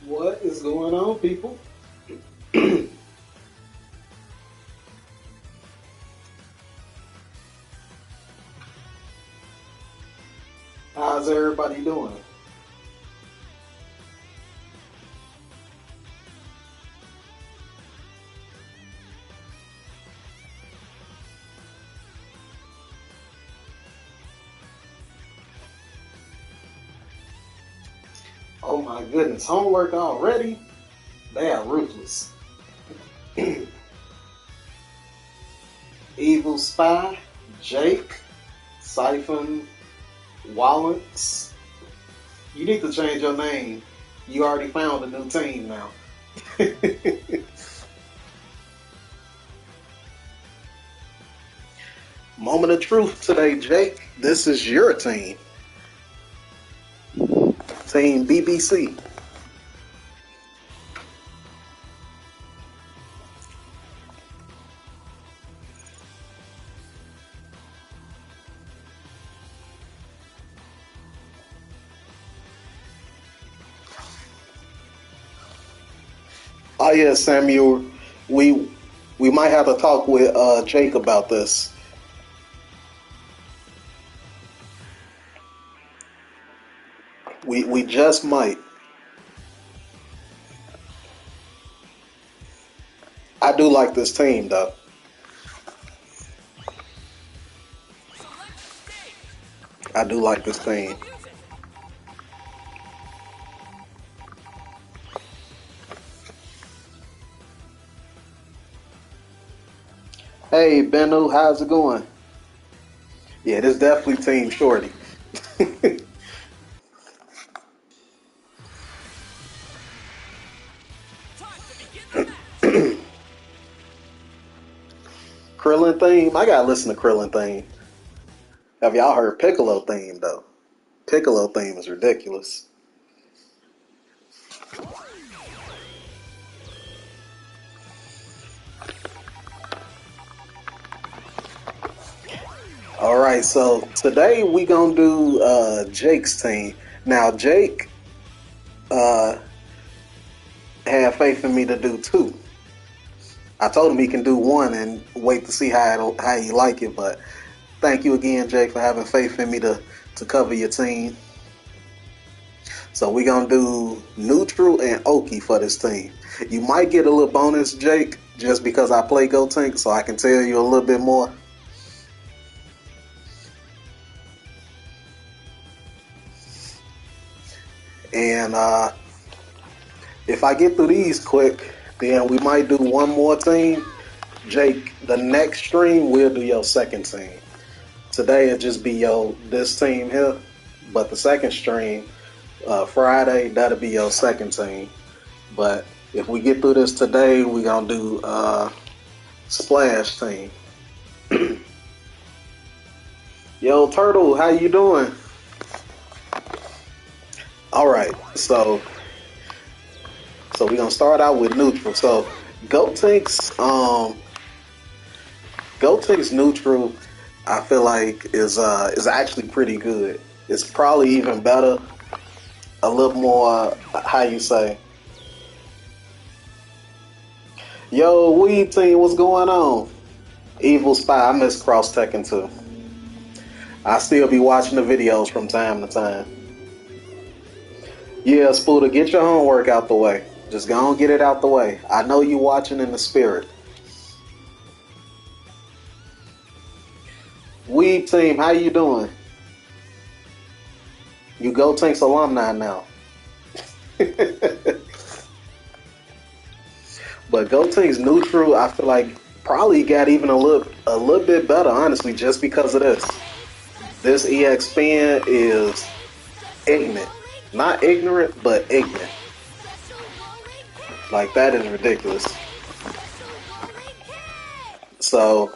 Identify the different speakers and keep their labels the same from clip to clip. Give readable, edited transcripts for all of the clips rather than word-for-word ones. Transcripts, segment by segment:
Speaker 1: What is going on, people? How's everybody doing? Oh my goodness, homework already? They are ruthless. Evil Spy, Jake, Siphon, Wallens. You need to change your name. You already found a new team now. Moment of truth today, Jake. This is your team. Team BBC. Oh yeah, Samuel. We we might have to talk with Jake about this. We just might. I do like this team though. I do like this team. Hey Bennu, how's it going? Yeah, this definitely Team Shorty. Krillin theme. I gotta listen to Krillin theme. Have y'all heard Piccolo theme though? Piccolo theme is ridiculous. All right, so today we gonna do Jake's team. Now Jake uh, had faith in me to do two. I told him he can do one and wait to see how you like it. But thank you again, Jake, for having faith in me to cover your team. So we're gonna do neutral and Oki for this team. You might get a little bonus, Jake, just because I play Go Tank, so I can tell you a little bit more. And if I get through these quick, then we might do one more team. Jake, the next stream we'll do your second team. Today it'll just be this team here, but the second stream, Friday, that'll be your second team. But if we get through this today, we're gonna do Splash team. Yo, Turtle, how you doing? All right, so we're gonna start out with neutral. So Gotenks neutral, I feel like is actually pretty good. It's probably even better, a little more how you say. Yo, Weed Team, what's going on? Evil Spy, I miss Cross Tekken too. I still be watching the videos from time to time. Yeah, Spooder, get your homework out the way. Just go and get it out the way. I know you watching in the spirit. Weed Team, how you doing? You Go Tanks alumni now. But Go Tanks neutral, I feel like probably got even a little bit better, honestly, just because of this. This EX spin is ignorant. Not ignorant, but ignorant. Like, that is ridiculous. So,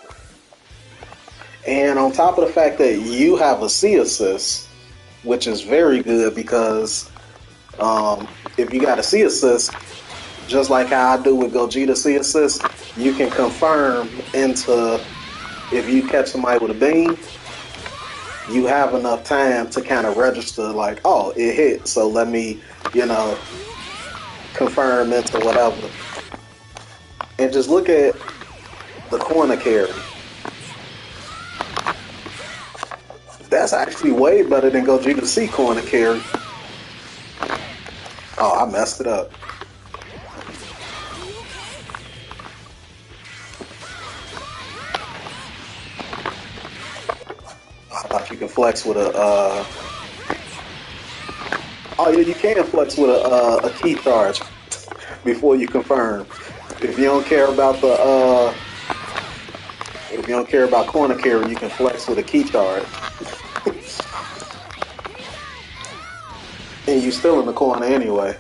Speaker 1: and on top of the fact that you have a C assist, which is very good because if you got a C assist, just like how I do with Gogeta C assist, you can confirm into if you catch somebody with a beam, you have enough time to kind of register like, oh, it hit, so let me, you know, confirm into whatever. And just look at the corner carry. That's actually way better than Gogeta C corner carry. Oh, I messed it up. I thought you could flex with a. Oh yeah, you can flex with a key charge before you confirm. If you don't care about the if you don't care about corner carry, you can flex with a key charge, and you still in the corner anyway.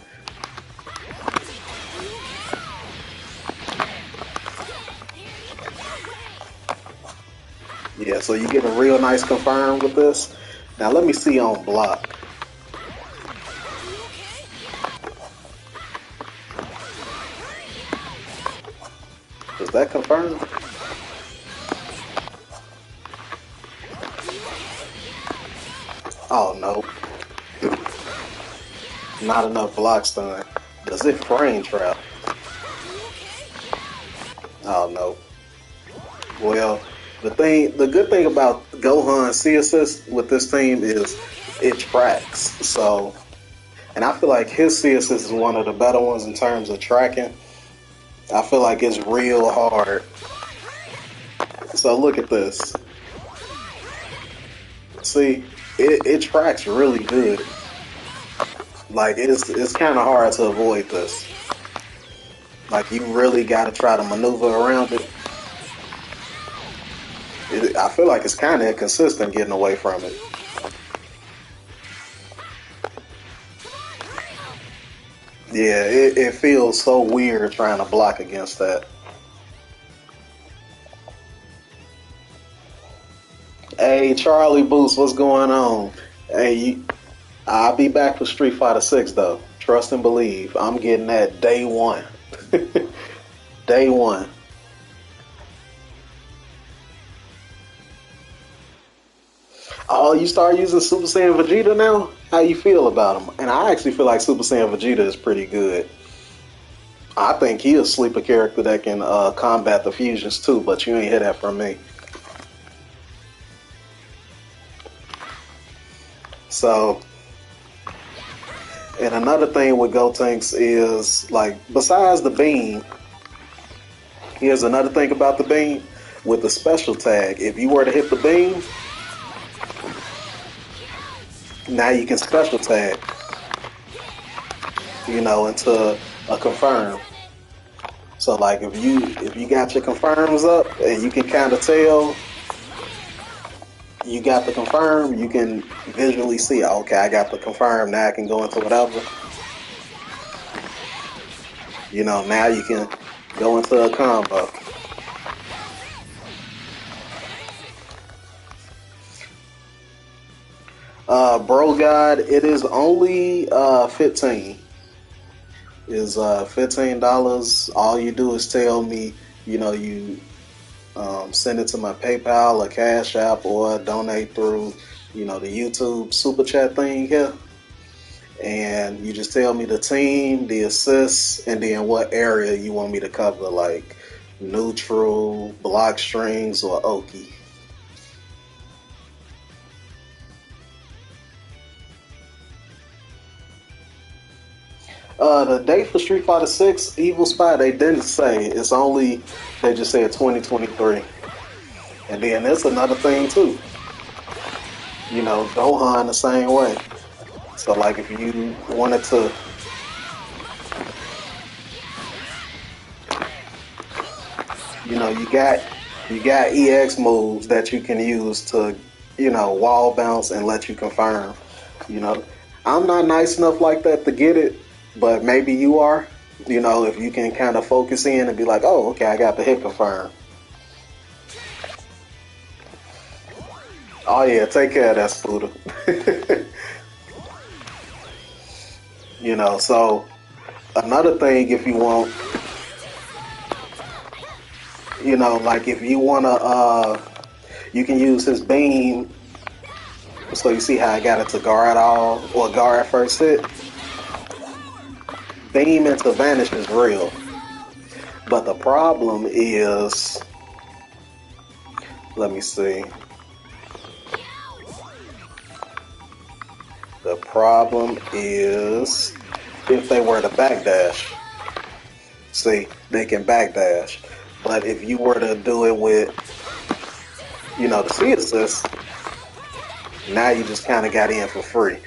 Speaker 1: Yeah, so you get a real nice confirm with this. Now let me see on block. Is that confirmed? Oh no, not enough block stun. Does it frame trap? Oh no. Well, the good thing about Gohan C assist with this team is it tracks. So, and I feel like his C assist is one of the better ones in terms of tracking. I feel like it's real hard. So look at this. See, it tracks really good. Like it's kind of hard to avoid this. Like you really got to try to maneuver around it. I feel like it's kind of inconsistent getting away from it. Yeah, it feels so weird trying to block against that. Hey, Charlie Boost, what's going on? Hey, I'll be back for Street Fighter 6 though. Trust and believe. I'm getting that day one. Day one. Oh, you start using Super Saiyan Vegeta now? How you feel about him? And I actually feel like Super Saiyan Vegeta is pretty good. I think he a sleeper character that can combat the fusions too, but you ain't hear that from me. So, and another thing with Gotenks is like, besides the beam, here's another thing about the beam with the special tag. If you were to hit the beam, now you can special tag, you know, into a confirm. So like if you got your confirms up and you can kind of tell you got the confirm, you can visually see, okay, I got the confirm, now I can go into whatever. You know, now you can go into a combo. Bro God, it is only 15. Is $15. All you do is tell me, you know, you send it to my PayPal or Cash App or donate through, you know, the YouTube super chat thing here. And you just tell me the team, the assists, and then what area you want me to cover, like neutral, block strings, or Oki. The date for Street Fighter 6 Evil Spy, they didn't say. It's only, they just said 2023. And then there's another thing too. You know, Gohan the same way. So like if you wanted to, you know, you got EX moves that you can use to, you know, wall bounce and let you confirm. You know, I'm not nice enough like that to get it, but maybe you are. You know, if you can kind of focus in and be like, oh, okay, I got the hit confirm. Oh yeah, take care of that, Spooder. You know, so Another thing, if you want, like if you wanna, you can use his beam. So you see how I got it to guard all or guard first hit. Beam into vanish is real, but the problem is, let me see. The problem is if they were to backdash. See, they can backdash. But if you were to do it with, the C assist, now you just kind of got in for free.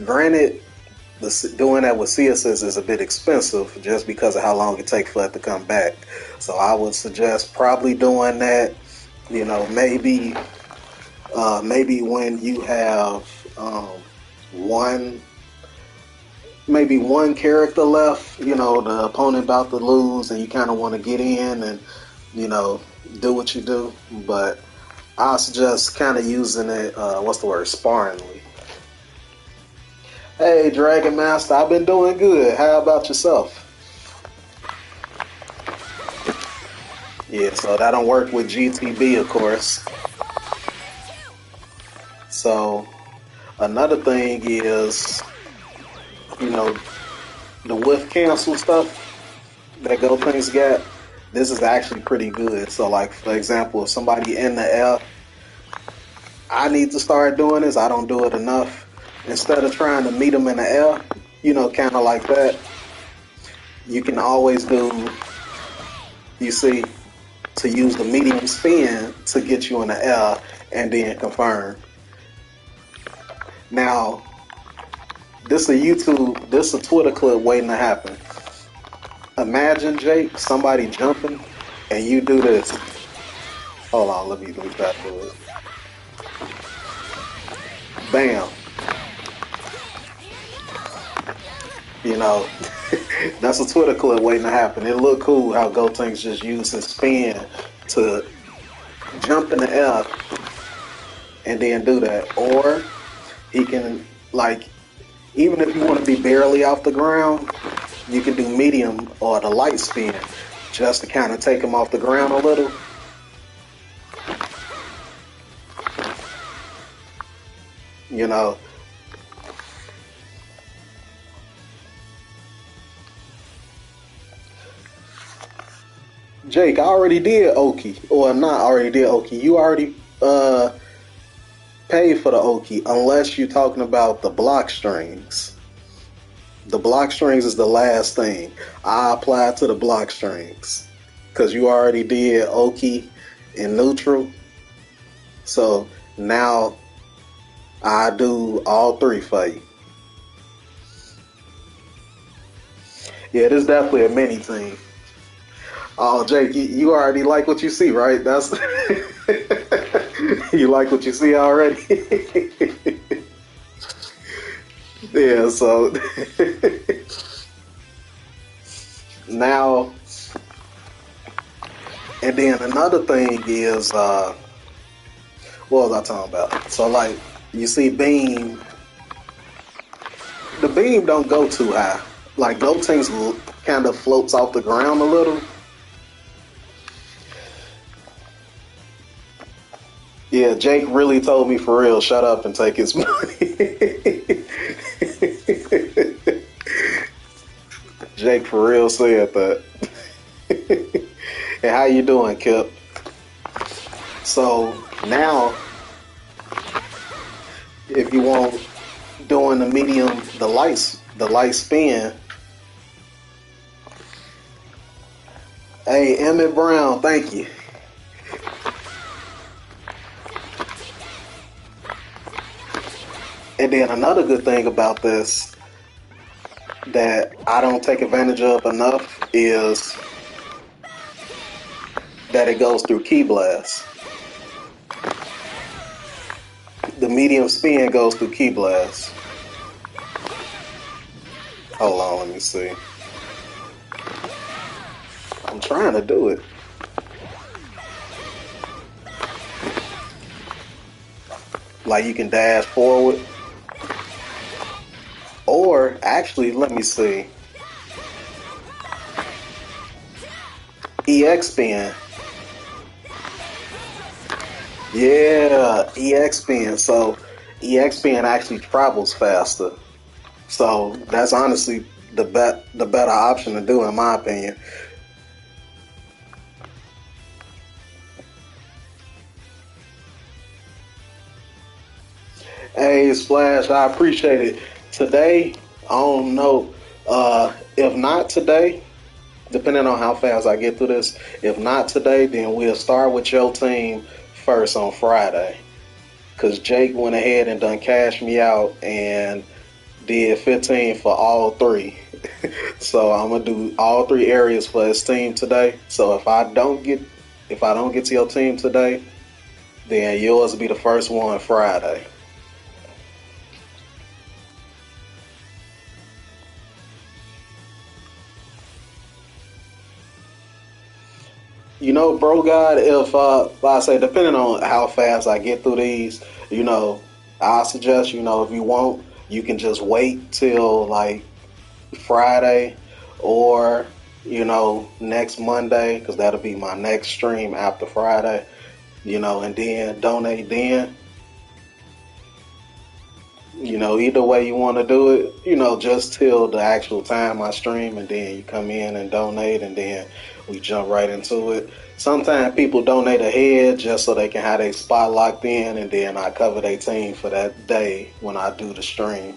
Speaker 1: Granted, doing that with C assist is a bit expensive just because of how long it takes for it to come back. So I would suggest probably doing that, maybe when you have one maybe one character left, the opponent about to lose and you kind of want to get in and, do what you do. But I suggest kind of using it, sparingly. Hey, Dragon Master, I've been doing good. How about yourself? Yeah, so that don't work with GTB, of course. So another thing is, the whiff cancel stuff that Gotenks got. This is actually pretty good. So, like, for example, if somebody in the air, I need to start doing this. I don't do it enough. Instead of trying to meet them in the air, kind of like that, you can always do, to use the medium spin to get you in the air and then confirm. Now, this a Twitter clip waiting to happen. Imagine, Jake, somebody jumping and you do this. Hold on, let me try to do it. Bam. That's a Twitter clip waiting to happen. It looked cool how Gotenks just used his spin to jump in the air and then do that. Or he can, like, even if you want to be barely off the ground, you can do medium or the light spin just to kind of take him off the ground a little. Jake, I already did Oki. Or not already did Oki. You already paid for the Oki unless you're talking about the block strings. The block strings is the last thing. I applied to the block strings because you already did Oki in neutral. So now I do all three for you. Yeah, this is definitely a mini thing. Oh, Jake, you already like what you see, right? That's you like what you see already. Yeah, so now, and then another thing is, what was I talking about? So, like, you see beam, the beam don't go too high. Like, Gotenks kind of floats off the ground a little. Yeah, Jake really told me for real, shut up and take his money. Jake for real said that. And how you doing, Kip? So now, if you want doing the medium, the light spin. Hey, Emmett Brown, thank you. And then another good thing about this that I don't take advantage of enough is that it goes through Key Blast. The medium spin goes through Key Blast. Hold on, let me see. I'm trying to do it. Like you can dash forward. Or actually, let me see. EX spin. Yeah, EX spin. So EX spin actually travels faster. So that's honestly the better option to do in my opinion. Hey Splash, I appreciate it. Today, I don't know. If not today, depending on how fast I get through this, if not today, then we'll start with your team first on Friday. Cause Jake went ahead and done cashed me out and did 15 for all three. So I'm gonna do all three areas for his team today. So if I don't get to your team today, then yours will be the first one Friday. You know, bro, God, if like I say, depending on how fast I get through these, you know, I suggest, you know, if you want, you can just wait till like Friday or you know next Monday because that'll be my next stream after Friday. You know, and then donate then. You know, either way you want to do it, you know, just till the actual time I stream, and then you come in and donate, and then we jump right into it. Sometimes people donate ahead just so they can have their spot locked in, and then I cover their team for that day when I do the stream.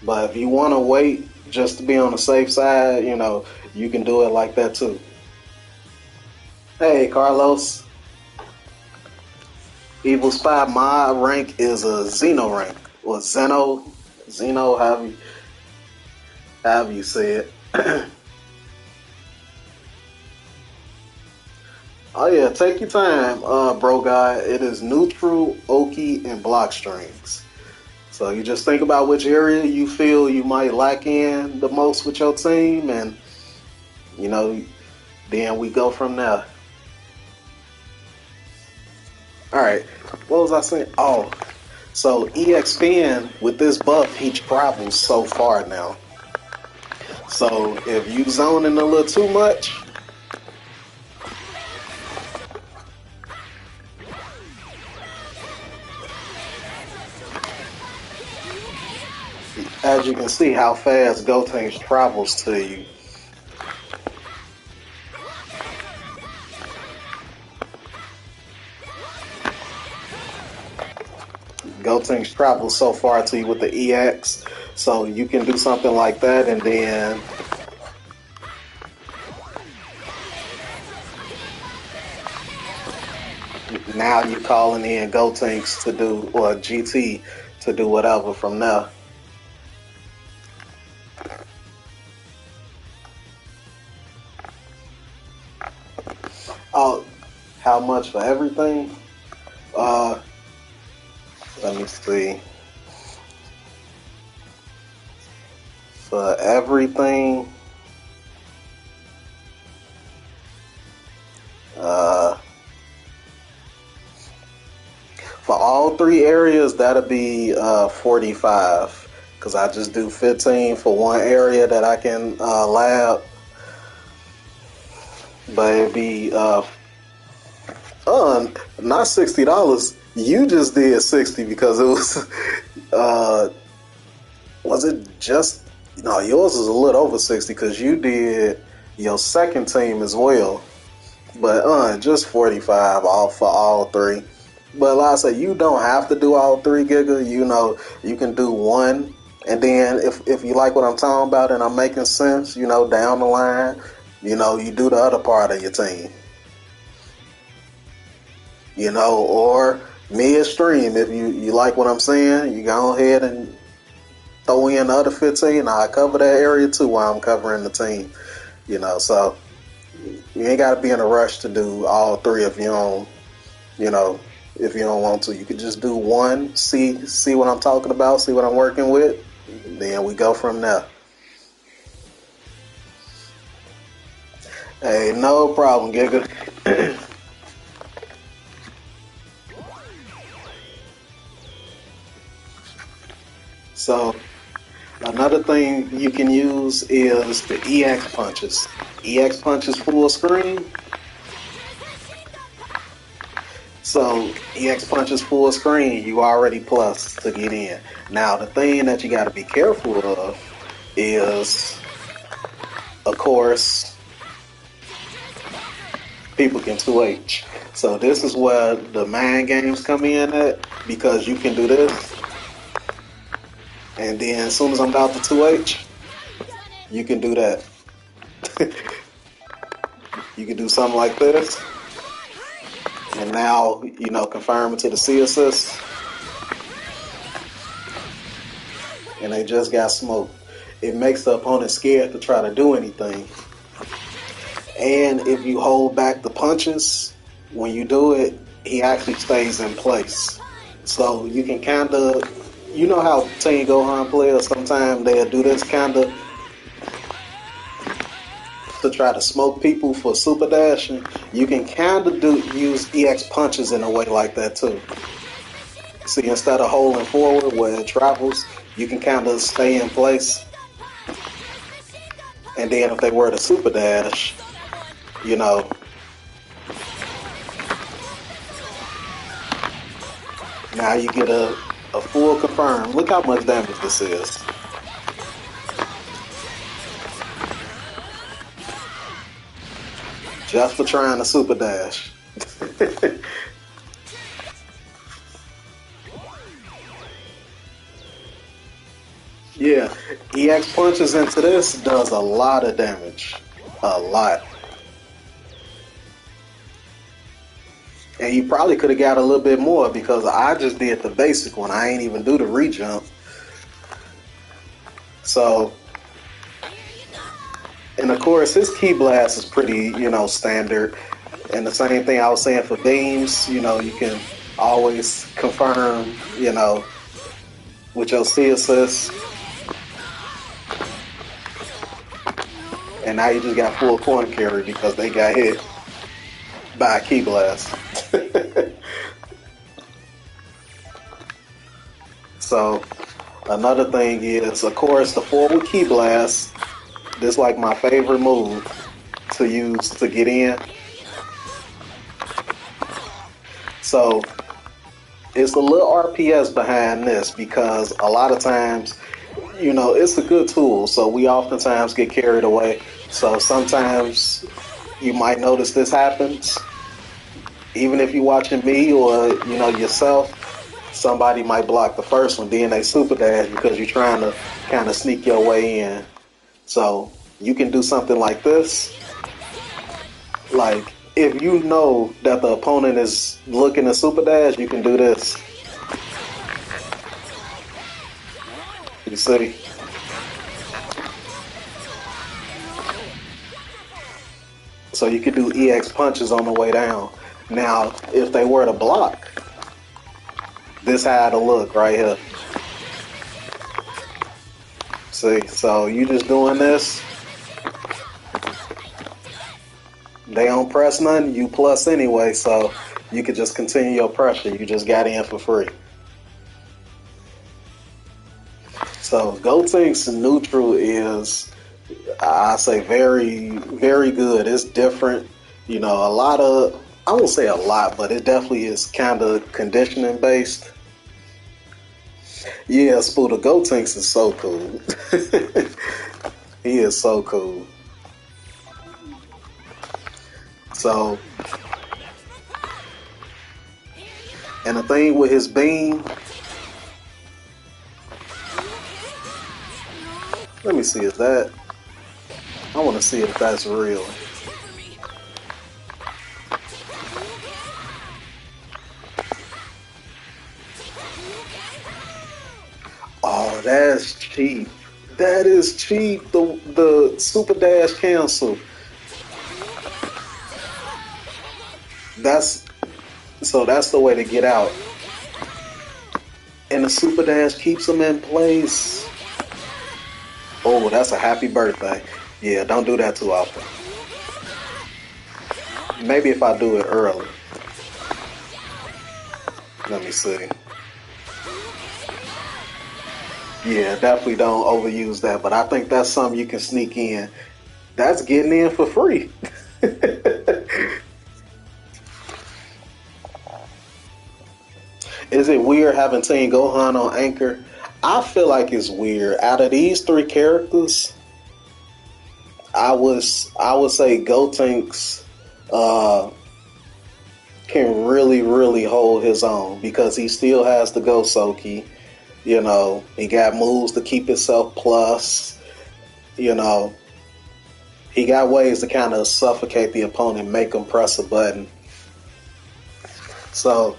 Speaker 1: But if you want to wait just to be on the safe side, you know, you can do it like that too. Hey, Carlos, Evil Spy, my rank is a Xeno rank, or Xeno, however you say it. Oh yeah, take your time, bro guy. It is neutral, oki, and block strings. So you just think about which area you feel you might lack in the most with your team, and you know, then we go from there. All right, what was I saying? Oh, so EXPN with this buff, he travels so far now. So if you zoning a little too much, as you can see how fast Gotenks travels to you. Gotenks travels so far to you with the EX. So you can do something like that, and then now you're calling in Gotenks to do, or GT to do whatever from there. Oh, how much for everything? Uh, Let me see. For everything, uh, for all three areas, that'll be 45. Because I just do 15 for one area that I can lab. But it'd be not $60. You just did 60 because it was uh was it just no, yours is a little over 60 because you did your second team as well. But just 45 off for all three. But like I say, you don't have to do all three, Giga. You know, you can do one, and then if you like what I'm talking about and I'm making sense, you know, down the line, you know, you do the other part of your team. You know, or midstream, if you like what I'm saying, you go ahead and throw in the other 15. I cover that area too while I'm covering the team. You know, so you ain't got to be in a rush to do all three if you don't, you know, if you don't want to. You could just do one, see what I'm talking about, see what I'm working with, then we go from there. Hey, no problem, Giga. So Another thing you can use is the EX punches. EX punches full screen. So EX punches full screen, you already plus to get in. Now the thing that you got to be careful of is, of course, people can 2H. So this is where the mind games come in at, because you can do this, and then as soon as I'm about to 2H, you can do that. You can do something like this, and now, confirm to the C assist, and they just got smoked. It makes the opponent scared to try to do anything. And if you hold back the punches, when you do it, he actually stays in place. So you can kind of, you know how Team Gohan players, sometimes they'll do this kind of to try to smoke people for super dashing. You can kind of use EX punches in a way like that too. See, instead of holding forward where it travels, you can kind of stay in place. And then if they were to super dash, now you get a full confirm. Look how much damage this is. Just for trying to super dash. Yeah, EX punches into this does a lot of damage. A lot. And you probably could have got a little bit more, because I just did the basic one. I ain't even do the re-jump. So, and of course his key blast is pretty, standard. And the same thing I was saying for beams, you can always confirm, with your C assist. And now you just got full corner carry because they got hit by a key blast. So another thing is, of course, the forward key blast. This is like my favorite move to use to get in. So it's a little RPS behind this, because a lot of times, it's a good tool. So we oftentimes get carried away. So sometimes you might notice this happens. Even if you're watching me or, yourself, somebody might block the first one, then they super dash because you're trying to kind of sneak your way in. So you can do something like this. Like, if you know that the opponent is looking to super dash, you can do this. You see? So you can do EX punches on the way down. Now, if they were to block, this how it'll look right here. See, so you just doing this. They don't press nothing, you plus anyway, so you could just continue your pressure. You just got in for free. So Gotenks neutral is, I say, very, very good. It's different. A lot of, I won't say a lot, but it definitely is kind of conditioning based. Yeah, Spooder, Gotenks is so cool. He is so cool. So, and the thing with his beam, let me see, is that, I want to see if that's real. Oh, that's cheap. That is cheap. The super dash cancel. That's the way to get out. And the super dash keeps them in place. Oh, that's a happy birthday. Yeah, don't do that too often. Maybe if I do it early. Let me see. Yeah, definitely don't overuse that. But I think that's something you can sneak in. That's getting in for free. Is it weird having Teen Gohan on Anchor? I feel like it's weird. Out of these three characters, I would say Gotenks uh, can really hold his own because he still has the Gosoki. You know, he got moves to keep himself plus. You know, he got ways to kind of suffocate the opponent, make him press a button. So,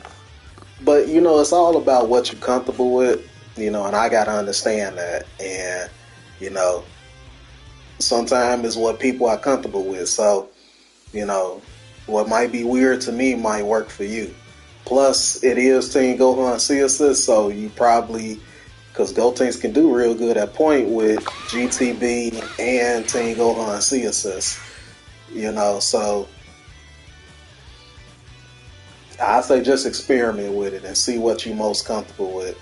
Speaker 1: but you know, it's all about what you're comfortable with. You know, and I gotta understand that. And you know, sometimes it's what people are comfortable with. So, you know, what might be weird to me might work for you. Plus, it is Team Gohan C assist, so you probably because Gotenks can do real good at point with GTB and Team Gohan C assist. You know, so I say just experiment with it and see what you're most comfortable with.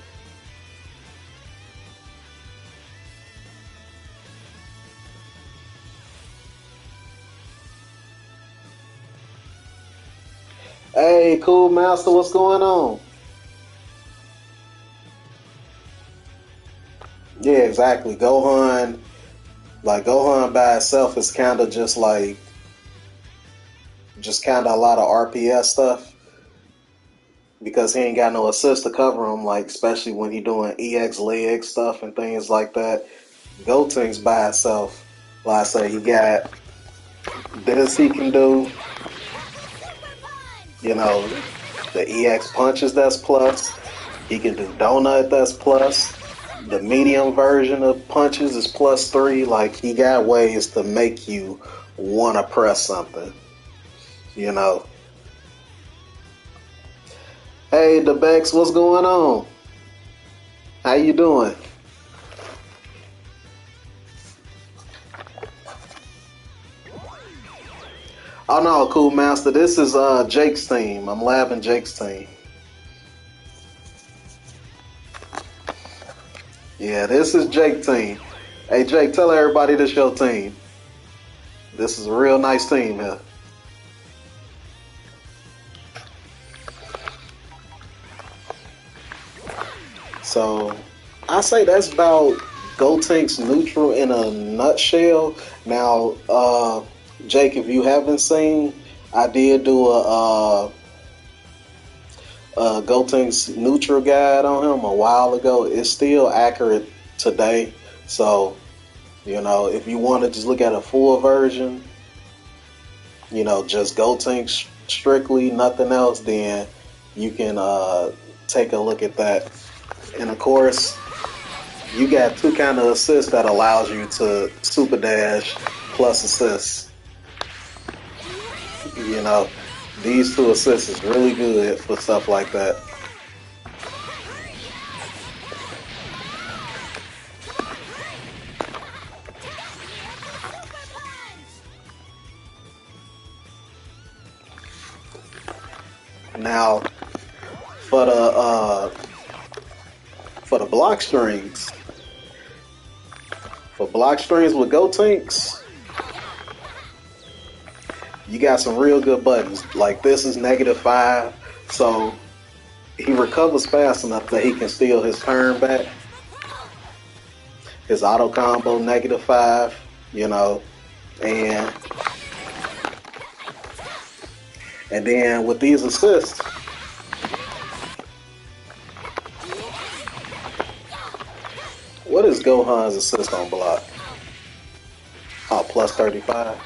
Speaker 1: Hey, cool master, what's going on? Yeah, exactly. Gohan by itself is kind of just kind of a lot of RPS stuff because he ain't got no assist to cover him. Like especially when he doing EX leg stuff and things like that. Gotenks by itself, like I say, he got this he can do. You know, the EX punches that's plus. He can do donut that's plus. The medium version of punches is +3. Like he got ways to make you want to press something. You know. Hey, the Bex, what's going on? How you doing? Oh no, cool master. This is Jake's team. I'm labbing Jake's team. Yeah, this is Jake's team. Hey Jake, tell everybody this your team. This is a real nice team here. So I say that's about Gotenks neutral in a nutshell. Now, Jake, if you haven't seen, I did do a Gotenks neutral guide on him a while ago. It's still accurate today. So, you know, if you want to just look at a full version, you know, just Gotenks strictly, nothing else, then you can take a look at that. And of course, you got two kind of assists that allows you to super dash plus assists. You know, these two assists is really good for stuff like that. Now, for the block strings, for block strings with Gotenks, you got some real good buttons. Like this is -5, so he recovers fast enough that he can steal his turn back. His auto combo -5, you know, and then with these assists, what is Gohan's assist on block? Oh, +35.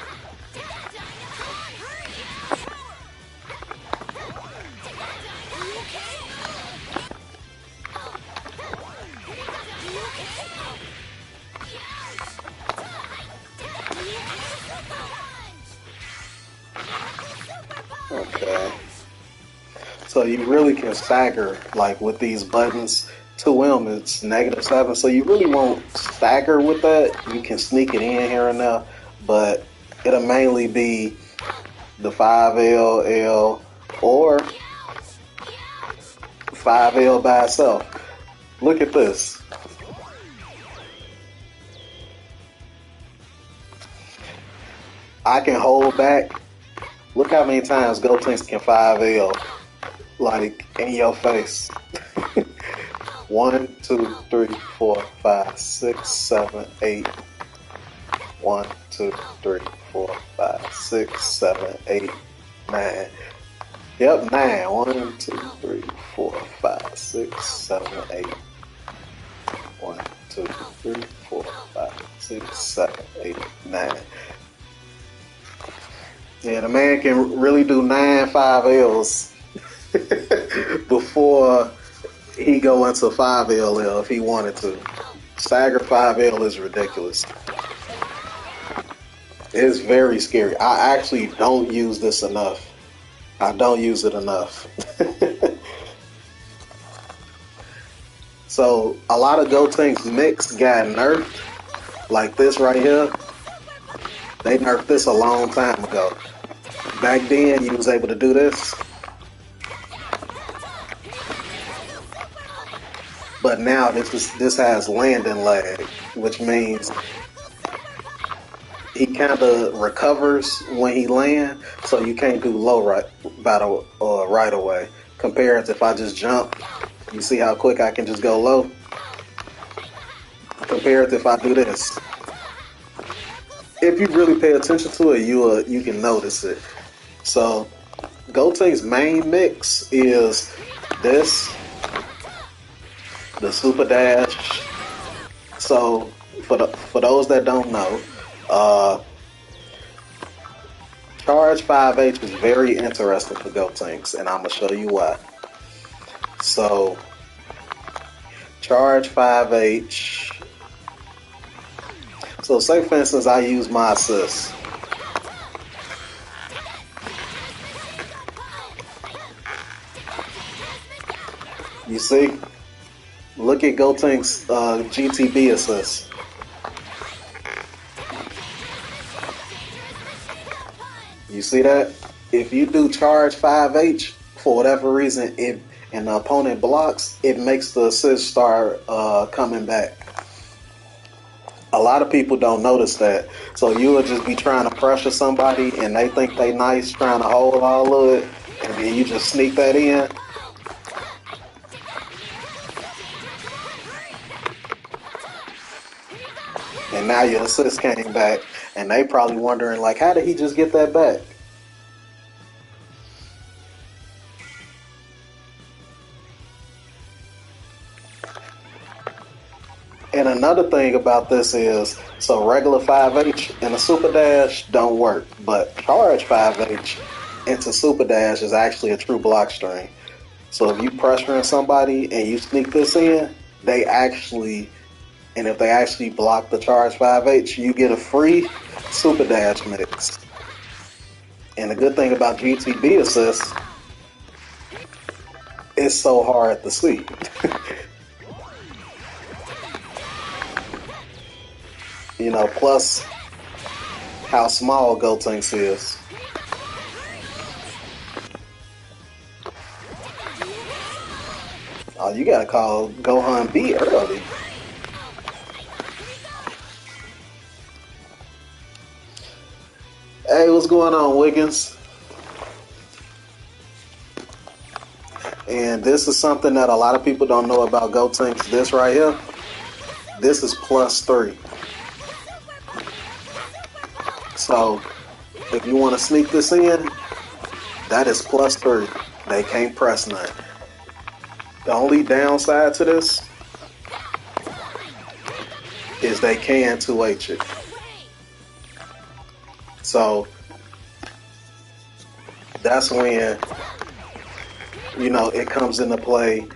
Speaker 1: Okay. So you really can stagger like with these buttons. 2M it's -7, so you really won't stagger with that. You can sneak it in here and there, but it'll mainly be the 5L or 5L by itself. Look at this. I can hold back. Look how many times Gotenks can 5L, like, in your face. 1, 2, 3, 4, 5, 6, 7, 8. 1, 2, 3, 4, 5, 6, 7, 8, 9. Yep, 9. 1, 2, 3, 4, 5, 6, 7, 8. 1, 2, 3, 4, 5, 6, 7, 8, 9. Yeah, the man can really do 9 5Ls before he go into 5LL if he wanted to. Stagger 5L is ridiculous. It's very scary. I actually don't use this enough. I don't use it enough. So a lot of Gotenks mix got nerfed, like this right here. They nerfed this a long time ago. Back then, you was able to do this, but now this has landing lag, which means he kind of recovers when he land, so you can't do low battle right away. Compared to if I just jump, you see how quick I can just go low. Compared to if I do this, if you really pay attention to it, you can notice it. So Gotenks' main mix is this, the super dash. So for those that don't know, charge 5H is very interesting for Gotenks, and I'm gonna show you why. So charge 5H. So say for instance I use my assist. You see? Look at Gotenks' GTB assist. You see that? If you do charge 5H, for whatever reason, and the opponent blocks, it makes the assist start coming back. A lot of people don't notice that. So you will just be trying to pressure somebody and they think they nice, trying to hold all of it, and then you just sneak that in. And now your assist came back, and they probably wondering, like, how did he just get that back? And another thing about this is, so regular 5H and a super dash don't work, but charge 5H into super dash is actually a true block string. So if you pressuring somebody and you sneak this in, and if they actually block the charge 5H, you get a free super dash mix. And the good thing about GTB assist, it's so hard to see. You know, plus how small Gotenks is. Oh, you gotta call Gohan B early. Hey, what's going on, Wiggins? And this is something that a lot of people don't know about Gotenks. This right here, this is +3. So if you want to sneak this in, that is +3. They can't press none. The only downside to this is they can 2H it. So that's when, you know, it comes into play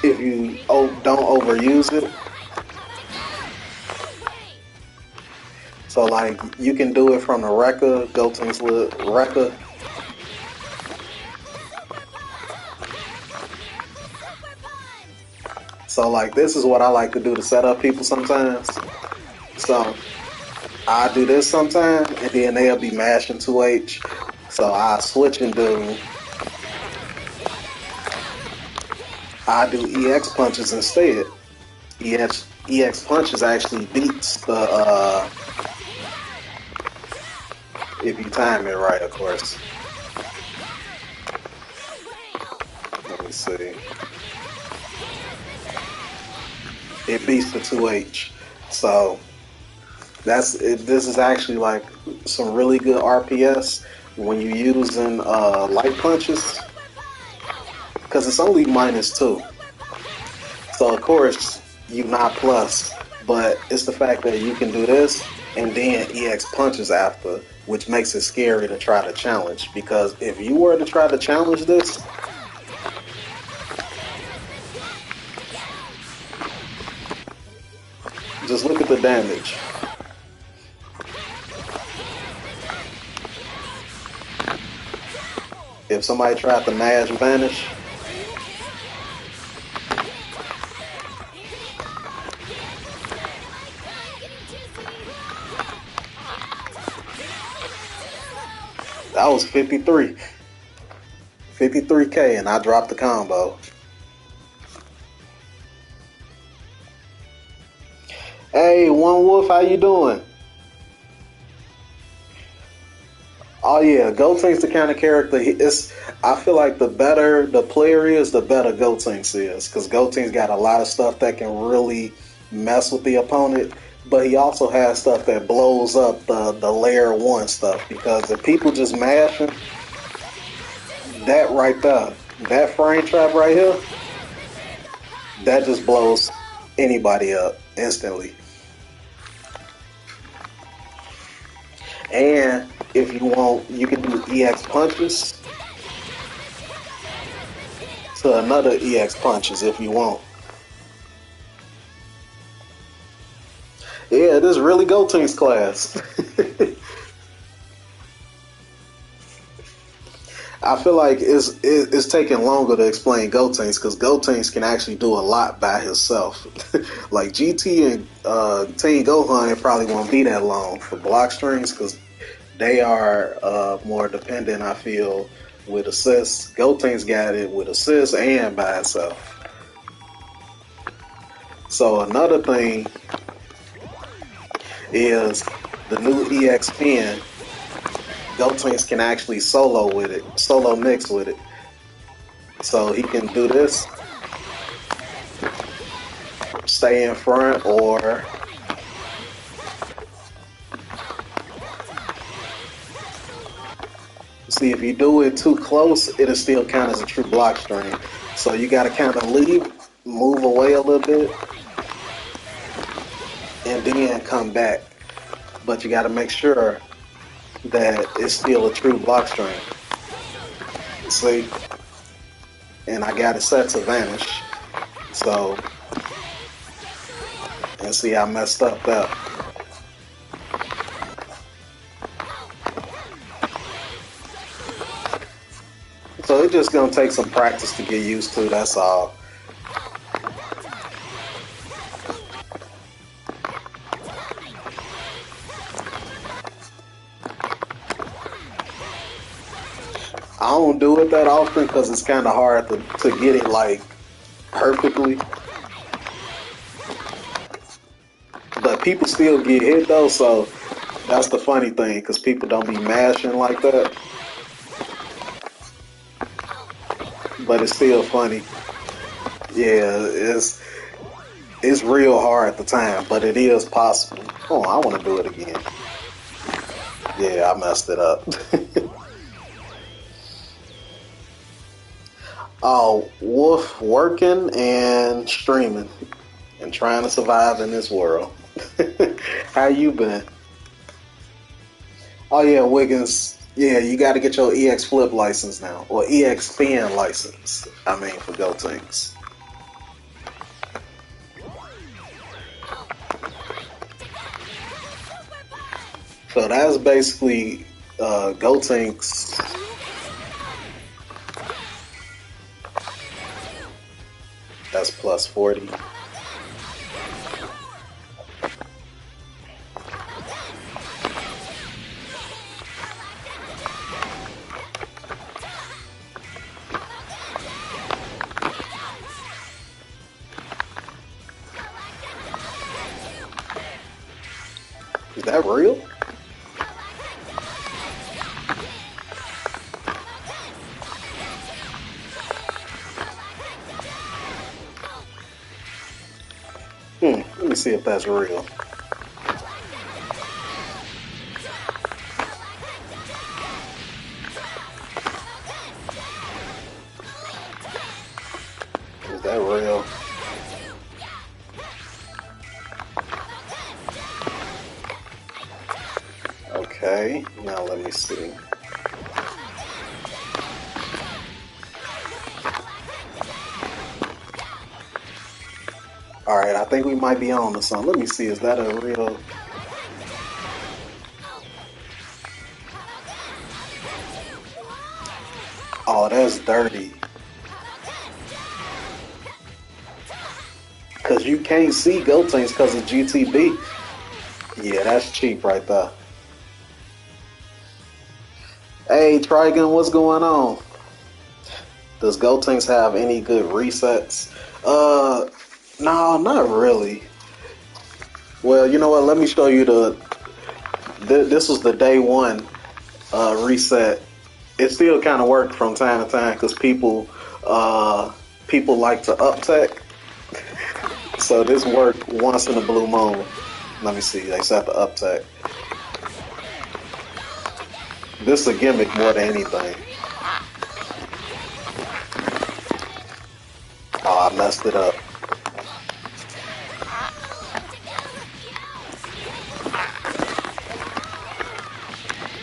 Speaker 1: if you don't overuse it. So like you can do it from the Rekka, Gotenks with Rekka. So like this is what I like to do to set up people sometimes. So I do this sometimes and then they'll be mashing 2H. So I switch and I do EX punches instead. EX punches actually beats the If you time it right, of course. Let me see. It beats the 2H. So that's it. This is actually like some really good RPS when you're using light punches because it's only -2. So of course you not plus, but it's the fact that you can do this and then EX punches after, which makes it scary to try to challenge. Because if you were to try to challenge this, just look at the damage. If somebody tried to mash vanish, that was 53. 53K and I dropped the combo. Hey, One Wolf, how you doing? Oh yeah, Gotenks the kind of character. I feel like the better the player is, the better Gotenks is, because Gotenks got a lot of stuff that can really mess with the opponent. But he also has stuff that blows up the layer one stuff. Because if people just mashing that right there, that frame trap right here, that just blows anybody up instantly. And if you want, you can do EX punches to another EX punches if you want. Yeah, this really Gotenks class. I feel like it's taking longer to explain Gotenks because Gotenks can actually do a lot by himself. Like GT and Team Gohan, it probably won't be that long for block strings because they are more dependent, I feel, with assists. Gotenks got it with assists and by itself. So another thing is the new EX pen. Gotenks can actually solo with it, solo mix with it. So he can do this, stay in front, or see if you do it too close, it'll still count as a true block string. So you got to kind of leave, move away a little bit, and then come back. But you got to make sure that it's still a true block string. See? And I got it set to vanish. So, and see I messed up that. So it's just gonna take some practice to get used to, that's all. I don't do it that often because it's kind of hard to get it like perfectly. But people still get hit though, so that's the funny thing because people don't be mashing like that. But it's still funny. Yeah, it's real hard at the time, but it is possible. Oh, I want to do it again. Yeah, I messed it up. Oh, Wolf working and streaming and trying to survive in this world. How you been? Oh yeah, Wiggins. Yeah, you got to get your EX Flip license now, or EX Spin license. I mean, for Gotenks. So that's basically Gotenks. That's plus 40. Is that real? see if that's real. Is that real? Okay, now let me see. All right, I think we might be on to something. Let me see. Is that a real? Oh, that's dirty. Cause you can't see Gotenks because of GTB. Yeah, that's cheap right there. Hey, Trigun, what's going on? Does Gotenks have any good resets? No, not really. Well, you know what? Let me show you this was the day one reset. It still kind of worked from time to time because people like to uptech. So this worked once in a blue moon. Let me see. They set the uptech. This is a gimmick more than anything. Oh, I messed it up.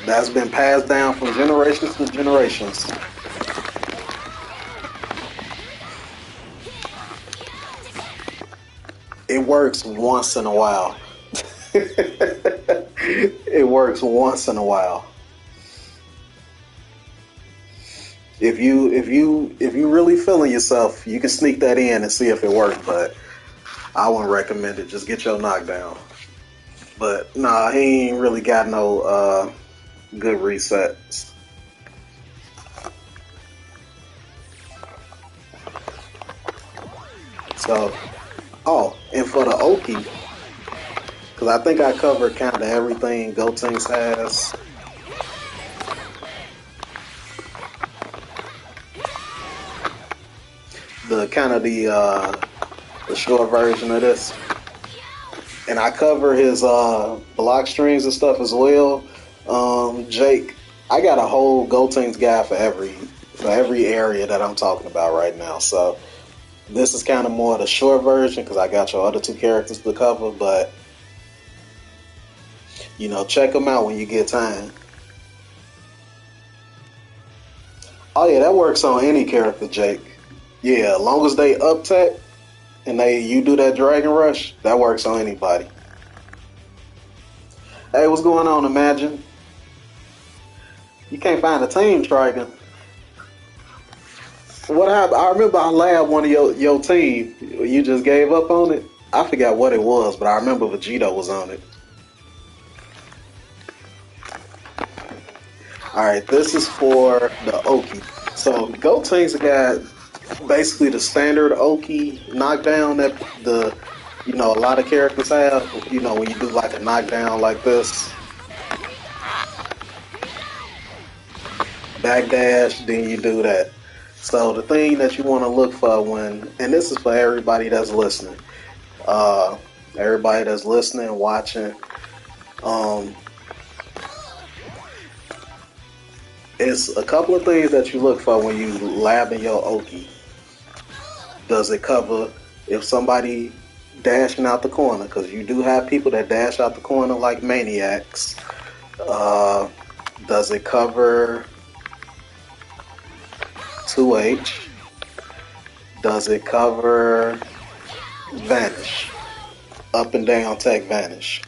Speaker 1: That's been passed down from generations to generations. It works once in a while. It works once in a while. If you really feeling yourself, you can sneak that in and see if it works. But I wouldn't recommend it. Just get your knockdown. But nah, he ain't really got no good resets. So, oh, and for the Oki, because I think I covered kind of everything Gotenks has. The kind of the short version of this, and I cover his block strings and stuff as well. Jake, I got a whole Gotenks guide for every area that I'm talking about right now. So this is kind of more the short version because I got your other two characters to cover, but you know, check them out when you get time. Oh yeah, that works on any character, Jake. Yeah, as long as they uptech and you do that Dragon Rush, that works on anybody. Hey, what's going on, Imagine? You can't find a team, Trigon. What happened? I remember I labbed one of your team. You just gave up on it? I forgot what it was, but I remember Vegito was on it. Alright, this is for the Oki. So Gotenks got basically the standard Oki knockdown that a lot of characters have. You know, when you do like a knockdown like this, backdash, then you do that. So the thing that you want to look for and this is for everybody that's listening, watching, um, it's a couple of things that you look for when you labbing your Oki. Does it cover if somebody dashing out the corner? Because you do have people that dash out the corner like maniacs. Does it cover 2H? Does it cover vanish? Up and down tech vanish.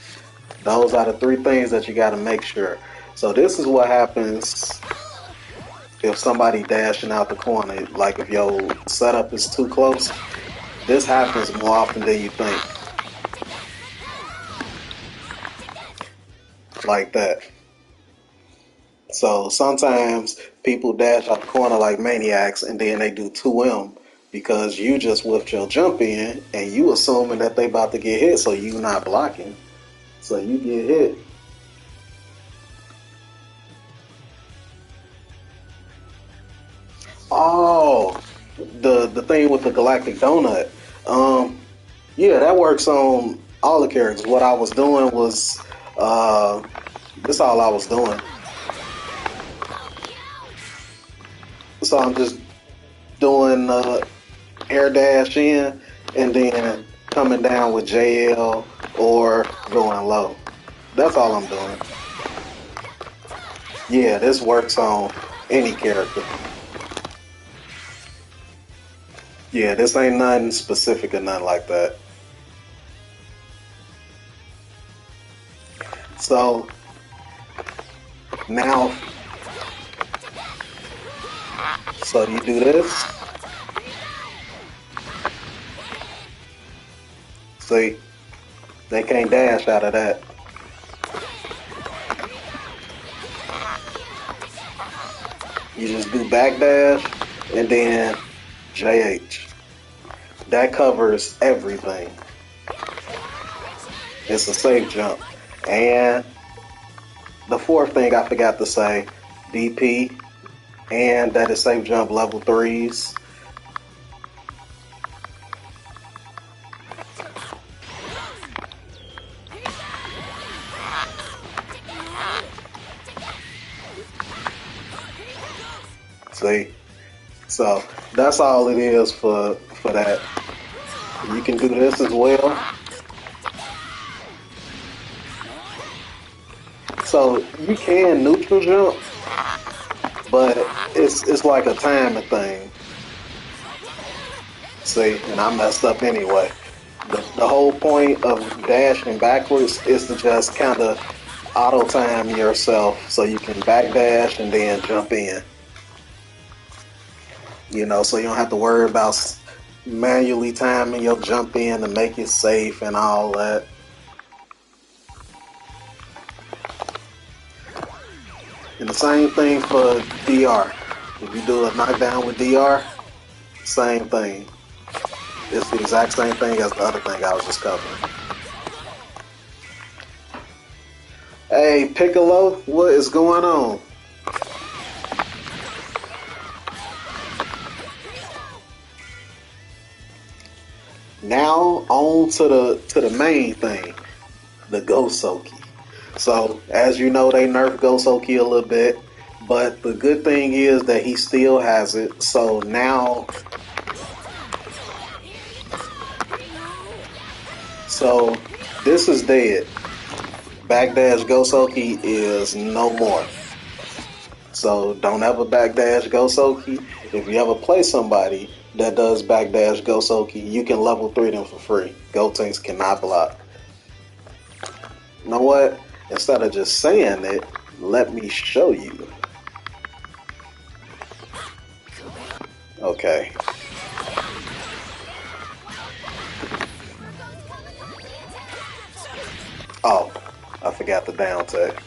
Speaker 1: Those are the three things that you got to make sure. So this is what happens if somebody dashing out the corner. Like if your setup is too close, this happens more often than you think. Like that. So sometimes people dash out the corner like maniacs and then they do 2M because you just whipped your jump in and you assuming that they about to get hit, so you not blocking. So you get hit. Oh, the thing with the galactic donut. Yeah, that works on all the characters. What I was doing was, this all I was doing. So I'm just doing air dash in and then coming down with JL or going low. That's all I'm doing. Yeah, this works on any character. Yeah, this ain't nothing specific or nothing like that. So now, so you do this. See, they can't dash out of that. You just do back dash and then JH. That covers everything. It's a safe jump. And the fourth thing I forgot to say, DP, and that is safe jump level 3s. See? So that's all it is for that. You can do this as well. So you can neutral jump, but it's like a timing thing. See, and I messed up anyway. The whole point of dashing backwards is to just kind of auto time yourself so you can back dash and then jump in. You know, so you don't have to worry about manually timing your jump in to make it safe and all that. And the same thing for DR. If you do a knockdown with DR, same thing. It's the exact same thing as the other thing I was just covering. Hey, Piccolo, what is going on? Now on to the main thing, the Gosoki. So as you know, they nerfed Gosoki a little bit, but the good thing is that he still has it. So now, so this is dead. Backdash Gosoki is no more. So don't ever backdash Gosoki. If you ever play somebody that does backdash Gosoki, you can level 3 them for free. Gotenks cannot block. You know what? Instead of just saying it, let me show you. Okay. Oh, I forgot the down tag.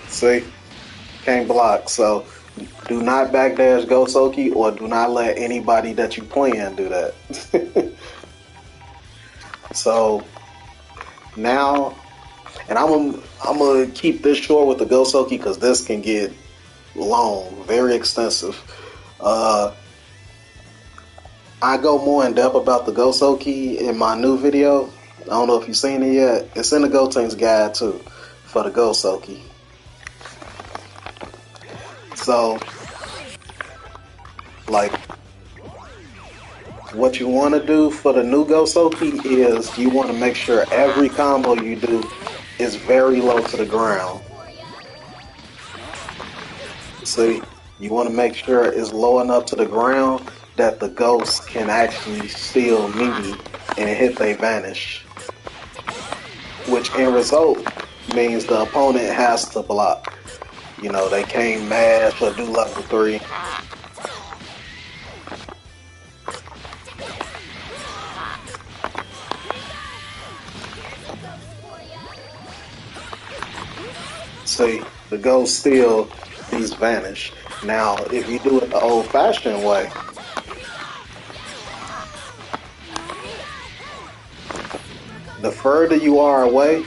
Speaker 1: See? Can't block. So do not backdash Gosoki or do not let anybody that you playing do that. So now, and I'm gonna keep this short with the Gosoki because this can get long, very extensive. I go more in depth about the Gosoki in my new video. I don't know if you've seen it yet. It's in the Gotenks guide too for the Gosoki. So, like, what you want to do for the new Gosoki is you want to make sure every combo you do is very low to the ground. See, you want to make sure it's low enough to the ground that the ghosts can actually still meet and hit they vanish. Which in result means the opponent has to block. You know, they can't mash or do level 3. See, the ghost still, these vanish. Now, if you do it the old-fashioned way, the further you are away,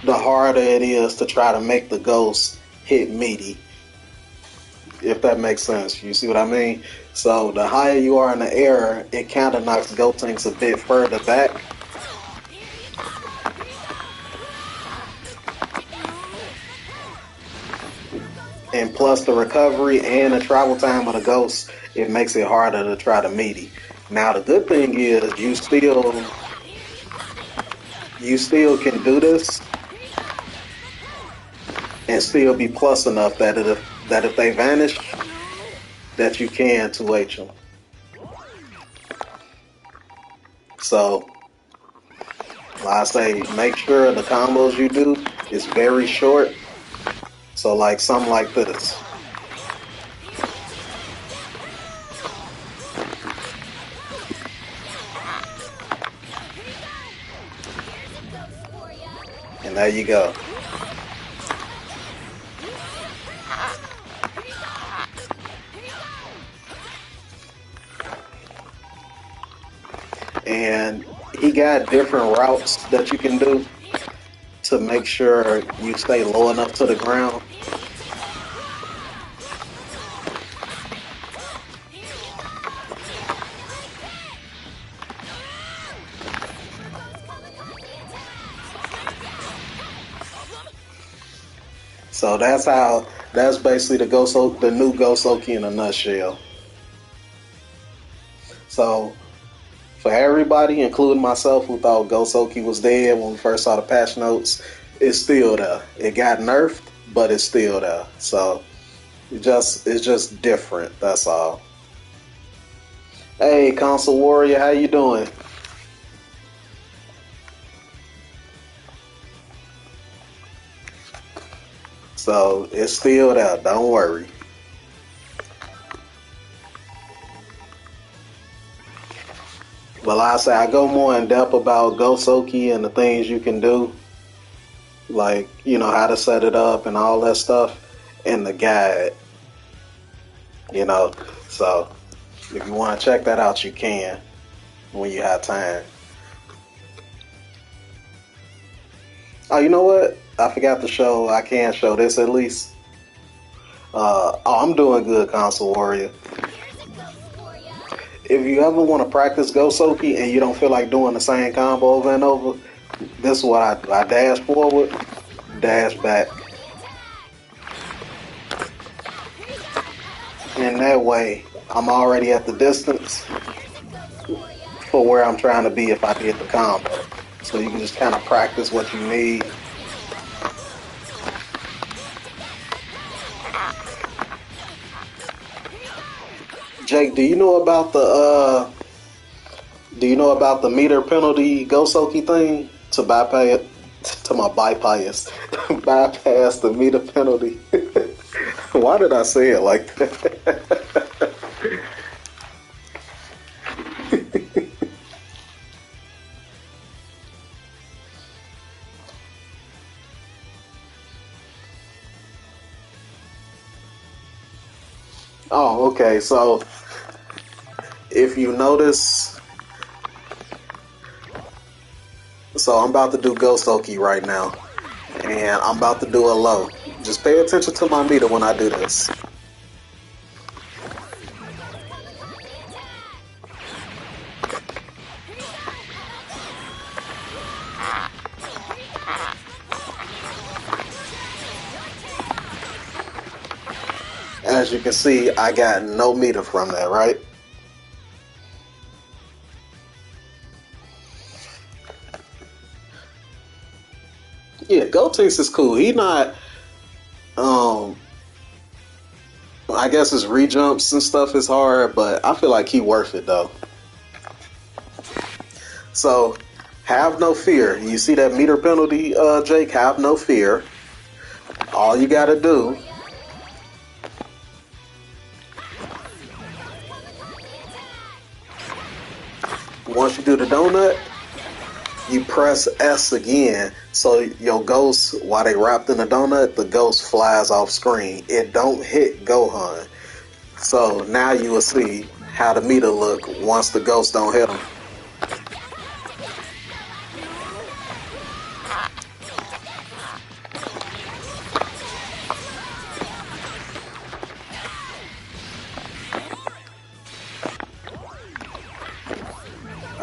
Speaker 1: the harder it is to try to make the ghost hit meaty, if that makes sense. You see what I mean? So the higher you are in the air, it kind of knocks Gotenks a bit further back. And plus the recovery and the travel time of the ghost, it makes it harder to try to meaty. Now the good thing is you still can do this and still be plus enough that if they vanish, that you can 2H them. So, like I say, make sure the combos you do is very short. So, like something like this. And there you go. And he got different routes that you can do to make sure you stay low enough to the ground. So that's basically the new Gosoki in a nutshell. So for everybody, including myself, who thought Gosoki was dead when we first saw the patch notes, it's still there. It got nerfed, but it's still there. So it's just different. That's all. Hey, Console Warrior, how you doing? So it's still there. Don't worry. Well, I say I go more in depth about Gosoki and the things you can do, like how to set it up and all that stuff in the guide. You know, so if you want to check that out, you can when you have time. Oh, you know what? I forgot to show. I can show this at least. I'm doing good, Console Warrior. If you ever want to practice Gosoki and you don't feel like doing the same combo over and over, this is what I do. I dash forward, dash back. And that way, I'm already at the distance for where I'm trying to be if I did the combo. So you can just kind of practice what you need. Jake, do you know about the meter penalty Gosoki thing to bypass bypass the meter penalty? Why did I say it like that? Oh, okay. So if you notice, so I'm about to do Gosoki right now, and I'm about to do a low. Just pay attention to my meter when I do this. As you can see, I got no meter from that, right? Yeah, Gotenks is cool. He not, um, I guess his rejumps and stuff is hard, but I feel like he worth it though. So, have no fear. You see that meter penalty, Jake? Have no fear. All you gotta do once you do the donut, you press S again, so your ghost, while they wrapped in the donut, the ghost flies off screen. It don't hit Gohan. So now you will see how the meter look once the ghost don't hit him.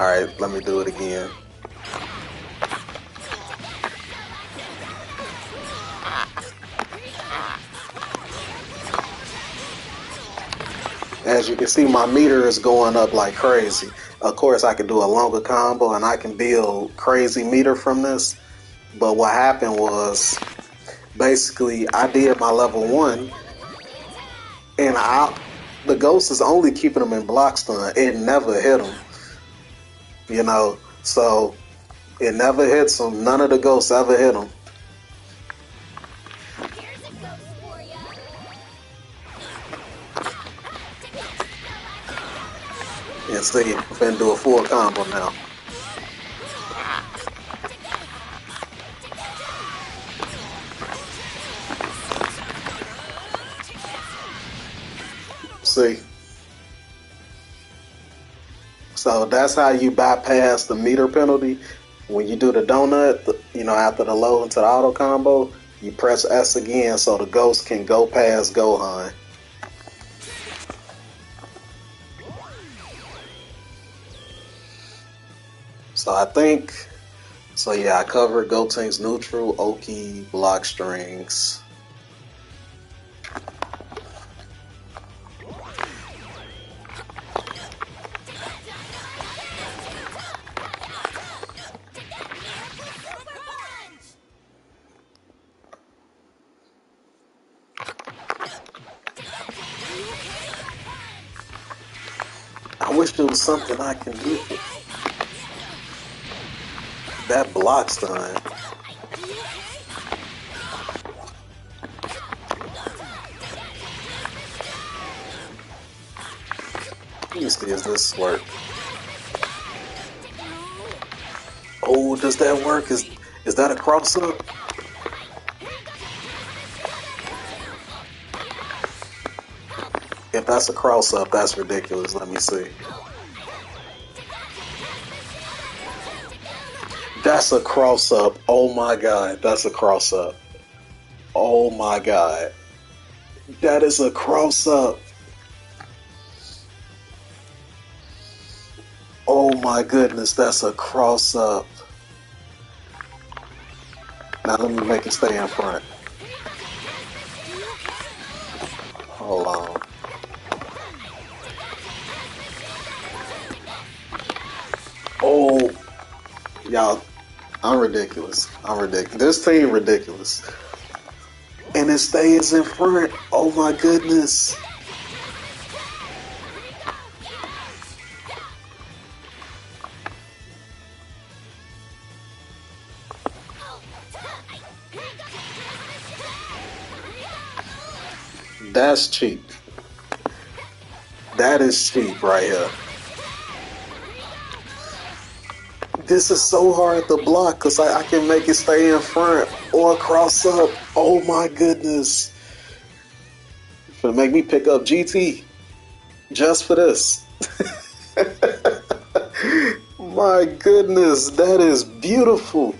Speaker 1: Alright, let me do it again. As you can see, my meter is going up like crazy. Of course, I can do a longer combo and I can build crazy meter from this. But what happened was, basically, I did my level 1 and the ghost is only keeping them in block stun. It never hit them, you know. So it never hits them. None of the ghosts ever hit them. And see, I'm finna do a full combo now. See? So that's how you bypass the meter penalty. When you do the donut, you know, after the load into the auto combo, you press S again so the ghost can go past Gohan. So I think, so yeah, I covered Gotenks neutral, Oki, block strings. I wish there was something I can do. That block stun. Let me see, does this work? Oh, does that work? Is that a cross up? If that's a cross up, that's ridiculous. Let me see. That's a cross up. Oh my god, that's a cross up. Oh my god. That is a cross up. Oh my goodness, that's a cross up. Now let me make it stay in front. Hold on. Oh, y'all, I'm ridiculous. I'm ridiculous. This team ridiculous. And it stays in front. Oh my goodness. That's cheap. That is cheap right here. This is so hard to block because I can make it stay in front or cross up. Oh my goodness. It's gonna make me pick up GT just for this. My goodness, that is beautiful.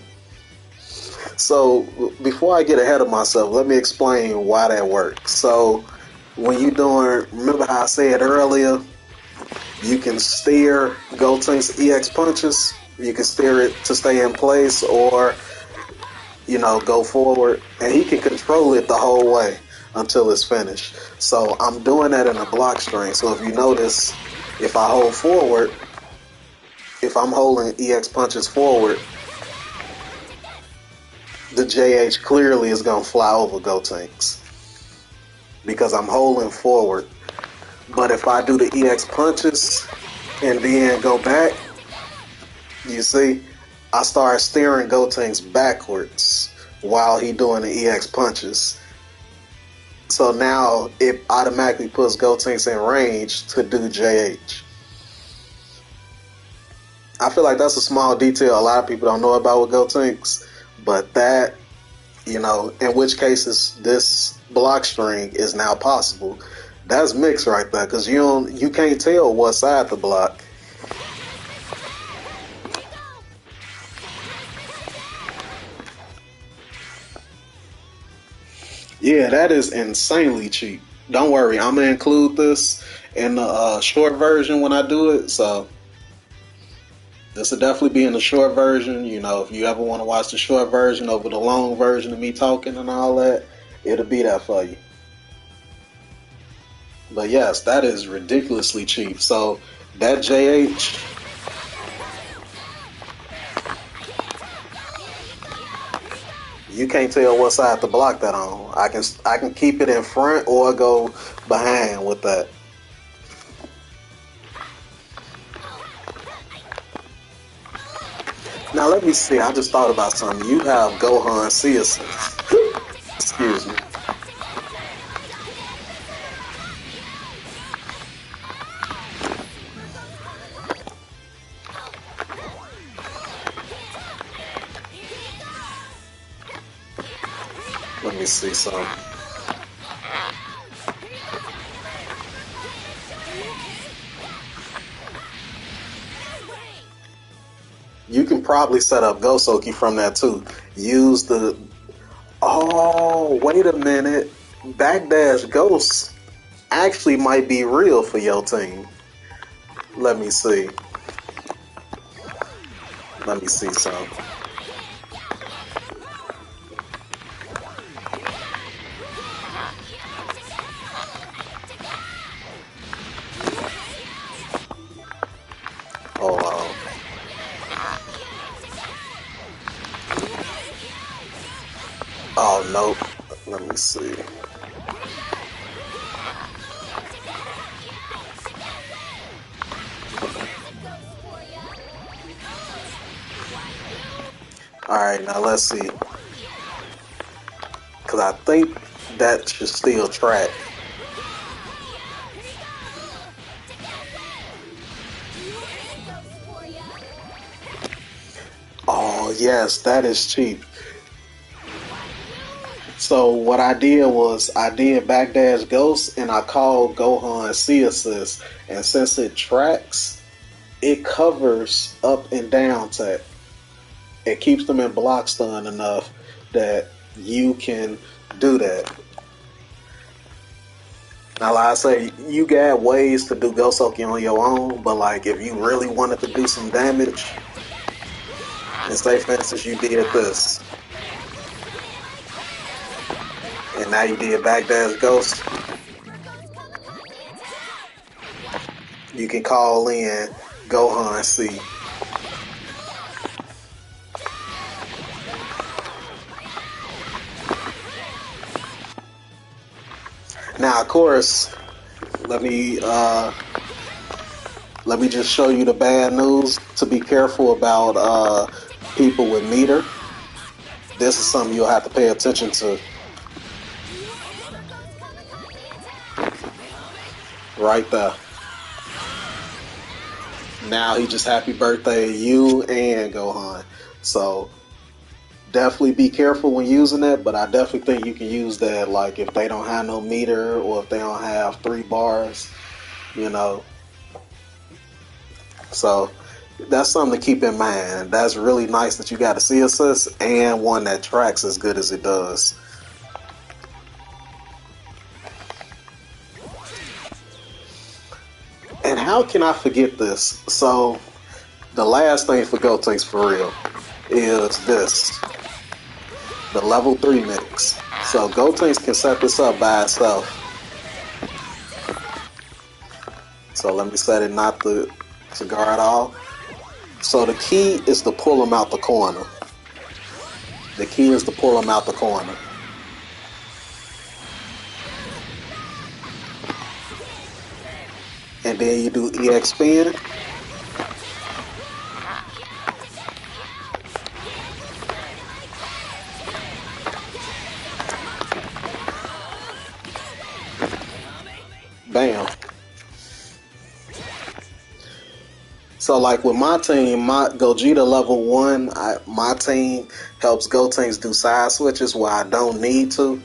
Speaker 1: So before I get ahead of myself, let me explain why that works. So when you're doing, remember how I said earlier, you can steer Gotenks EX punches. You can steer it to stay in place or, you know, go forward. And he can control it the whole way until it's finished. So I'm doing that in a block string. So if you notice, if I hold forward, if I'm holding EX punches forward, the JH clearly is going to fly over Gotenks because I'm holding forward. But if I do the EX punches and then go back, you see, I start steering Gotenks backwards while he doing the EX punches. So now it automatically puts Gotenks in range to do JH. I feel like that's a small detail a lot of people don't know about with Gotenks, but that, you know, in which cases this block string is now possible. That's mixed right there because you can't tell what side to block. Yeah, that is insanely cheap. Don't worry, I'm gonna include this in the short version when I do it. So This will definitely be in the short version. You know, if you ever want to watch the short version over the long version of me talking and all that, it'll be that for you. But yes, that is ridiculously cheap. So that JH, you can't tell what side to block that on. I can keep it in front or go behind with that. Now let me see. I just thought about something. You have Gohan Searson. Excuse me. Let me see something. You can probably set up Gosoki from that too. Use the. Oh, wait a minute. Backdash Ghost actually might be real for your team. Let me see. Let me see some. Hold on. Oh, nope. Let me see. Alright, now let's see. Because I think that should still track. Oh, yes, that is cheap. So what I did was I did Backdash Ghost and I called Gohan C Assist. And since it tracks, it covers up and down tech. It keeps them in block stun enough that you can do that. Now, like I say, you got ways to do Gosoki on your own, but like if you really wanted to do some damage, and say for instance you did this, and now you did Backdash Ghost, you can call in Gohan C. Now, of course, let me just show you the bad news. To be careful about people with meter. This is something you'll have to pay attention to. Right there. Now he just happy birthday you and Gohan. So definitely be careful when using that, but I definitely think you can use that like if they don't have no meter or if they don't have 3 bars, you know. So that's something to keep in mind. That's really nice that you got a C assist and one that tracks as good as it does. And how can I forget this? So the last thing for Gotenks for real is this. The level 3 mix. So Gotenks can set this up by itself. So let me set it not to guard all. So the key is to pull them out the corner. The key is to pull them out the corner. And then you do EX spin. Bam. So like with my team, my Gogeta level 1, my team helps Gotenks do side switches where I don't need to.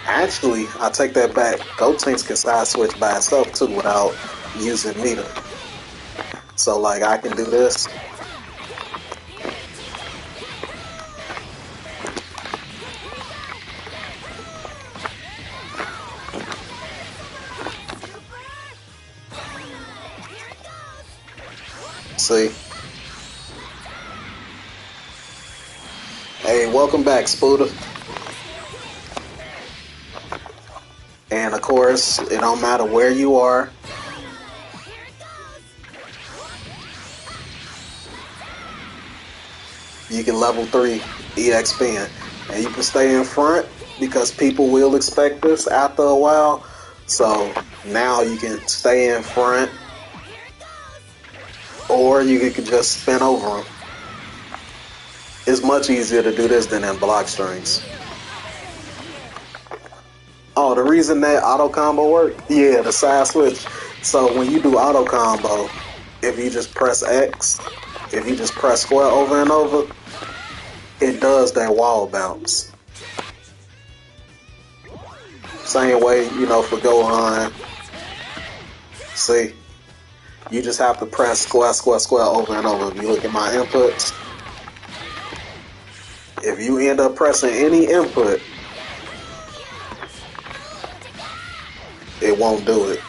Speaker 1: Actually, I take that back. Gotenks can side switch by itself too without using meter. So like I can do this. See? welcome back, Spooder. And of course, it don't matter where you are. You can level 3 EX spin. And you can stay in front because people will expect this after a while. So now you can stay in front, or you can just spin over them. It's much easier to do this than in block strings. Oh, the reason that auto combo work? Yeah, the side switch. So when you do auto combo, if you just press X, if you just press square over and over, it does that wall bounce. Same way, you know, for Gohan. See, you just have to press square, square, square over and over. If you look at my inputs, if you end up pressing any input, it won't do it.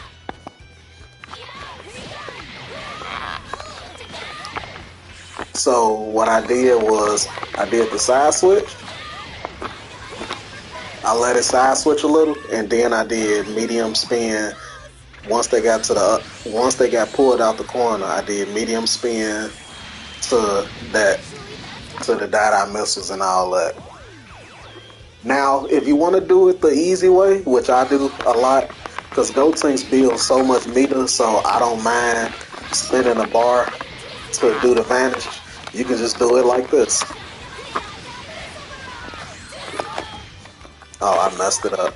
Speaker 1: So what I did was I did the side switch. I let it side switch a little, and then I did medium spin. Once they got pulled out the corner, I did medium spin to the dot missiles and all that. Now, if you want to do it the easy way, which I do a lot, because Gotenks build so much meter, so I don't mind spinning a bar to do the vanish. You can just do it like this. Oh, I messed it up.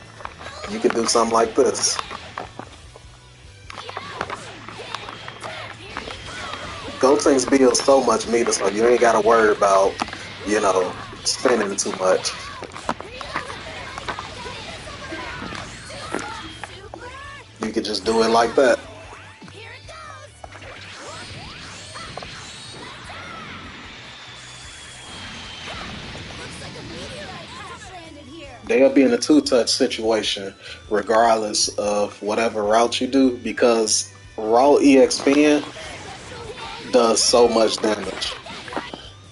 Speaker 1: You can do something like this. Gotenks build so much meter, so you ain't got to worry about, you know, spinning too much. You can just do it like that. They'll be in a two-touch situation regardless of whatever route you do, because raw EXPN does so much damage.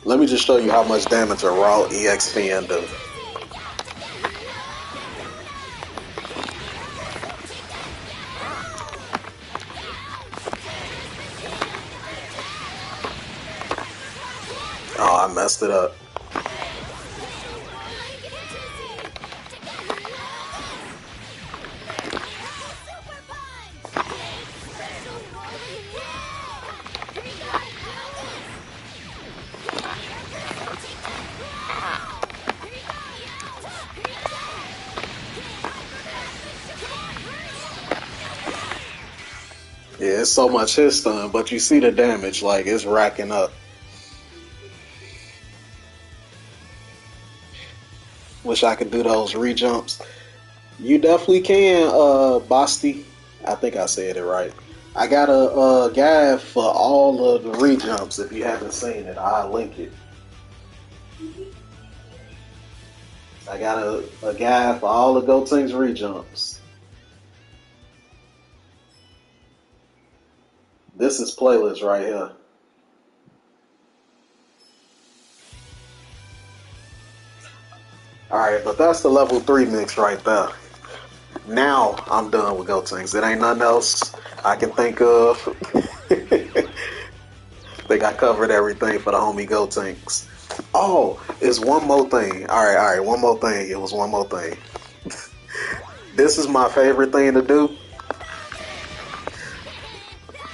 Speaker 1: Let me just show you how much damage a raw EXPN does. Oh, I messed it up. Yeah, it's so much hit stun, but you see the damage, like it's racking up. Wish I could do those re-jumps. You definitely can, Basti. I think I said it right. I got a guide for all of the re-jumps. If you haven't seen it, I'll link it. I got a guide for all the Gotenks re-jumps. This is playlist right here. Alright, but that's the level 3 mix right there. Now I'm done with Gotenks. It ain't nothing else I can think of. Think I covered everything for the homie Gotenks. Oh, it's one more thing. Alright, one more thing. It was one more thing. This is my favorite thing to do.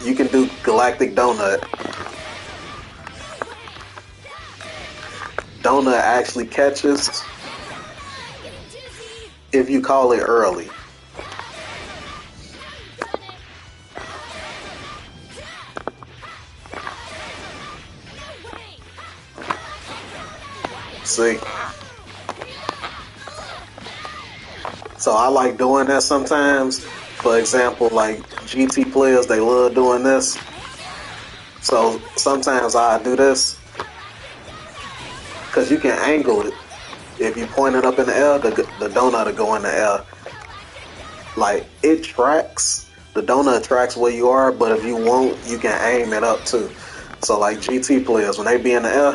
Speaker 1: You can do Galactic Donut. Donut actually catches if you call it early. See? So I like doing that sometimes. For example, like GT players, they love doing this. So sometimes I do this because you can angle it. If you point it up in the air, the donut will go in the air. Like, it tracks. The donut tracks where you are, but if you want, you can aim it up too. So like GT players, when they be in the air,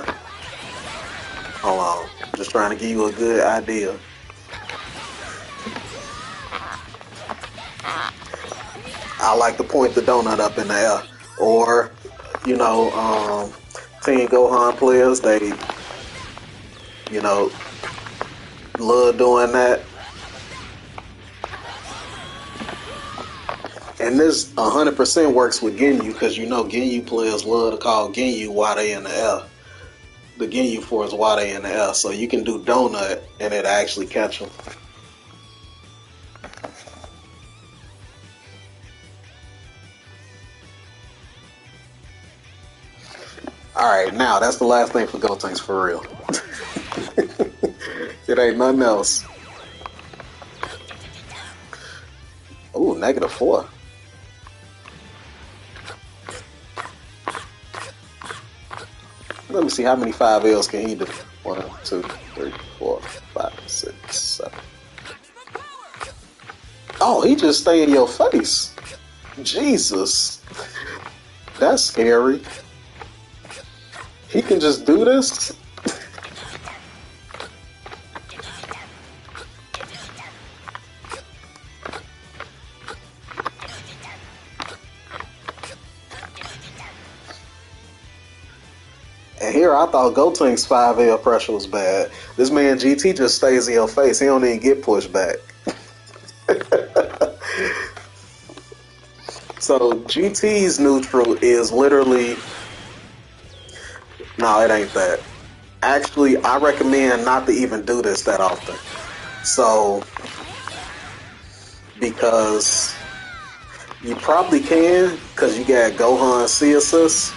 Speaker 1: hold on. Just trying to give you a good idea. I like to point the donut up in the air. Or, you know, Team Gohan players, they, you know, love doing that. And this 100% works with Ginyu because you know Ginyu players love to call Ginyu while they in the air. The Ginyu force while they in the air. So you can do donut and it actually catch them. Alright, now that's the last thing for Gotenks for real. It ain't nothing else. Ooh, -4. Let me see how many 5Ls can he do. 1, 2, 3, 4, 5, 6, 7. Oh, he just stay in your face. Jesus. That's scary. He can just do this? And here I thought Gotenks 5L pressure was bad. This man GT just stays in your face. He don't even get pushed back. So GT's neutral is literally... No, it ain't that. Actually, I recommend not to even do this that often. So, because you probably can, because you got Gohan C assist.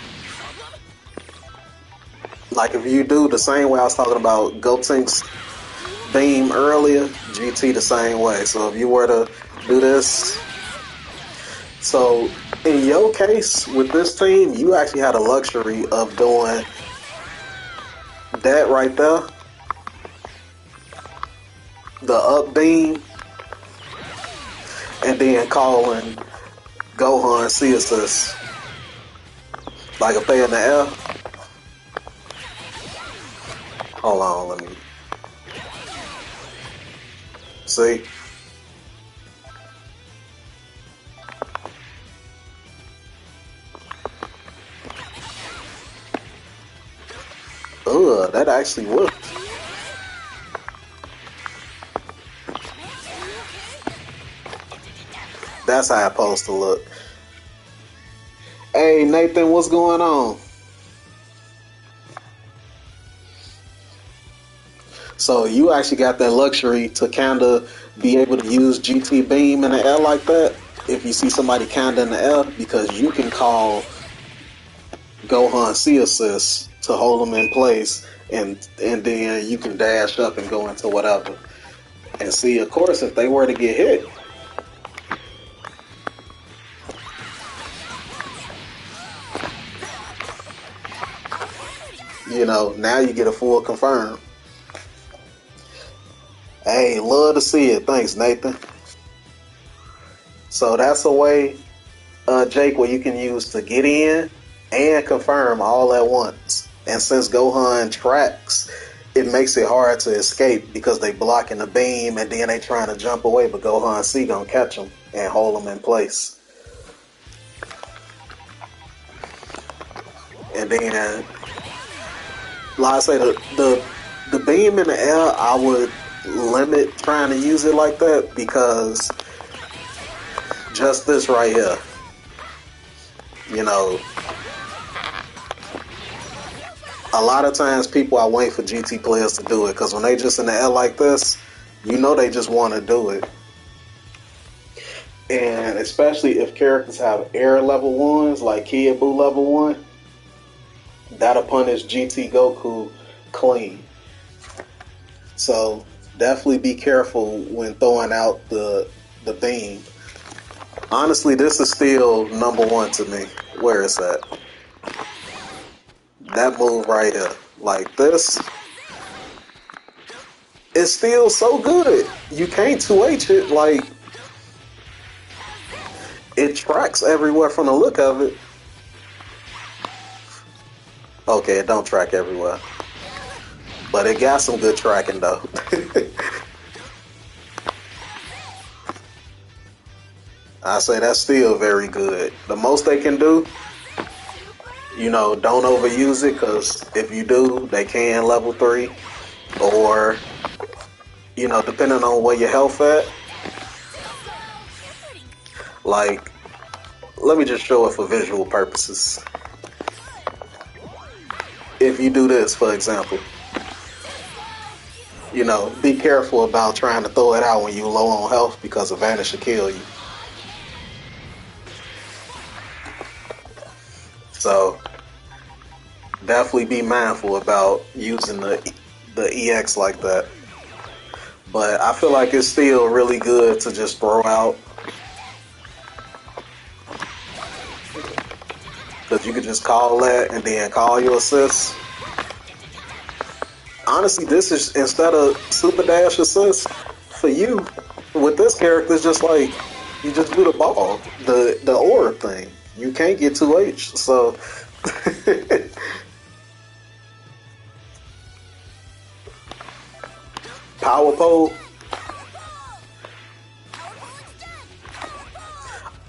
Speaker 1: Like if you do the same way I was talking about Gotenks beam earlier, GT the same way. So if you were to do this, so in your case with this team, you actually had a luxury of doing that right there, the up beam, and then calling Gohan C assist. Like if they in the air. Hold on, let me see. Ugh, that actually worked. That's how it's supposed to look. Hey Nathan, what's going on? So you actually got that luxury to kind of be able to use GT beam in the air like that if you see somebody kind of in the air, because you can call Gohan C assist to hold them in place, and then you can dash up and go into whatever. And see, of course, if they were to get hit, you know, now you get a full confirm. Hey, love to see it. Thanks, Nathan. So that's a way, Jake, where you can use to get in and confirm all at once. And since Gohan tracks, it makes it hard to escape because they blocking the beam and then they trying to jump away, but Gohan C gonna catch them and hold them in place. And then, like I say, the beam in the air, I would limit trying to use it like that, because just this right here, you know, a lot of times people are waiting for GT players to do it, because when they just in the air like this, you know they just want to do it. And especially if characters have air level 1s, like Kid Buu level 1, that'll punish GT Goku clean. So definitely be careful when throwing out the beam. Honestly, this is still number 1 to me. Where is that? That move right here. Like this. It's still so good. You can't 2H it. Like, it tracks everywhere from the look of it. Okay, it don't track everywhere. but it got some good tracking though. I say that's still very good. The most they can do, don't overuse it because if you do, they can level 3 or, depending on where your health at. Like, let me just show it for visual purposes. If you do this, for example, be careful about trying to throw it out when you're low on health because a vanish will kill you. So definitely be mindful about using the EX like that. But I feel like it's still really good to just throw out, because you could just call that and then call your assist. Honestly, this is, instead of super dash assist for you, with this character, it's just like you just do the ball, the orb thing. You can't get 2H, so power pole.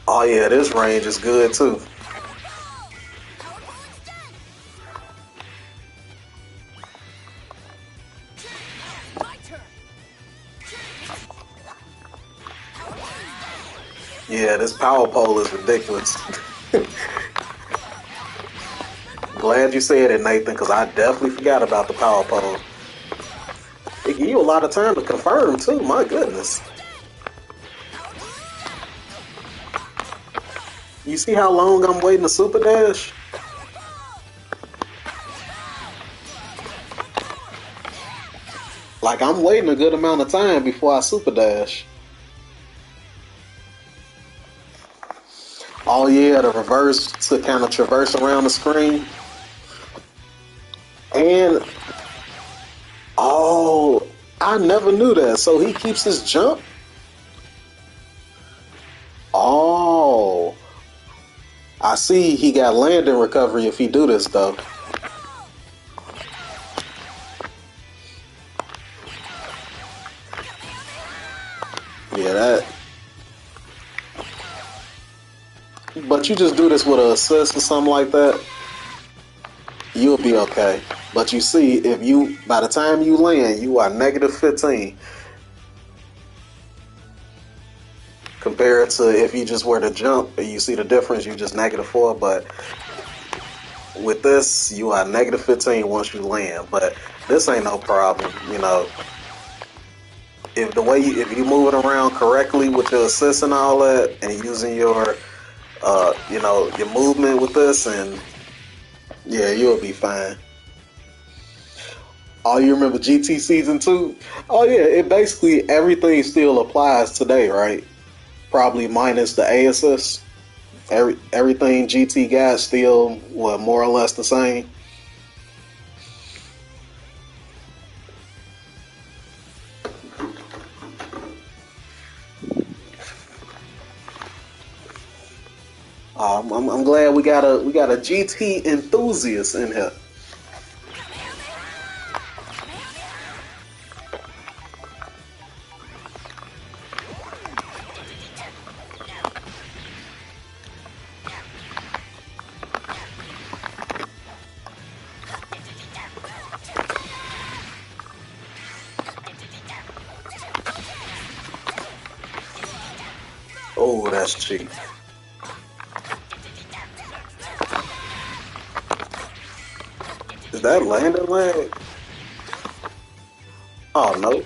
Speaker 1: Oh yeah, this range is good too. Yeah, this power pole is ridiculous. Glad you said it, Nathan, because I definitely forgot about the power pole. It give you a lot of time to confirm too, my goodness. You see how long I'm waiting to super dash? Like, I'm waiting a good amount of time before I super dash. Oh yeah, the reverse to kind of traverse around the screen. And, oh, I never knew that. So he keeps his jump? Oh, I see he got landing recovery if he do this though. Yeah, that. But you just do this with an assist or something like that, you'll be okay. But you see, if you, by the time you land, you are negative 15 compared to if you just were to jump. You see the difference, you just negative 4. But with this, you are negative 15 once you land. But this ain't no problem, If if you move it around correctly with your assist and all that, and using your your movement with this, and yeah, you'll be fine. Oh, you remember GT Season 2? Oh yeah, it basically, everything still applies today, right? Probably minus the ASS. Everything GT got still, well, more or less the same. I'm glad we got a GT enthusiast in here. Oh, that's cheap. Is that landing lag? Oh no.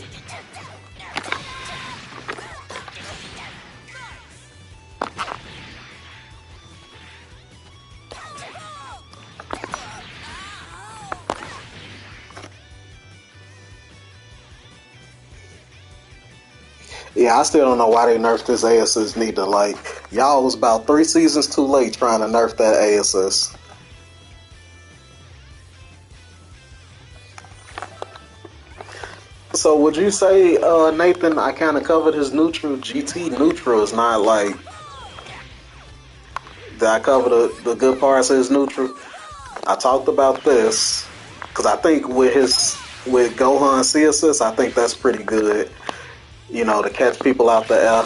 Speaker 1: Yeah, I still don't know why they nerfed this ASS neither. Like, y'all was about 3 seasons too late trying to nerf that ASS. So would you say, Nathan, I kind of covered his neutral? GT neutral is not like, did I cover the good parts of his neutral? I talked about this because I think with his with Gohan C assist, I think that's pretty good. You know, to catch people out the air.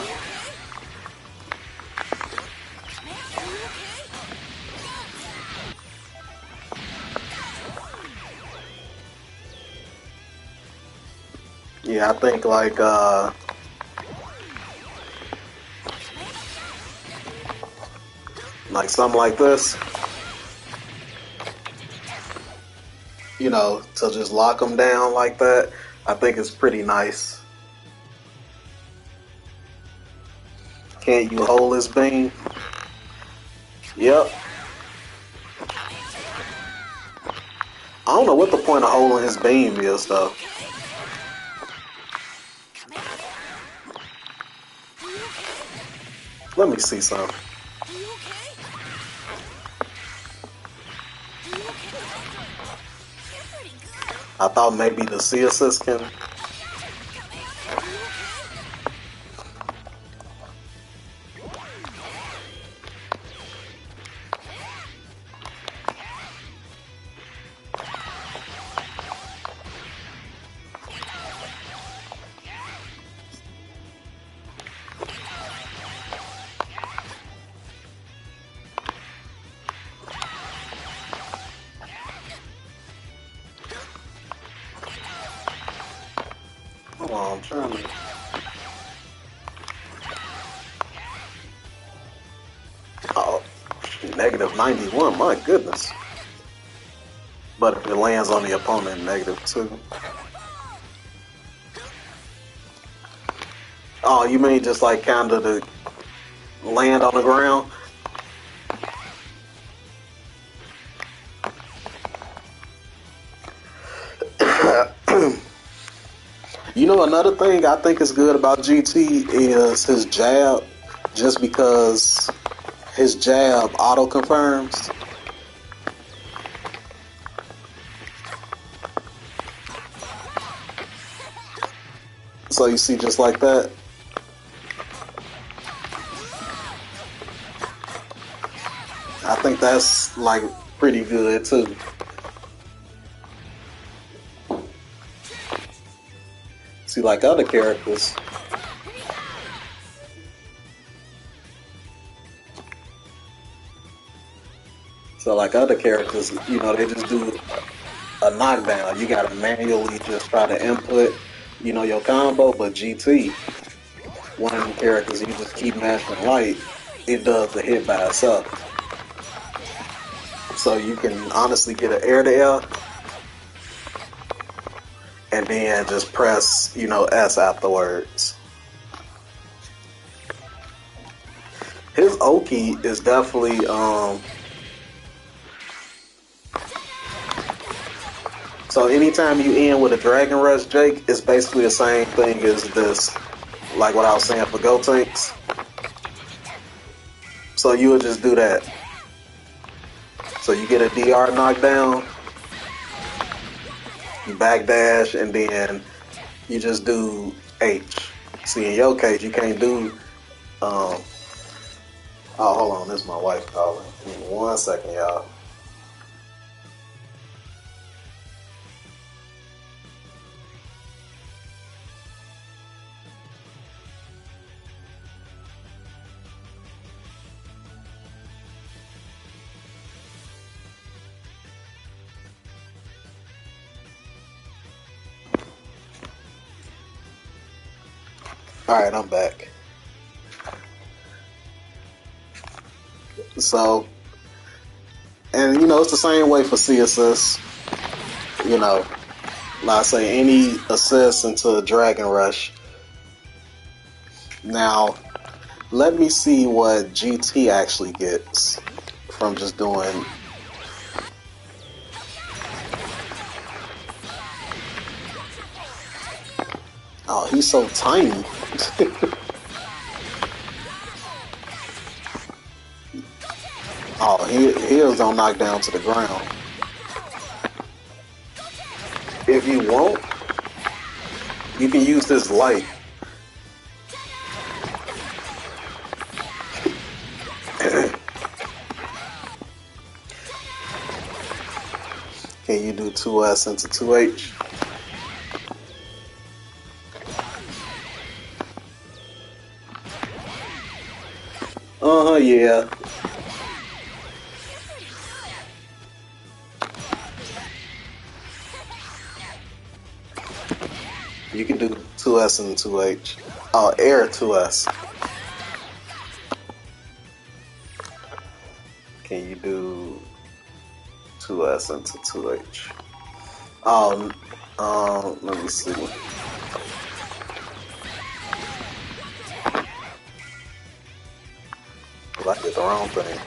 Speaker 1: Yeah, I think like something like this. You know, to just lock them down like that, I think it's pretty nice. Can't you hold this beam? Yep. I don't know what the point of holding his beam is, though. Let me see something. I thought maybe the C assist can. Hold on, I'm trying to. Oh, -91. My goodness. But if it lands on the opponent, -2. Oh, you mean just like kind of to land on the ground? You know, another thing I think is good about GT is his jab, just because his jab auto confirms. So you see, just like that. I think that's like pretty good too. See, like other characters. So like other characters, you know, they just do a knockdown. You gotta manually just try to input, you know, your combo. But GT, one of the characters, you just keep mashing light, it does the hit by itself. So you can honestly get an air to air, and then just press, you know, S afterwards. His Oki is definitely so anytime you end with a Dragon Rush, Jake, it's basically the same thing as this, like what I was saying for Gotenks. So you would just do that. So you get a DR knockdown, you backdash, and then you just do H. See, in your case, you can't do. Oh, hold on, this is my wife calling. Give me 1 second, y'all. All right, I'm back. So, and you know, it's the same way for C assist. You know, like I say, any assist into a Dragon Rush. Now, let me see what GT actually gets from just doing. Oh, he's so tiny. Oh, heels don't knock down to the ground. If you want, you can use this light. Can you do 2S into 2H? Yeah. You can do 2S and 2H. Oh, air 2S. Can you do 2S into 2H? Oh, let me see. Well, I did the wrong thing.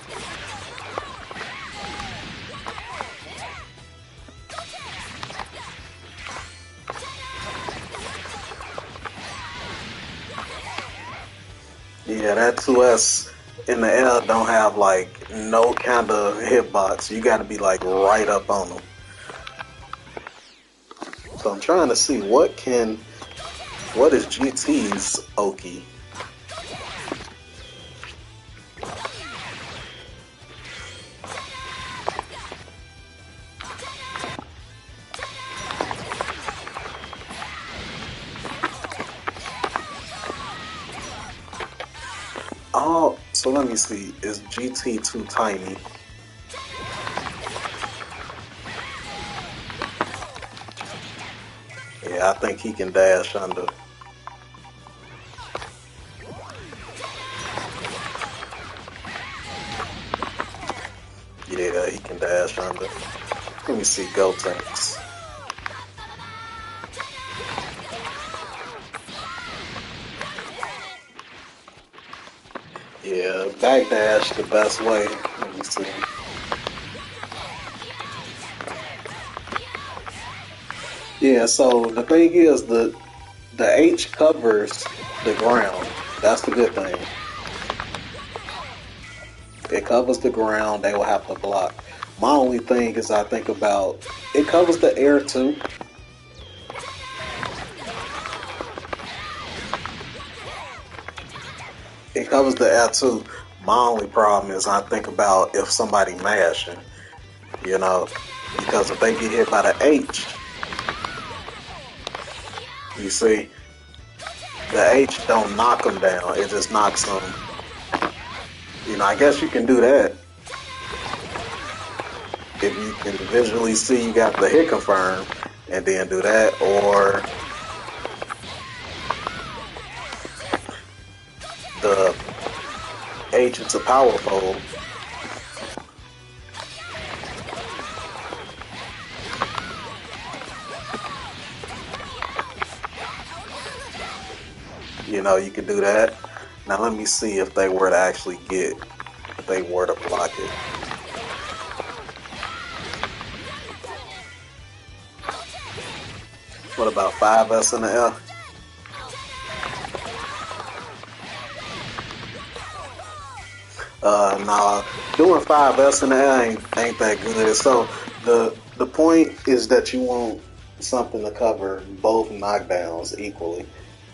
Speaker 1: Yeah, that 2S in the air don't have like no kind of hitbox. You got to be like right up on them. So I'm trying to see what is GT's Oki? Oh, so let me see. Is GT too tiny? Yeah, I think he can dash under. Yeah, he can dash under. Let me see. Go tanks. Yeah, backdash the best way. Let me see. Yeah, so the thing is the H covers the ground. That's the good thing. It covers the ground. They will have to block. My only thing is I think about it covers the air too. It covers the air too. My only problem is I think about if somebody mashing, you know, because if they get hit by the H, you see, the H don't knock them down. It just knocks them. You know, I guess you can do that if you can visually see you got the hit confirmed, and then do that, or the H is a power pole. You know, you could do that. Now let me see if they were to actually if they were to block it. What about 5S in the air? Nah, doing 5S in the air ain't that good. So the point is that you want something to cover both knockdowns equally.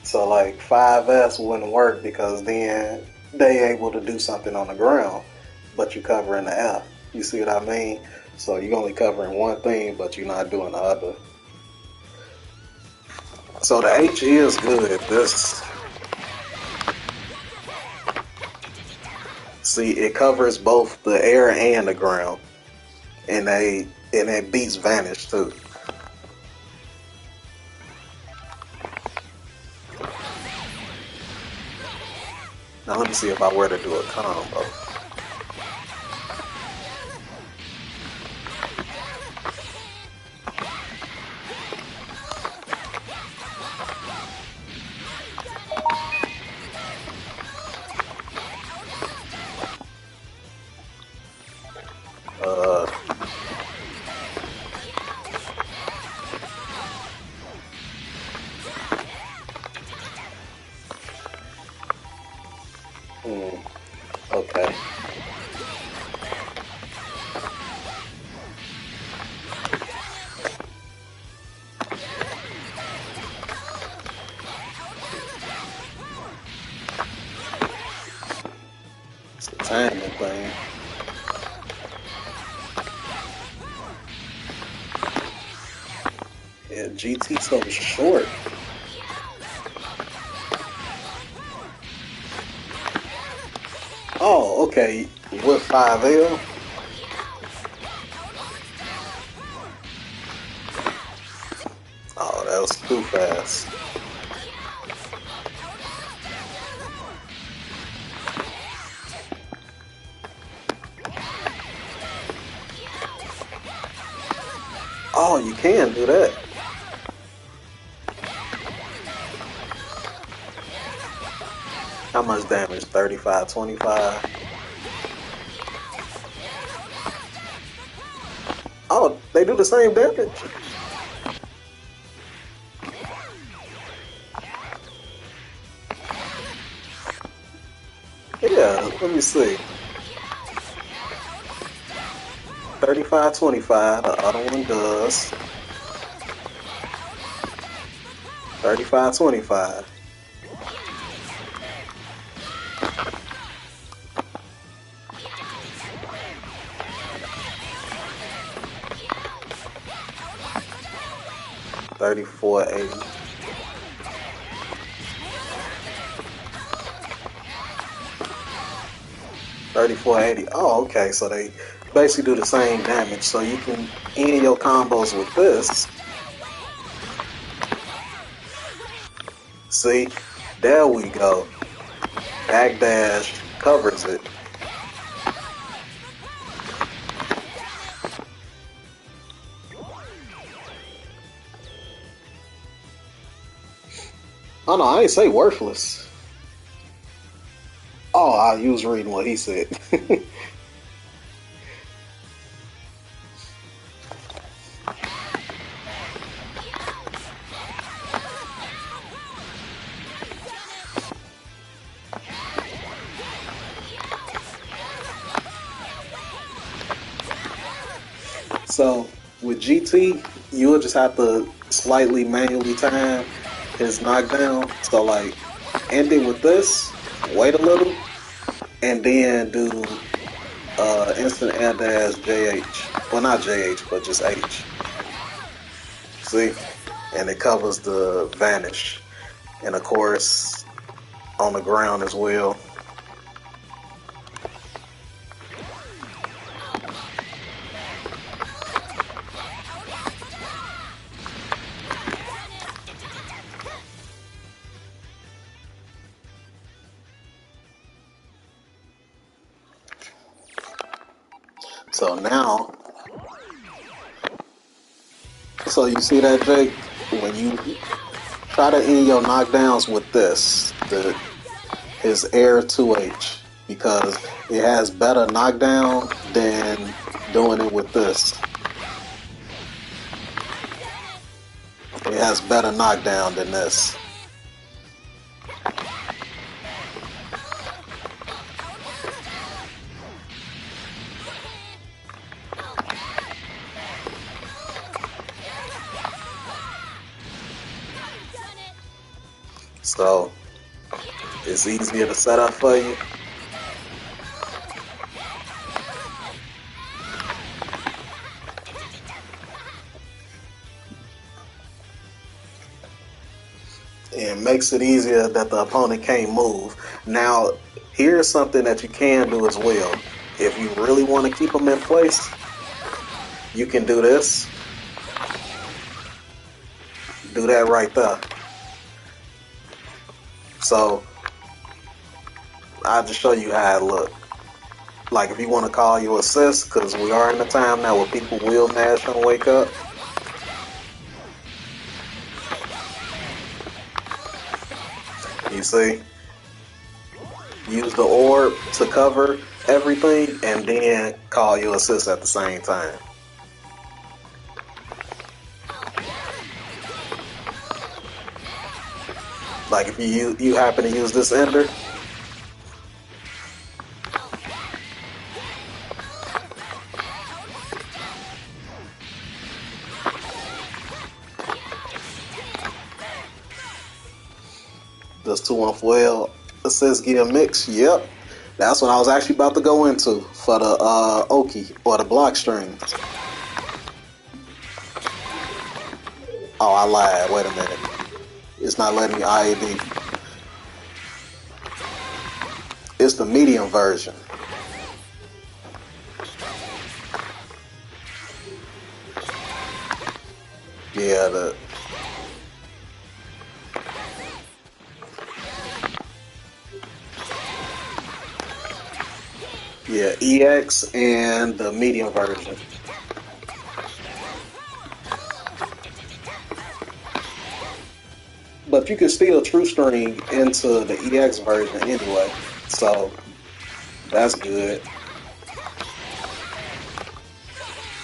Speaker 1: So like 5S wouldn't work because then they able to do something on the ground, but you cover in the air. You see what I mean? So you're only covering one thing, but you're not doing the other. So the H is good. This see it covers both the air and the ground, and it beats Vanish too. Now let me see if I were to do a combo. Uh, okay. It's a timing thing. Yeah, GT so short. Oh, okay. With 5L. Oh, that was too fast. Oh, you can do that. How much damage? 35, 25. Oh, they do the same damage. Yeah, let me see. 35, 25. The other one does 35, 25. $34.80. 34.80. Oh, okay. So they basically do the same damage. So you can end your combos with this. See, there we go. Backdash covers it. Oh no, I ain't say worthless. Oh, I was reading what he said. So with GT, you'll just have to slightly manually time his knockdown. So like end it with this, wait a little, and then do instant air dash JH. Well, not JH, but just H. See? And it covers the vanish. And of course, on the ground as well. So now, so you see that, Jake? When you try to end your knockdowns with this, his Air 2H, because it has better knockdown than doing it with this. It has better knockdown than this. So it's easier to set up for you. And makes it easier that the opponent can't move. Now, here's something that you can do as well. If you really want to keep them in place, you can do this. Do that right there. So I'll just show you how it look. Like if you want to call your assist, because we are in a time now where people will mash and wake up. You see? Use the orb to cover everything and then call your assist at the same time. Like if you happen to use this ender, does 2-1-4L assist gear mix? Yep. That's what I was actually about to go into for the Oki or the block strings. Oh, I lied. Wait a minute. It's not letting me IAD. it's the medium version. Yeah, EX and the medium version. But you can still true string into the EX version anyway, so that's good.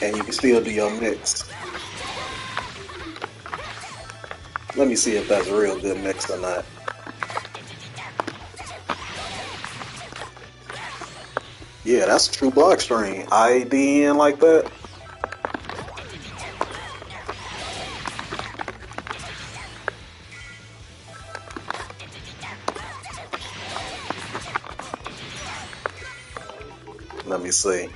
Speaker 1: And you can still do your mix. Let me see if that's a real good mix or not. Yeah, that's a true block string. IDN like that. Let me see.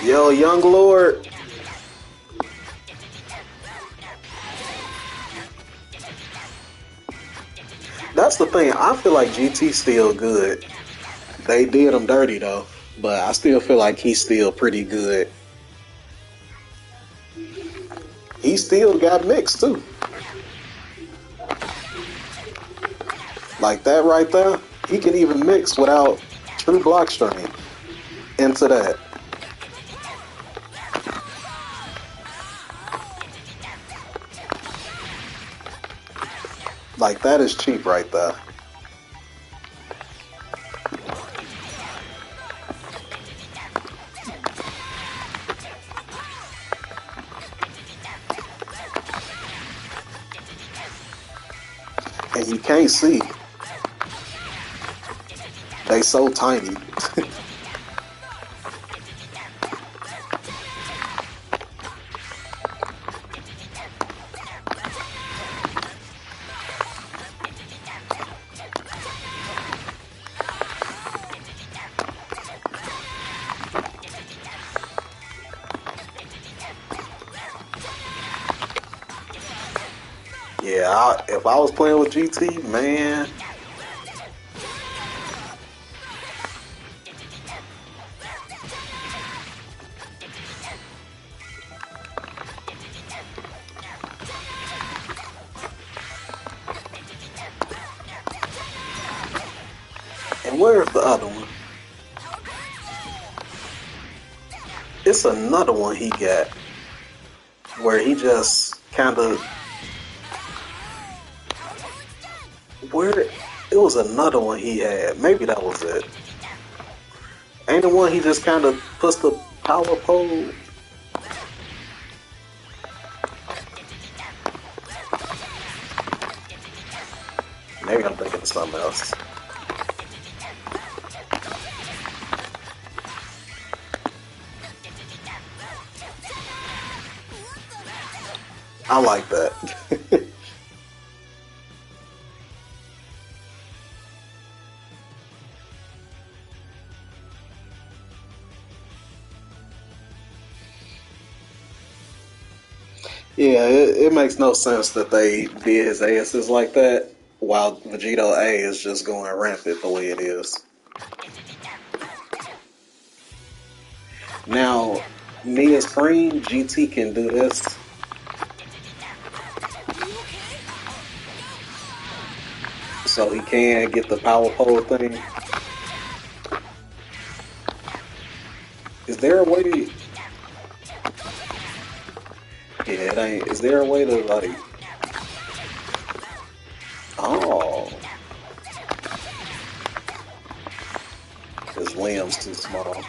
Speaker 1: Yo, Young Lord. That's the thing. I feel like GT still good. They did him dirty though, but I still feel like he's still pretty good. He still got mixed too. Like that right there, he can even mix without true block string into that. Like that is cheap right there. And you can't see. They so tiny. Yeah, if I was playing with GT, man. And where's the other one? It's another one he got where he just kind of where it was another one he had. Maybe that was it. Ain't the one he just kind of puts the power pole. Maybe I'm thinking of something else. I like that. Yeah, it makes no sense that they did his asses like that while Vegito A is just going rampant the way it is. Now, Mia Screen, GT can do this. So he can get the power pole thing. Is there a way? Yeah, it ain't. Is there a way to like? Oh, his limb's too small.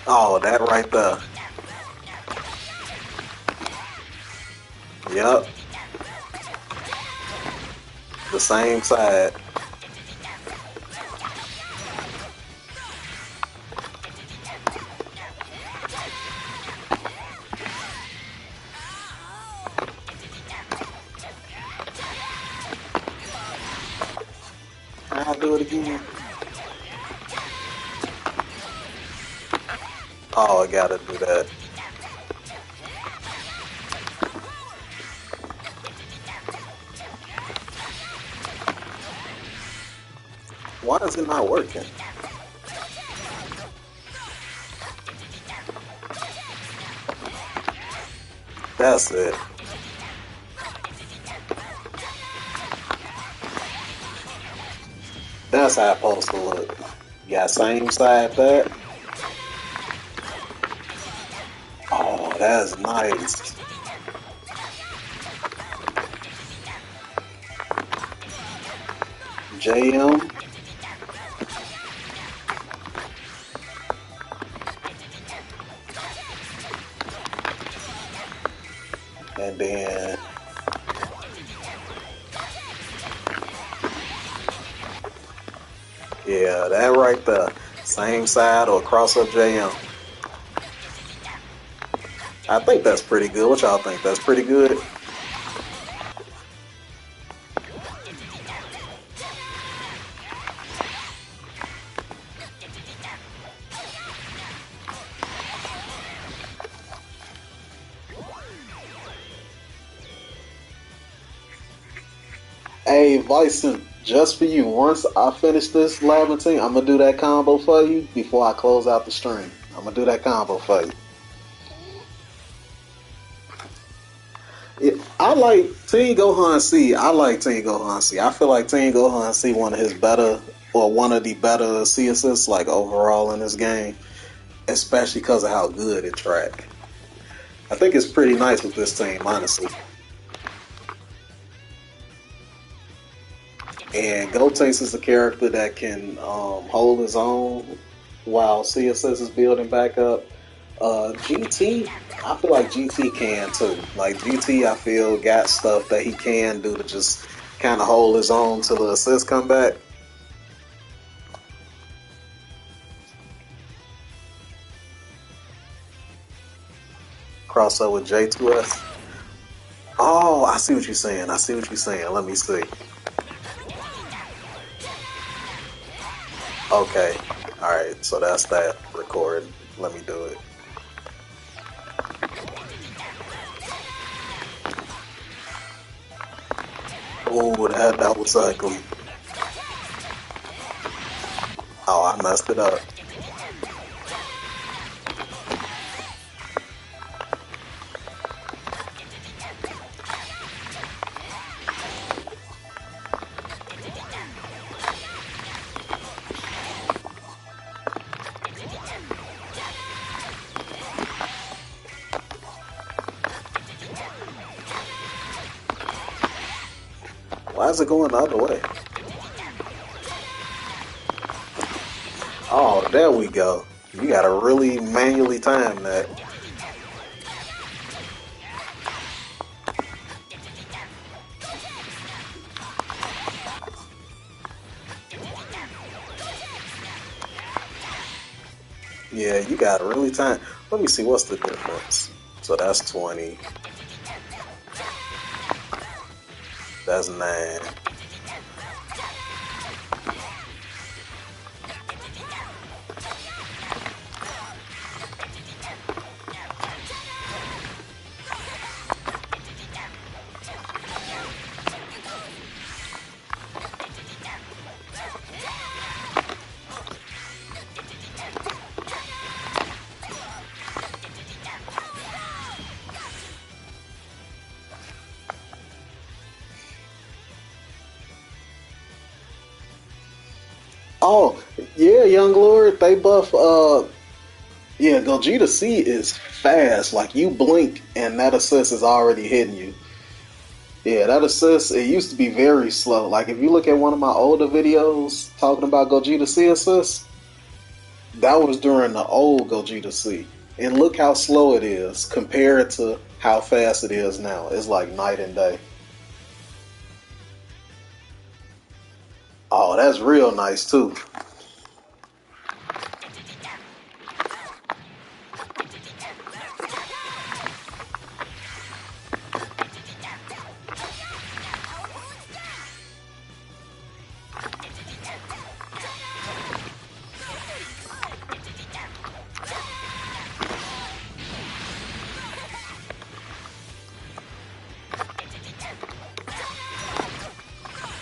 Speaker 1: Oh, that right there. Yep. The same side. do it again? Oh, I gotta do that. Why is it not working? That's it. That's how it's supposed to look. You got same side that. Oh, that's nice. JM. And then, yeah, that right there. Same side or cross up JM. I think that's pretty good. What y'all think? That's pretty good? Hey, Bison, just for you, once I finish this labyrinthine, I'm gonna do that combo for you before I close out the stream. I'm gonna do that combo for you. I like Team Gohan C. I like Team Gohan C. I feel like Team Gohan C one of his better or one of the better CSS like overall in this game, especially because of how good it track. I think it's pretty nice with this team, honestly. And Gotenks is a character that can hold his own while CSS is building back up. GT, I feel like GT can too. Like GT, I feel got stuff that he can do to just kind of hold his own till the assists come back. Cross up with J2S. Oh, I see what you're saying. I see what you're saying. Let me see. Okay. Alright, so that's that record. Let me do it. Oh, that was ugly. Oh, I messed it up. Why is it going the other way? Oh, there we go. You gotta really manually time that. Yeah, you gotta really time. Let me see, what's the difference? So that's 20. That's 9. Oh, yeah, Young Lord, they buff yeah, Gogeta C is fast. Like you blink and that assist is already hitting you. Yeah, that assist, it used to be very slow. Like if you look at one of my older videos talking about Gogeta C assist, that was during the old Gogeta C. And look how slow it is compared to how fast it is now. It's like night and day. Oh, that's real nice too.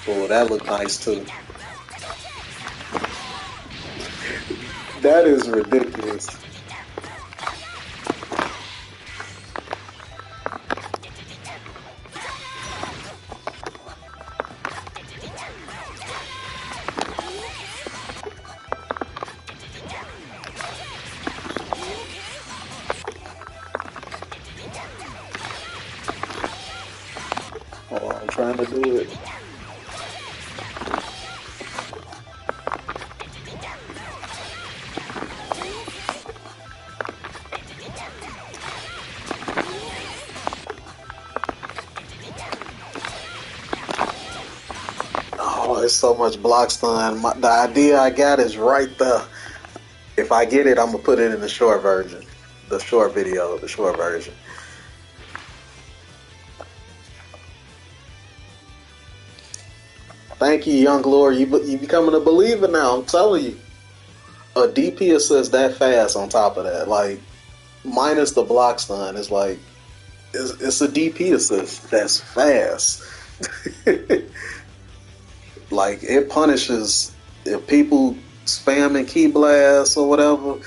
Speaker 1: Oh, that look nice too. That is ridiculous. Oh, I'm trying to do it. Oh, it's so much block stun. The idea I got is right there. If I get it, I'm gonna put it in the short version, the short video, the short version. Thank you, young Lord. You becoming a believer now. I'm telling you, a DP assist that fast on top of that, like minus the block stun, is like it's a DP assist that's fast. Like it punishes if people spamming key blasts or whatever,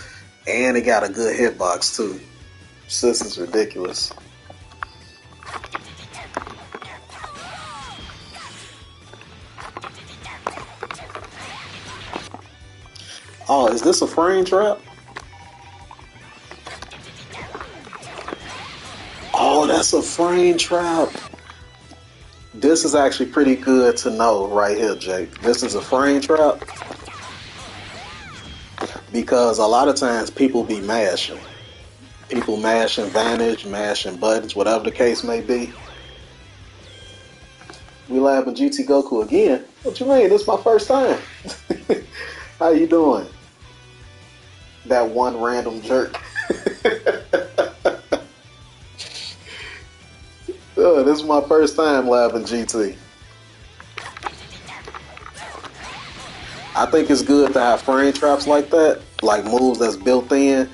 Speaker 1: and it got a good hitbox too. This is ridiculous. Oh, is this a frame trap? Oh, that's a frame trap. This is actually pretty good to know right here, Jake. This is a frame trap because a lot of times people be mashing. People mashing Vantage, mashing buttons, whatever the case may be. We laughing GT Goku again. What you mean? This is my first time. How you doing? That one random jerk. This is my first time laughing GT. I think it's good to have frame traps like that, like moves that's built in,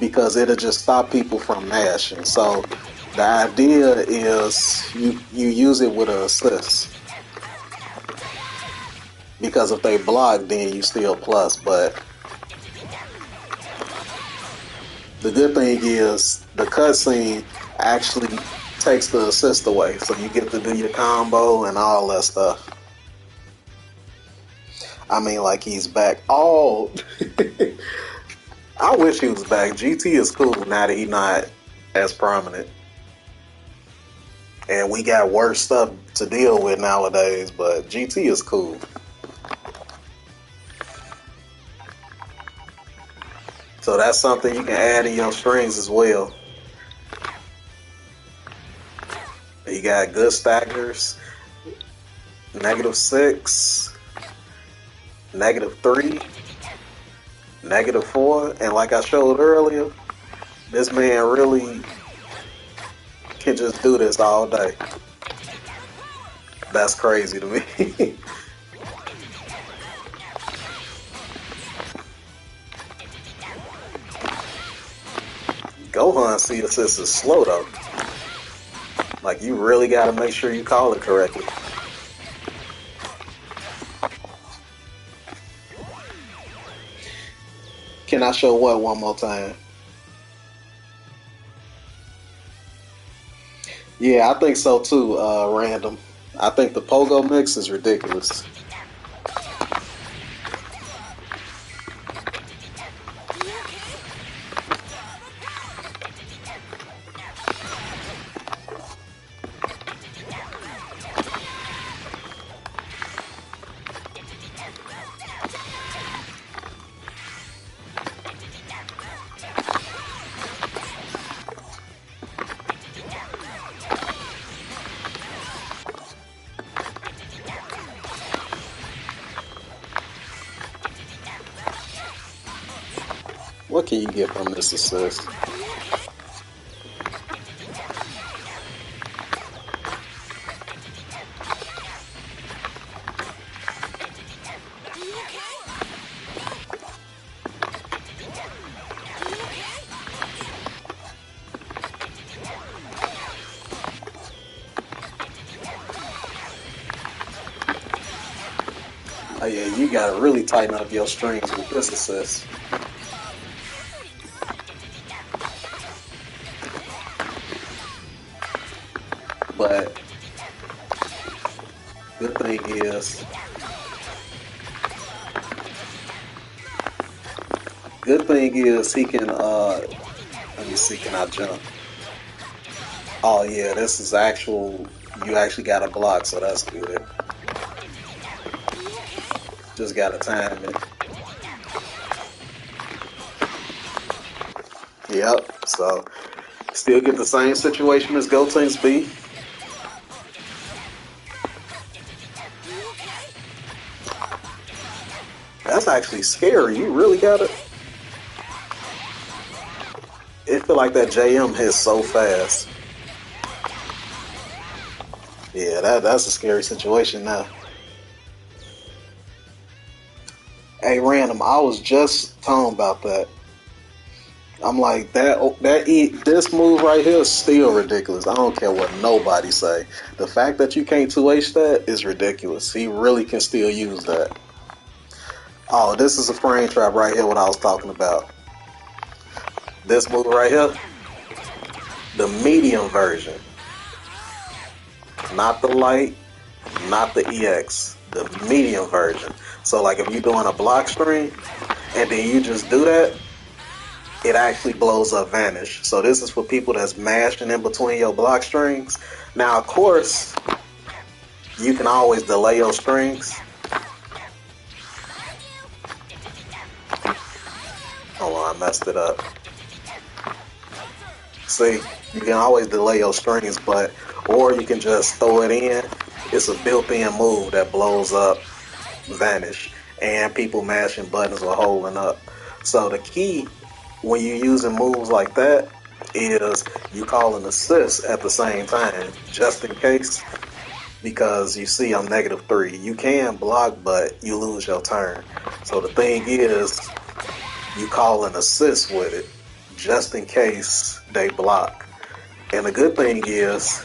Speaker 1: because it'll just stop people from mashing. So the idea is you use it with an assist. Because if they block, then you still plus. But the good thing is the cutscene actually takes the assist away. So you get to do your combo and all that stuff. I mean, like he's back. Oh, I wish he was back. GT is cool now that he's not as prominent. And we got worse stuff to deal with nowadays, but GT is cool. So that's something you can add in your strings as well. You got good stackers, -6, -3, -4, and like I showed earlier, this man really can just do this all day. That's crazy to me. Gohan C assist is slow though. Like you really got to make sure you call it correctly. Can I show what one more time? Yeah, I think so too, Random. I think the Pogo mix is ridiculous. What can you get from this assist? Oh yeah, you gotta really tighten up your strings with this assist. But good thing is, he can. Let me see, can I jump? Oh yeah, this is actual. You actually got a block, so that's good. Just gotta time it. Yep. So still get the same situation as Gotenks B. That's actually scary. You really gotta. It feel like that JM hits so fast. Yeah, that's a scary situation now. Hey, random. I was just talking about that. I'm like this move right here is still ridiculous. I don't care what nobody say. The fact that you can't 2H that is ridiculous. He really can still use that. Oh, this is a frame trap right here. What I was talking about. This move right here, the medium version, not the light, not the EX, the medium version. So like if you're doing a block string and then you just do that, it actually blows up vanish. So this is for people that's mashing in between your block strings. Now of course you can always delay your strings. Hold on, I messed it up. See, you can always delay your strings, but or you can just throw it in. It's a built-in move that blows up vanish, and people mashing buttons or holding up. So the key when you're using moves like that is you call an assist at the same time, just in case. Because you see, I'm -3. You can block, but you lose your turn. So the thing is, you call an assist with it, just in case they block. And the good thing is,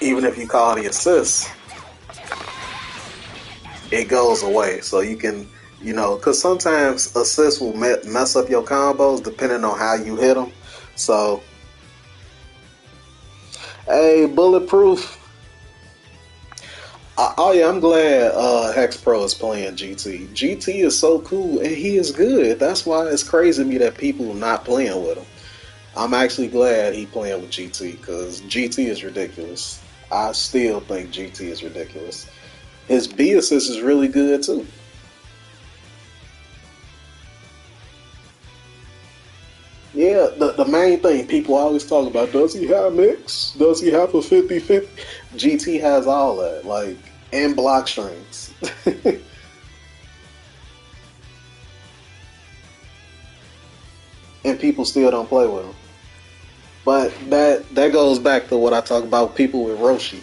Speaker 1: even if you call the assist, it goes away. So you can, because sometimes assists will mess up your combos depending on how you hit them. So, hey, Bulletproof. Oh yeah, I'm glad Hex Pro is playing GT. GT is so cool and he is good. That's why it's crazy to me that people not playing with him. I'm actually glad he playing with GT because GT is ridiculous. I still think GT is ridiculous. His B assist is really good too. Yeah, the main thing people always talk about, does he have mix? Does he have a 50-50? GT has all that, like, and block strings. And people still don't play with him. But that goes back to what I talk about people with Roshi.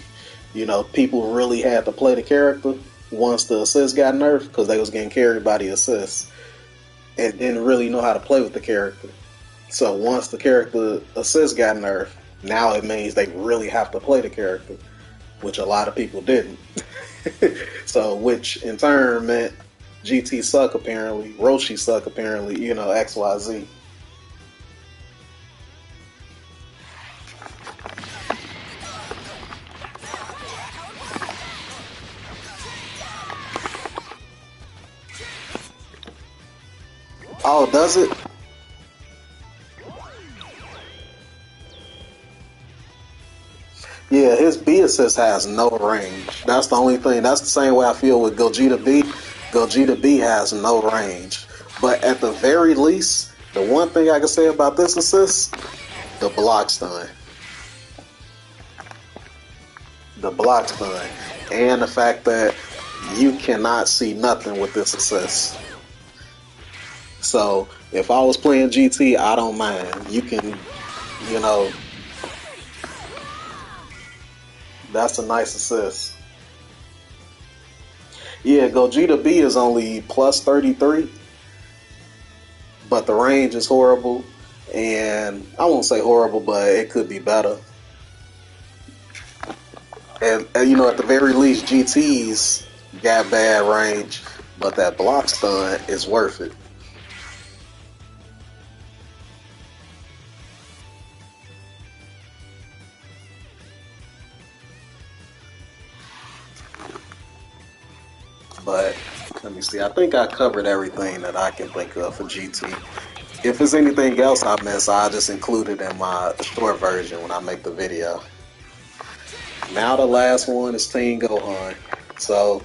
Speaker 1: People really had to play the character once the assist got nerfed because they was getting carried by the assist and didn't really know how to play with the character. So once the character assist got nerfed, now it means they really have to play the character, which a lot of people didn't. So which in turn meant GT suck apparently, Roshi suck apparently, XYZ. Oh, does it? Yeah, his B assist has no range. That's the only thing. That's the same way I feel with Gogeta B. Gogeta B has no range. But at the very least, the one thing I can say about this assist, the block stun. The block stun. And the fact that you cannot see nothing with this assist. So if I was playing GT, I don't mind. You can, you know, that's a nice assist. Yeah, Gogeta B is only plus 33, but the range is horrible. And I won't say horrible, but it could be better. And you know, at the very least, GT's got bad range, but that block stun is worth it. But let me see. I think I covered everything that I can think of for GT. If there's anything else I missed, I'll just include it in my short version when I make the video. Now the last one is Teen Gohan. So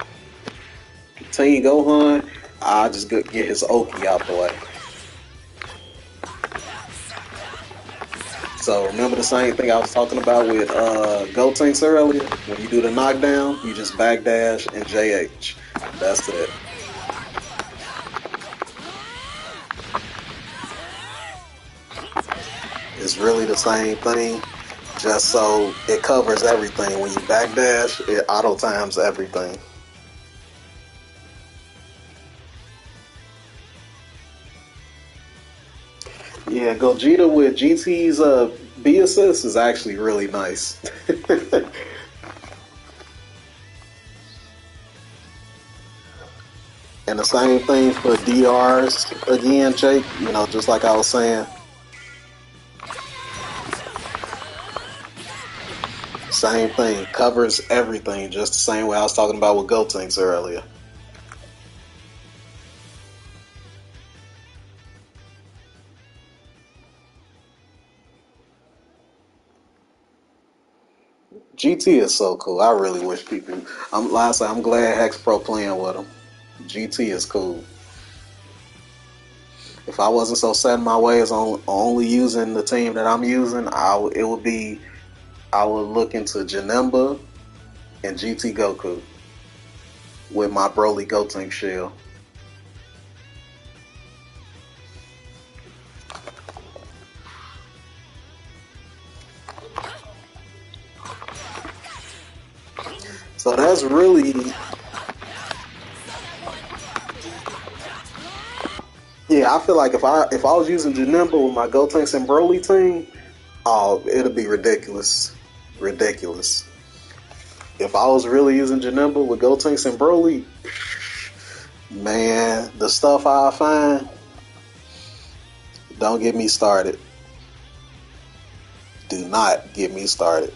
Speaker 1: Teen Gohan, I'll just get his Oki out the way. So remember the same thing I was talking about with Gotenks earlier? When you do the knockdown, you just backdash and JH. That's it. It's really the same thing, just so it covers everything. When you backdash, it auto times everything. Yeah, Gogeta with GT's B assist is actually really nice. And the same thing for DRs again, Jake. You know, just like I was saying, same thing, covers everything, just the same way I was talking about with Gotenks earlier. GT is so cool. I really wish people. I'm glad Hex Pro playing with him. GT is cool. If I wasn't so set in my ways on only using the team that I'm using, it would be I would look into Janemba and GT Goku with my Broly Gotenks shield. So that's really, yeah. I feel like if I was using Janemba with my Gotenks and Broly team, oh, it'd be ridiculous, ridiculous. If I was really using Janemba with Gotenks and Broly, man, the stuff I find, don't get me started. Do not get me started.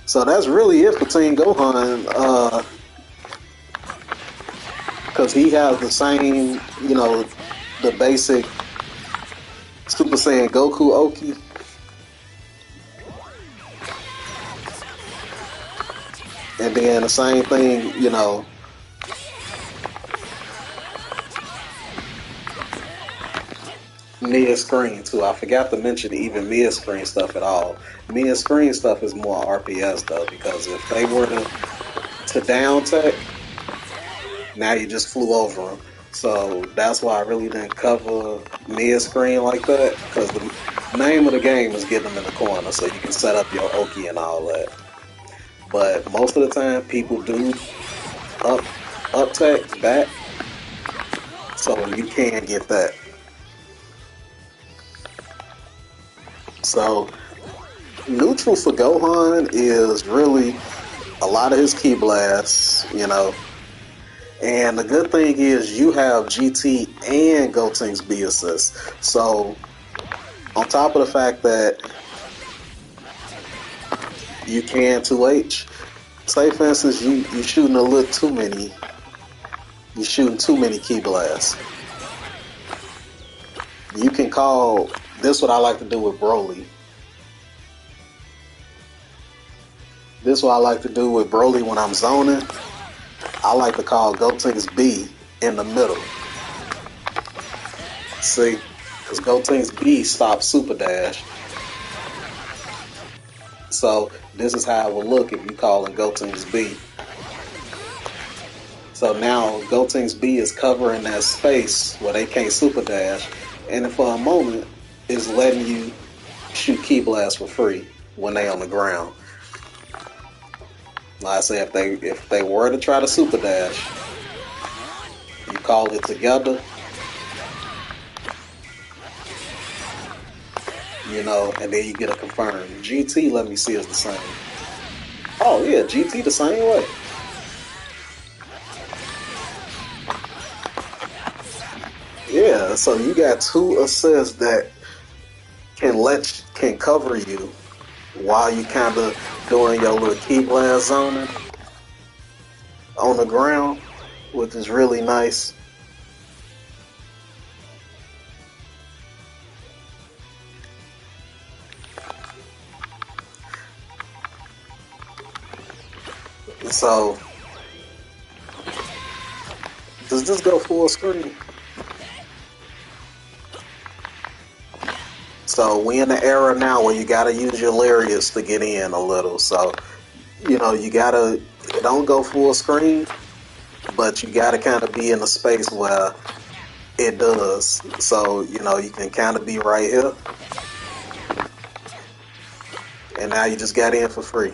Speaker 1: So that's really it for Team Gohan, because he has the same, you know, the basic Super Saiyan Goku Oki. And then the same thing, you know, mid screen too. I forgot to mention even mid screen stuff at all. Mid screen stuff is more RPS though, because if they were to down tech, now you just flew over them. So that's why I really didn't cover mid screen like that, because the name of the game is get them in the corner so you can set up your Oki and all that. But most of the time, people do up tech back, so you can get that. So neutral for Gohan is really a lot of his key blasts, you know. And the good thing is you have GT and Gotenks B assist. So on top of the fact that you can 2H, say for instance you shooting a little too many, you shooting too many key blasts. You can call this what I like to do with Broly. This is what I like to do with Broly when I'm zoning. I like to call Gotenks B in the middle. See, because Gotenks B stops Super Dash. So this is how it will look if you call in Gotenks B. So now Gotenks B is covering that space where they can't Super Dash, and for a moment is letting you shoot Key Blast for free when they on the ground. Like I say, if they were to try to Super Dash, You call it together, and then you get a confirm. GT, let me see, is the same. Oh yeah, GT the same way. Yeah, so you got two assists that can cover you while you kind of doing your little key glass zoning on the ground, which is really nice. So, does this go full screen? So we in the era now where you gotta use your lariats to get in a little. So, you gotta, it don't go full screen, but you gotta kind of be in a space where it does. So, you can kind of be right here. And now you just got in for free.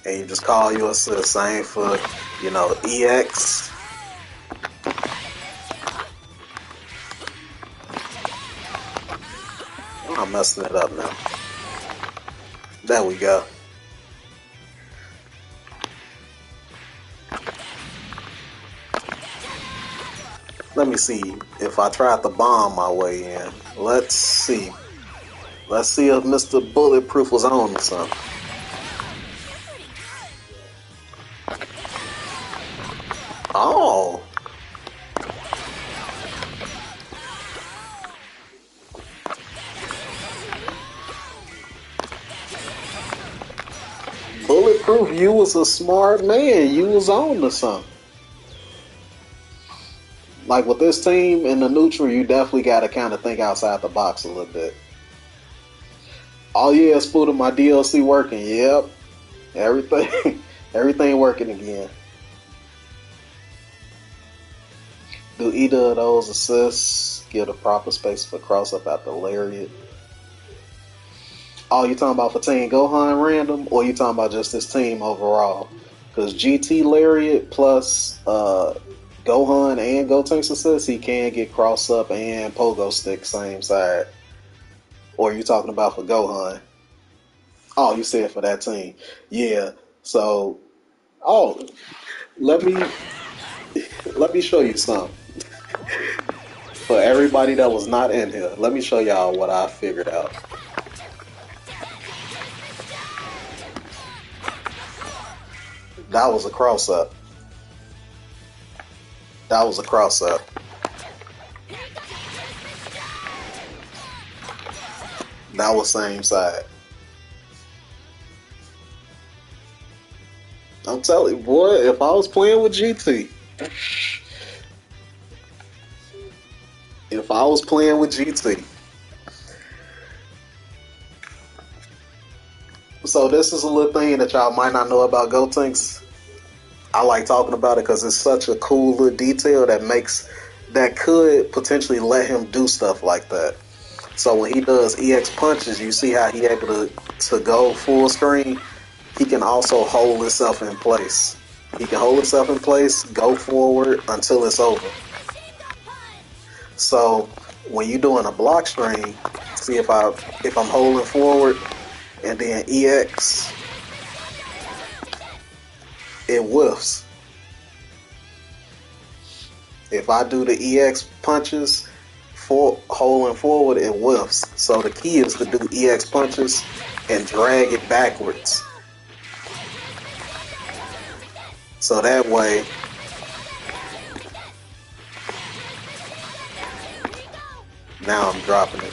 Speaker 1: And you just call your assist. Same for, EX. Oh, I'm messing it up now. There we go. Let me see if I tried to bomb my way in. Let's see. Let's see if Mr. Bulletproof was on or something. Oh. Bulletproof, you was a smart man. You was on to something. Like with this team in the neutral, you definitely got to kind of think outside the box a little bit. Oh yeah, Spooder, my DLC working. Yep, everything, everything working again. Do either of those assists give the proper space for cross up at the lariat? Oh, you talking about for Team Gohan random, or you talking about just this team overall? Because GT lariat plus Gohan and Gotenks assist, he can get cross up and pogo stick same side. Or you talking about for Gohan? Oh, you said for that team. Yeah. So, let me let me show you something. For everybody that was not in here, let me show y'all what I figured out. That was a cross up. That was a cross up. That was same side. I'm telling you, boy, if I was playing with GT, if I was playing with GT. So this is a little thing that y'all might not know about Gotenks. I like talking about it because it's such a cool little detail that could potentially let him do stuff like that. So when he does EX punches, you see how he able to go full screen. He can also hold himself in place. He can hold himself in place, go forward until it's over. So when you're doing a block string, see if I'm holding forward and then EX, it whiffs. If I do the EX punches for holding forward, it whiffs. So the key is to do EX punches and drag it backwards. So that way, now I'm dropping it.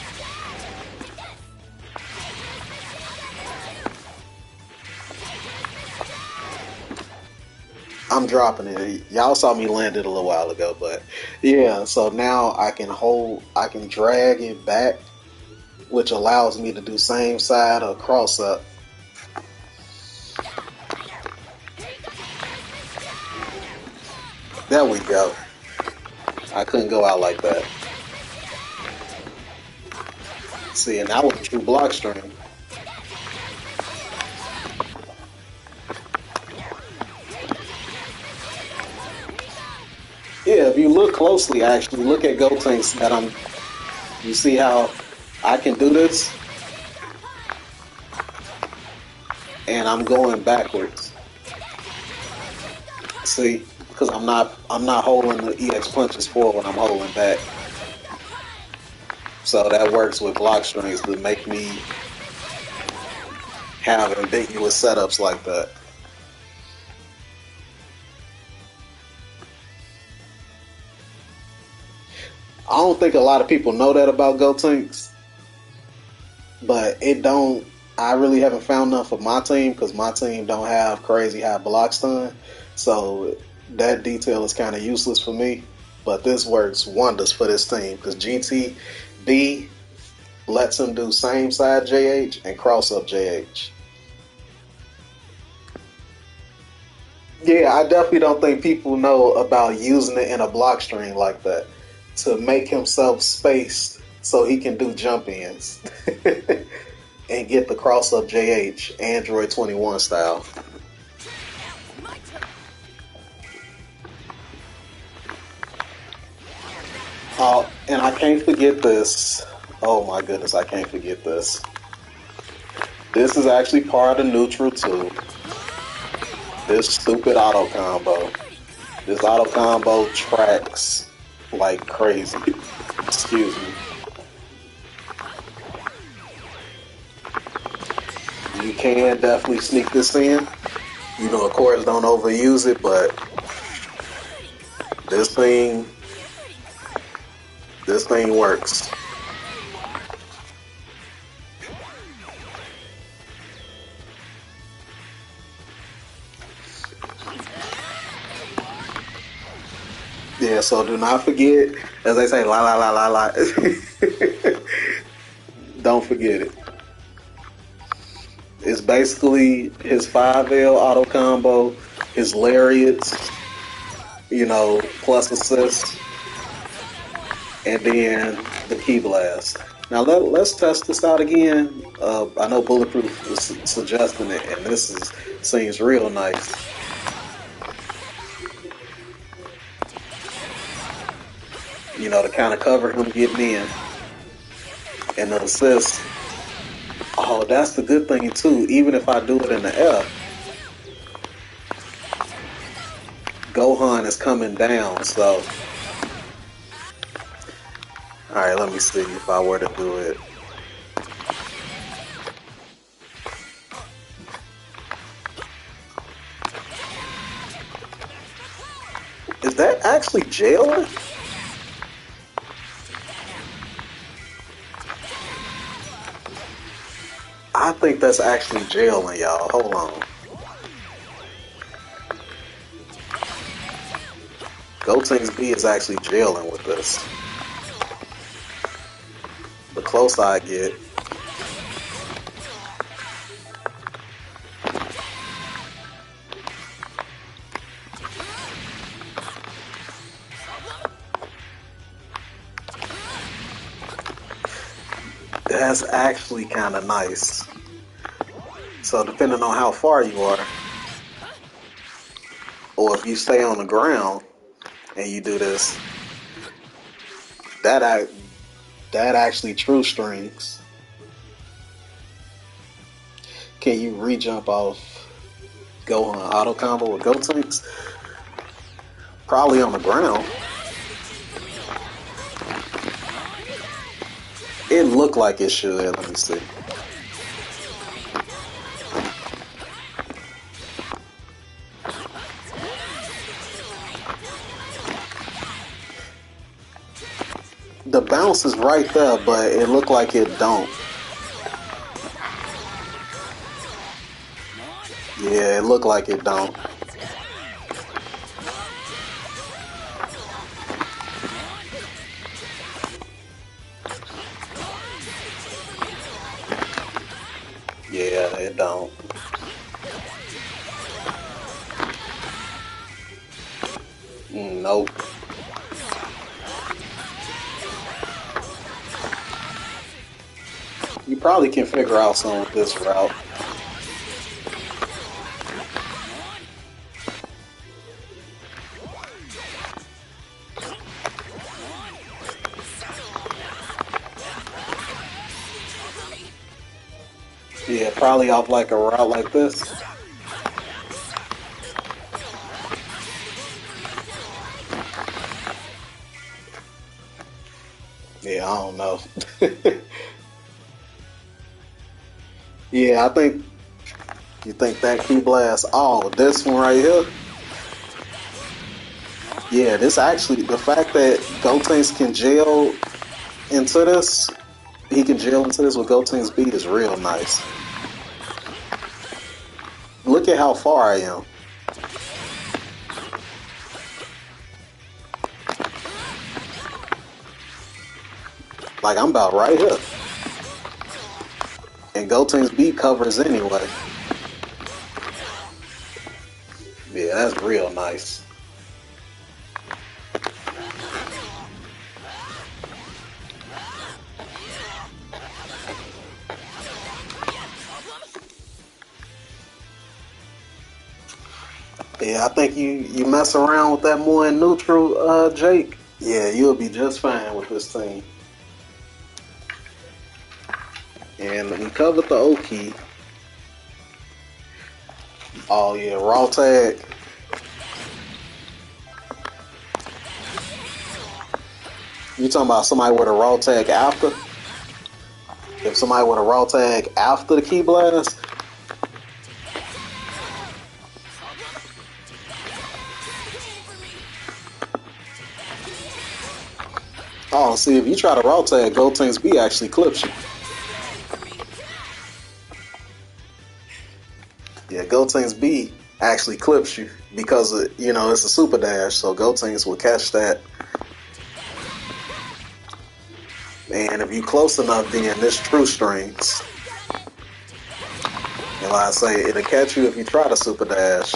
Speaker 1: I'm dropping it. Y'all saw me land it a little while ago, but yeah, so now I can drag it back, which allows me to do same side or cross up. There we go. I couldn't go out like that. See, and that was a true block string. Yeah, if you look closely, actually, look at Gotenks that you see how I can do this, and I'm going backwards. See, because I'm not holding the EX punches forward. I'm holding back. So that works with block strings to make me have ambiguous setups like that. I don't think a lot of people know that about Gotenks, but it don't. I really haven't found none for my team because my team don't have crazy high block stun, so that detail is kind of useless for me. But this works wonders for this team because GTB lets him do same side JH and cross up JH. Yeah, I definitely don't think people know about using it in a block string like that to make himself spaced so he can do jump ins and get the cross up JH Android 21 style. And I can't forget this. Oh my goodness, I can't forget this. This is actually part of neutral too. This stupid auto combo. This auto combo tracks like crazy. Excuse me. You can definitely sneak this in. You know, of course, don't overuse it, but this thing, this thing works. Yeah, so do not forget, as they say, la la la la la. Don't forget it. It's basically his 5L auto combo, his lariats, plus assist, and then the key blast. Now let's test this out again. I know Bulletproof was suggesting it, and seems real nice. To kind of cover him getting in, and the assist. Oh, that's the good thing too. Even if I do it in the air, Gohan is coming down. So, all right, let me see if I were to do it. Is that actually jailing? I think that's actually jailing, y'all. Hold on. Gotenks B is actually jailing with this. The closer I get. That's actually kind of nice. So depending on how far you are, or if you stay on the ground and you do this, that actually true strings. Can you re-jump off Gohan auto combo with Gotenks? Probably on the ground. It looked like it should. Let me see. The bounce is right there, but it looked like it don't. Yeah, it looked like it don't. Yeah, it don't. Nope. You probably can figure out some with this route. Yeah, probably off like a route like this. Yeah, I don't know. Yeah, I think you think that key blast. Oh, this one right here. Yeah, this actually the fact that Gotenks can gel into this, he can gel into this with Gotenks beat is real nice. Look at how far I am. Like I'm about right here, and Gotenks beat covers anyway. Yeah, that's real nice. Yeah, I think you mess around with that more in neutral, Jake. Yeah, you'll be just fine with this team. And he covered the O key. Oh yeah, raw tag. You talking about somebody with a raw tag after? If somebody with a raw tag after the key blast? Oh, see, if you try to raw tag, Gotenks B actually clips you. Yeah, Gotenks B actually clips you because it's a super dash, so Gotenks will catch that. And if you close enough, then this true strings. And like I say, it'll catch you if you try to super dash.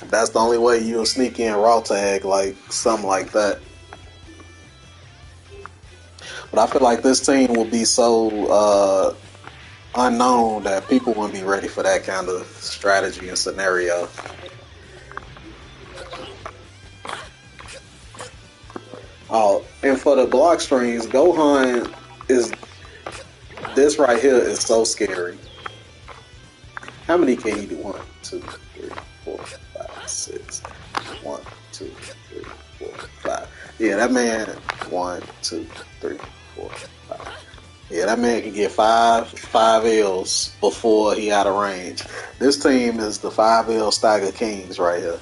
Speaker 1: That's the only way you'll sneak in raw tag, like something like that. But I feel like this team will be so unknown that people wouldn't be ready for that kind of strategy and scenario. Oh, and for the block strings, Gohan is this right here is so scary. How many can he do? 1, 2, 3, 4, 5, 6. 1, 2, 3, 4, 5. Yeah, that man. 1, 2, 3, 4, 5. Yeah, that man can get five L's before he out of range. This team is the 5 L Stagger Kings right here.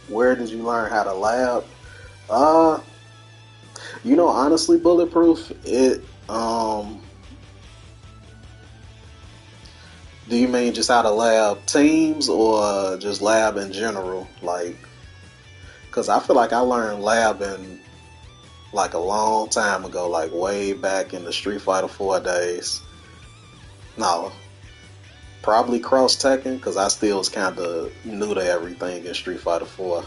Speaker 1: Where did you learn how to lab? Uh, honestly, Bulletproof, do you mean just how to lab teams or just lab in general? Like, because I feel like I learned labbing like a long time ago, like way back in the Street Fighter 4 days. No, probably Cross Tekken, because I still was kind of new to everything in Street Fighter 4.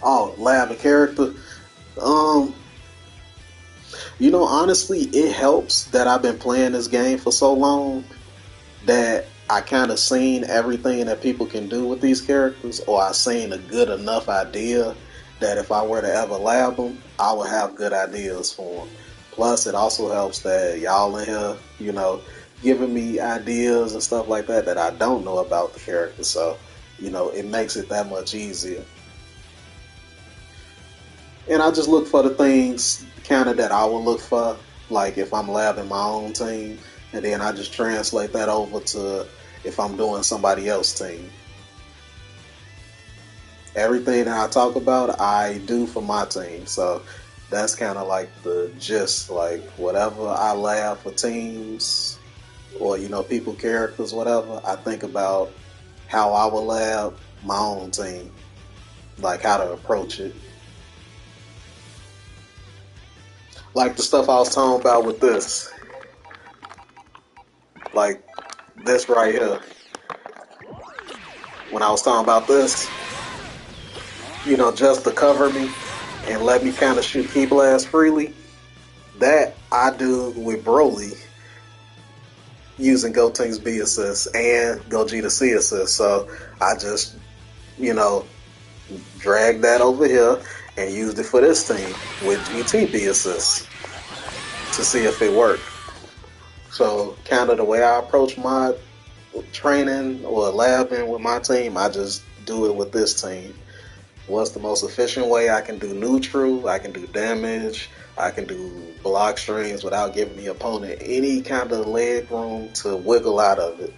Speaker 1: Oh, lab a character. Um, honestly, it helps that I've been playing this game for so long that I kind of seen everything that people can do with these characters, or I seen a good enough idea that if I were to ever lab them, I would have good ideas for them. Plus, it also helps that y'all in here, giving me ideas and stuff like that I don't know about the character. So, it makes it that much easier. And I just look for the things kind of that I would look for, like if I'm labbing my own team, and then I just translate that over to if I'm doing somebody else's team. Everything that I talk about, I do for my team. So that's kind of like the gist. Like whatever I lab for teams or people characters, whatever, I think about how I would lab my own team, like how to approach it. Like the stuff I was talking about with this, like this right here. When I was talking about this, just to cover me and let me kind of shoot key blast freely. That I do with Broly using Gotenks B assist and Gogeta C assist. So I just, you know, Drag that over here and used it for this team with GTP assists to see if it worked. So kind of the way I approach my training or labbing with my team, I just do it with this team. What's the most efficient way I can do neutral, I can do damage, I can do block strings without giving the opponent any kind of leg room to wiggle out of it.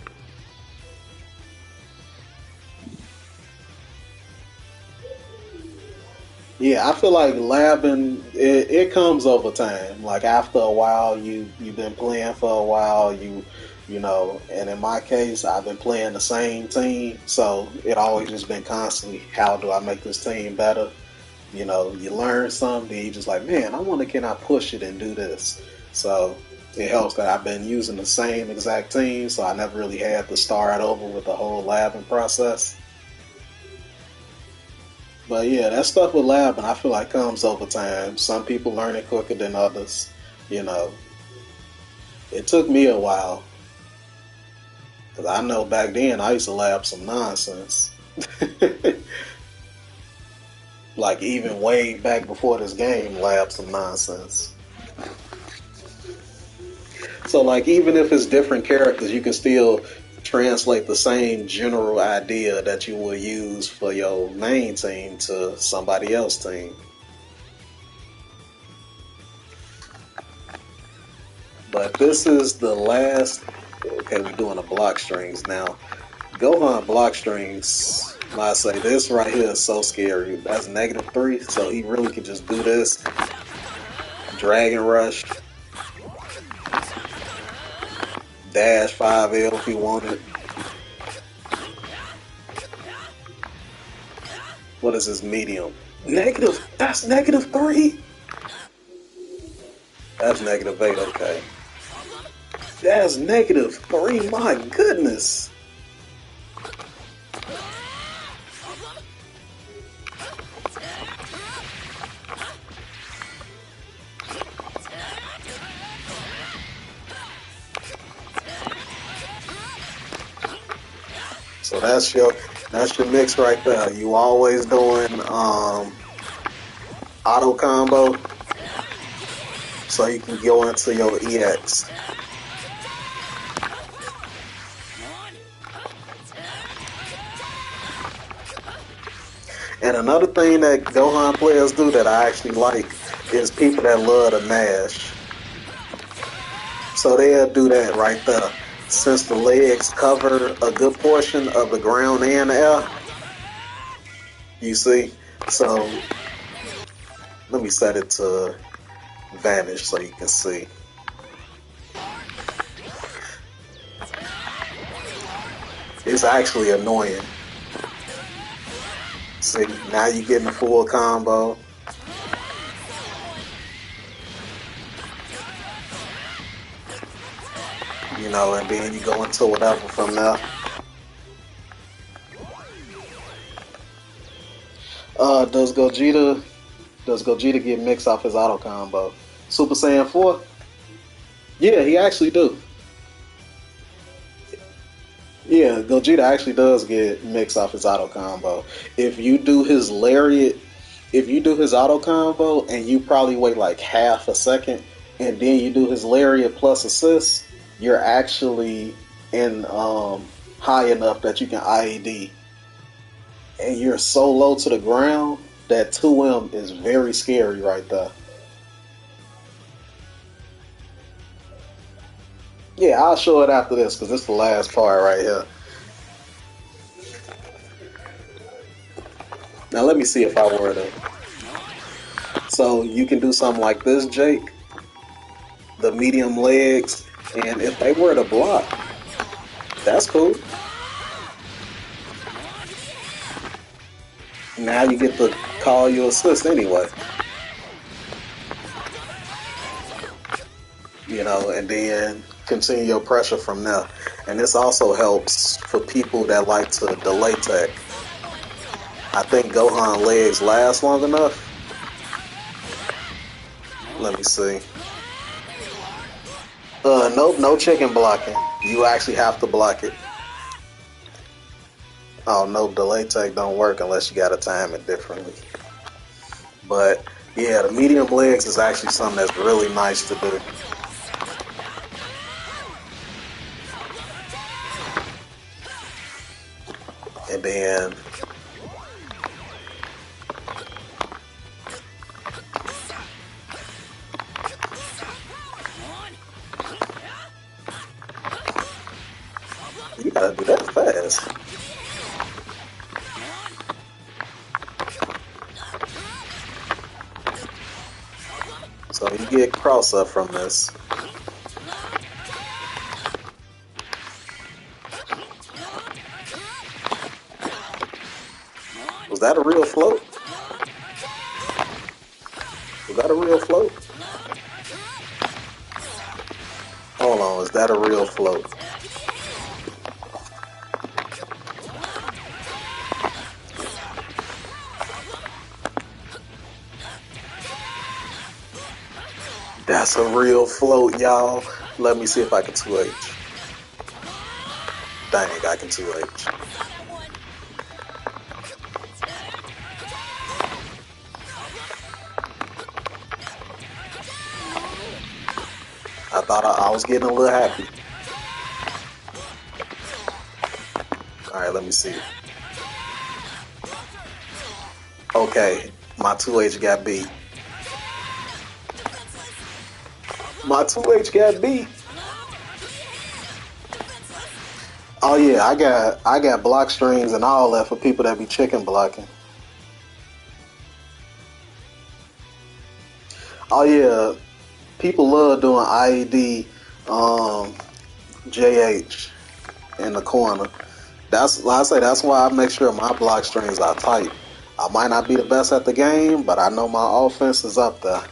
Speaker 1: Yeah, I feel like labbing it comes over time. Like after a while, you've been playing for a while, you know. And in my case, I've been playing the same team, so it always just been constantly, how do I make this team better? You know, you learn something, then you just like, man, I wonder can I push it and do this? So it helps that I've been using the same exact team, so I never really had to start over with the whole labbing process. But yeah, that stuff with labbing, I feel like comes over time. Some people learn it quicker than others. You know, it took me a while because I know back then I used to lab some nonsense. Like even way back before this game, lab some nonsense. So like even if it's different characters, you can still translate the same general idea that you will use for your main team to somebody else's team. But this is the last. Okay, we're doing the block strings now. Gohan block strings. I say this right here is so scary. That's -3, so he really could just do this. Dragon Rush, dash 5L if he wanted. What is his medium? Negative. That's -3. That's -8. Okay. That's -3. My goodness. So that's your mix right there. You always doing auto combo, so you can go into your EX. And another thing that Gohan players do that I actually like is people that love to mash. So they'll do that right there. Since the legs cover a good portion of the ground and the air, you see? So let me set it to vanish so you can see. It's actually annoying. See, now you're getting a full combo. You know, and then you go into whatever from there. Does Gogeta get mixed off his auto combo? Super Saiyan 4? Yeah, he actually do. Yeah, Gogeta actually does get mixed off his auto combo. If you do his lariat, if you do his auto combo and you probably wait like half a second and then you do his lariat plus assist, you're actually in high enough that you can IED. And you're so low to the ground that 2M is very scary right there. Yeah, I'll show it after this because it's the last part right here. Now let me see if I were to. So you can do something like this, Jake. The medium legs, and if they were to block, that's cool. Now you get to call your assist anyway. You know, and then continue your pressure from there. And this also helps for people that like to delay tech. I think Gohan legs last long enough. Let me see. Nope, no chicken blocking. You actually have to block it. Oh no, delay tech don't work unless you gotta time it differently. But yeah, the medium legs is actually something that's really nice to do. And then you gotta do that fast. So you get cross up from this. Was that a real float? Was that a real float? Hold on, is that a real float? That's a real float, y'all. Let me see if I can 2H. Dang, I can 2H. I thought I was getting a little happy. Alright, let me see. Okay, my 2H got beat. My 2H got beat. Oh yeah, I got block strings and all that for people that be chicken blocking. Oh yeah, people love doing IED JH in the corner. That's like I say. That's why I make sure my block strings are tight. I might not be the best at the game, but I know my offense is up there.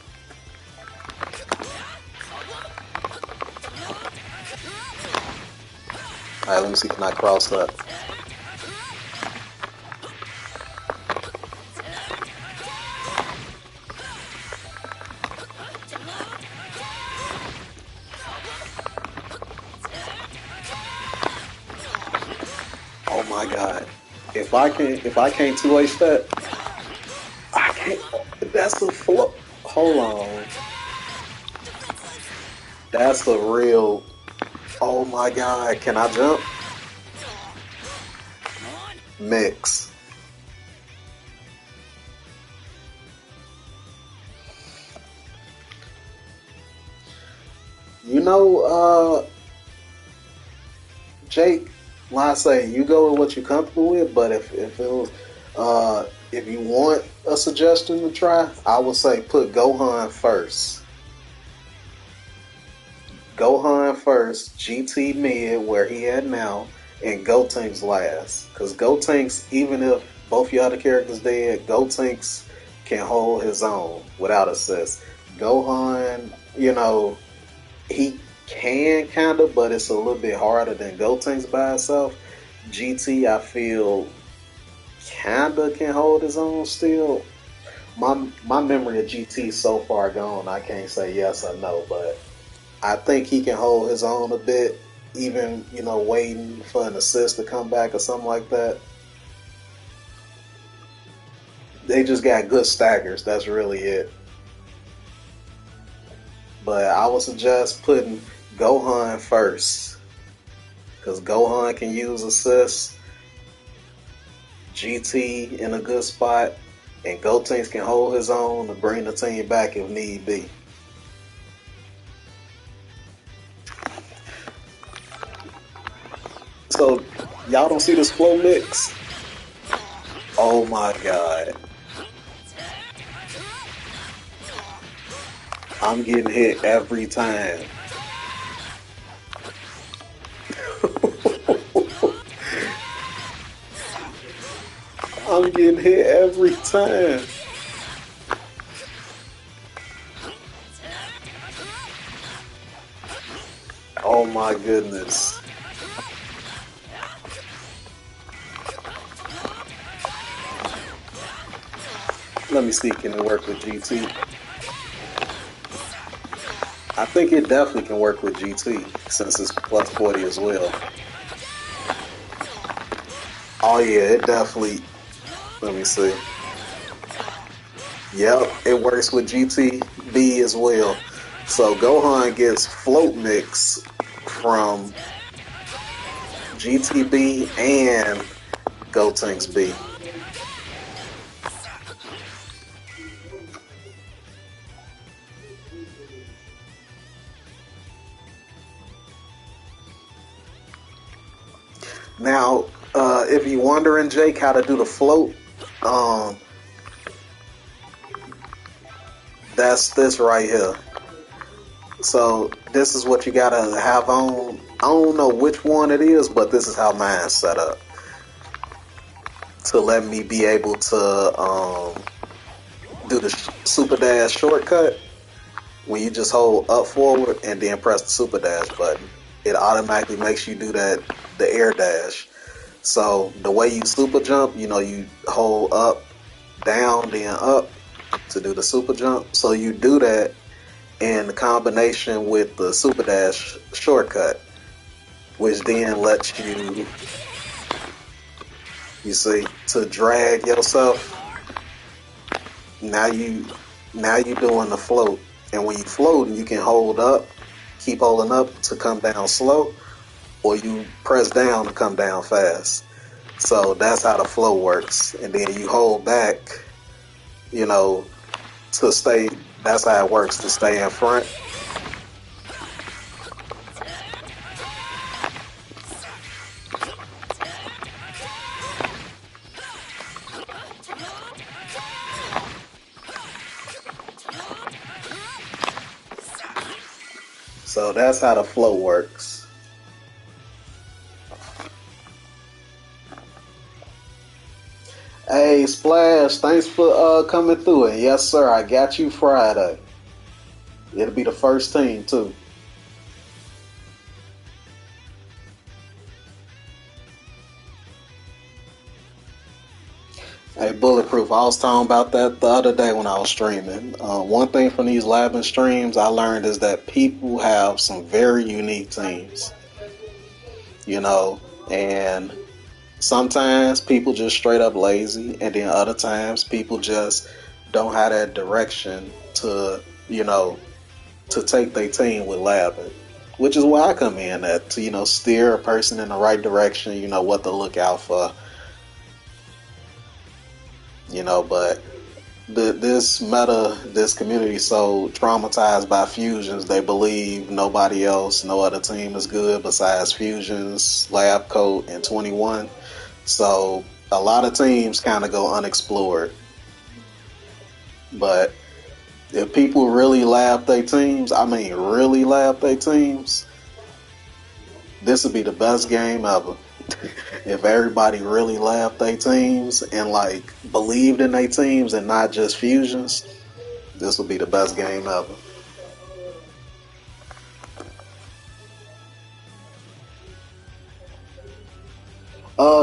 Speaker 1: All right, let me see. Can I cross that? Oh my god! If I can't 2H that, I can't. That's a flip. Hold on. That's a real. Oh my god! Can I jump? Mix. You know, Jake, like I say, you go with what you're comfortable with, but if it was, if you want a suggestion to try, I would say put Gohan first. Gohan first, GT mid where he at now, and Gotenks last. Because Gotenks, even if both your other characters dead, Gotenks can hold his own without assist. Gohan, you know, he can kind of, but it's a little bit harder than Gotenks by itself. GT, I feel, kind of can hold his own still. My memory of GT is so far gone, I can't say yes or no, but I think he can hold his own a bit, even, you know, waiting for an assist to come back or something like that. They just got good stackers, that's really it. But I would suggest putting Gohan first, because Gohan can use assists, GT in a good spot, and Gotenks can hold his own to bring the team back if need be. So y'all don't see this flow mix? Oh my god. I'm getting hit every time. I'm getting hit every time. Oh my goodness. Let me see, can it work with GT? I think it definitely can work with GT since it's plus 40 as well. Oh yeah, it definitely. Let me see. Yep, it works with GTB as well. So Gohan gets float mix from GTB and Gotenks B. Now, if you're wondering, Jake, how to do the float, um, that's this right here. So this is what you gotta have on. I don't know which one it is, but this is how mine's set up to let me be able to do the super dash shortcut. When you just hold up forward and then press the super dash button, it automatically makes you do that the air dash. So the way you super jump, you hold up, down, then up to do the super jump. So you do that in combination with the super dash shortcut, which then lets you see, to drag yourself. Now you doing the float, and when you floating, you can hold up, keep holding up to come down slow, or you press down to come down fast. So that's how the flow works, and then you hold back, you know, to stay. That's how it works to stay in front. So that's how the flow works. Hey, Splash, thanks for coming through it. Yes, sir, I got you Friday. It'll be the first team, too. Hey, Bulletproof, I was talking about that the other day when I was streaming. One thing from these labbing streams I learned is that people have some very unique teams, you know, and sometimes people just straight up lazy, and then other times people just don't have that direction you know, to take their team with labbing. Which is where I come in at to, steer a person in the right direction, what to look out for, but this community so traumatized by fusions, they believe nobody else, no other team is good besides fusions, lab coat, and 21. So a lot of teams kind of go unexplored. But if people really lab their teams, I mean really lab their teams, this would be the best game ever. If everybody really labbed their teams and like believed in their teams and not just fusions, this would be the best game ever.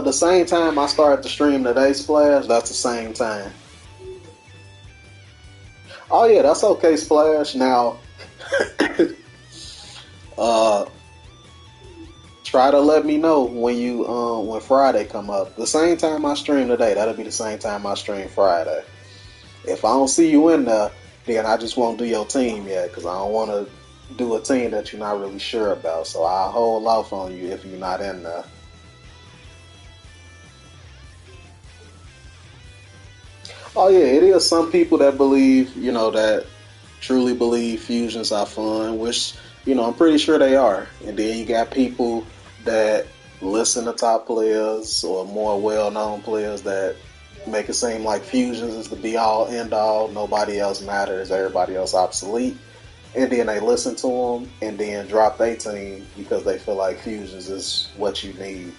Speaker 1: The same time I started to stream today, Splash, that's the same time. Oh yeah, that's okay, Splash. Now, uh, try to let me know when Friday come up. The same time I stream today, that'll be the same time I stream Friday. If I don't see you in there, then I just won't do your team yet because I don't want to do a team that you're not really sure about. So I'll hold off on you if you're not in there. Oh yeah, it is some people that believe, that truly believe fusions are fun, which, I'm pretty sure they are. And then you got people that listen to top players or more well known players that make it seem like fusions is the be all end all, nobody else matters, everybody else obsolete. And then they listen to them and then drop their team because they feel like fusions is what you need.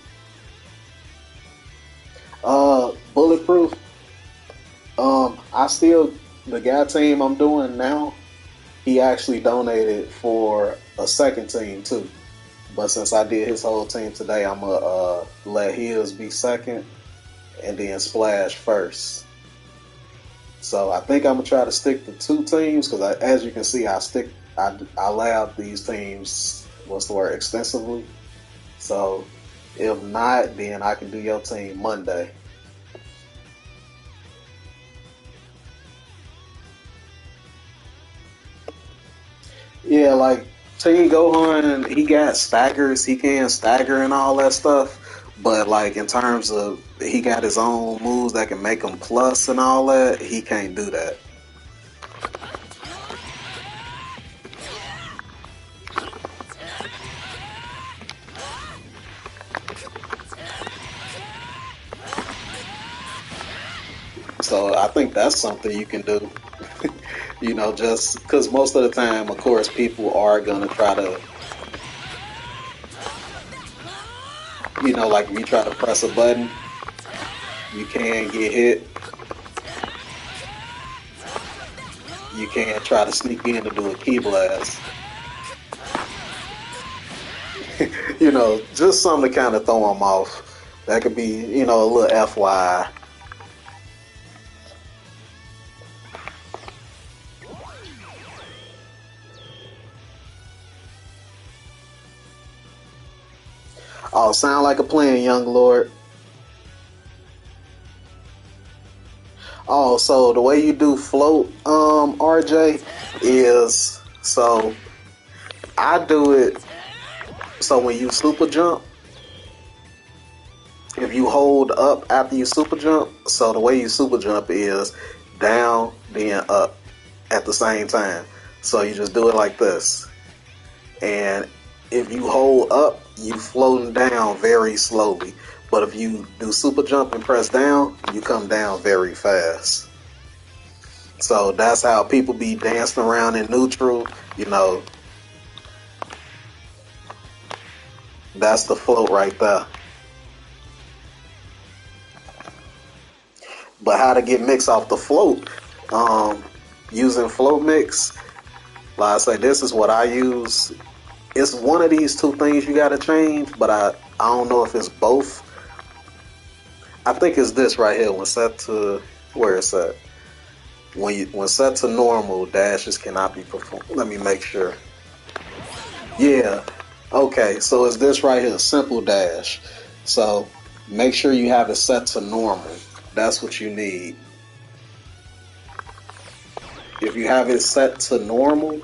Speaker 1: Bulletproof. I still the guy team I'm doing now. He actually donated for a second team too. But since I did his whole team today, I'm gonna let his be second and then Splash first. So I think I'm gonna try to stick to two teams because, as you can see, I lab these teams. What's the word? Extensively. So If not, then I can do your team Monday. Yeah, like Team Gohan, he got staggers. He can stagger and all that stuff. But like in terms of he got his own moves that can make him plus and all that, he can't do that. So I think that's something you can do. Just because most of the time, of course, people are gonna try to, like if you try to press a button, you can get hit. You can try to sneak in to do a key blast. Just something to kind of throw them off. That could be, a little FYI. Oh, sound like a plan, young lord. Oh, so the way you do float, RJ, is so I do it. So when you super jump, if you hold up after you super jump, so the way you super jump is down, then up at the same time. So you just do it like this. And if you hold up, you floating down very slowly. But if you do super jump and press down, you come down very fast. So that's how people be dancing around in neutral. You know, that's the float right there. But how to get mix off the float? Um, Using float mix. Like I say, this is what I use. It's one of these two things you got to change, but I don't know if it's both. I think it's this right here. When set to where it's at. When set to normal, dashes cannot be performed. Let me make sure. Yeah. Okay. So it's this right here, simple dash. So make sure you have it set to normal. That's what you need. If you have it set to normal,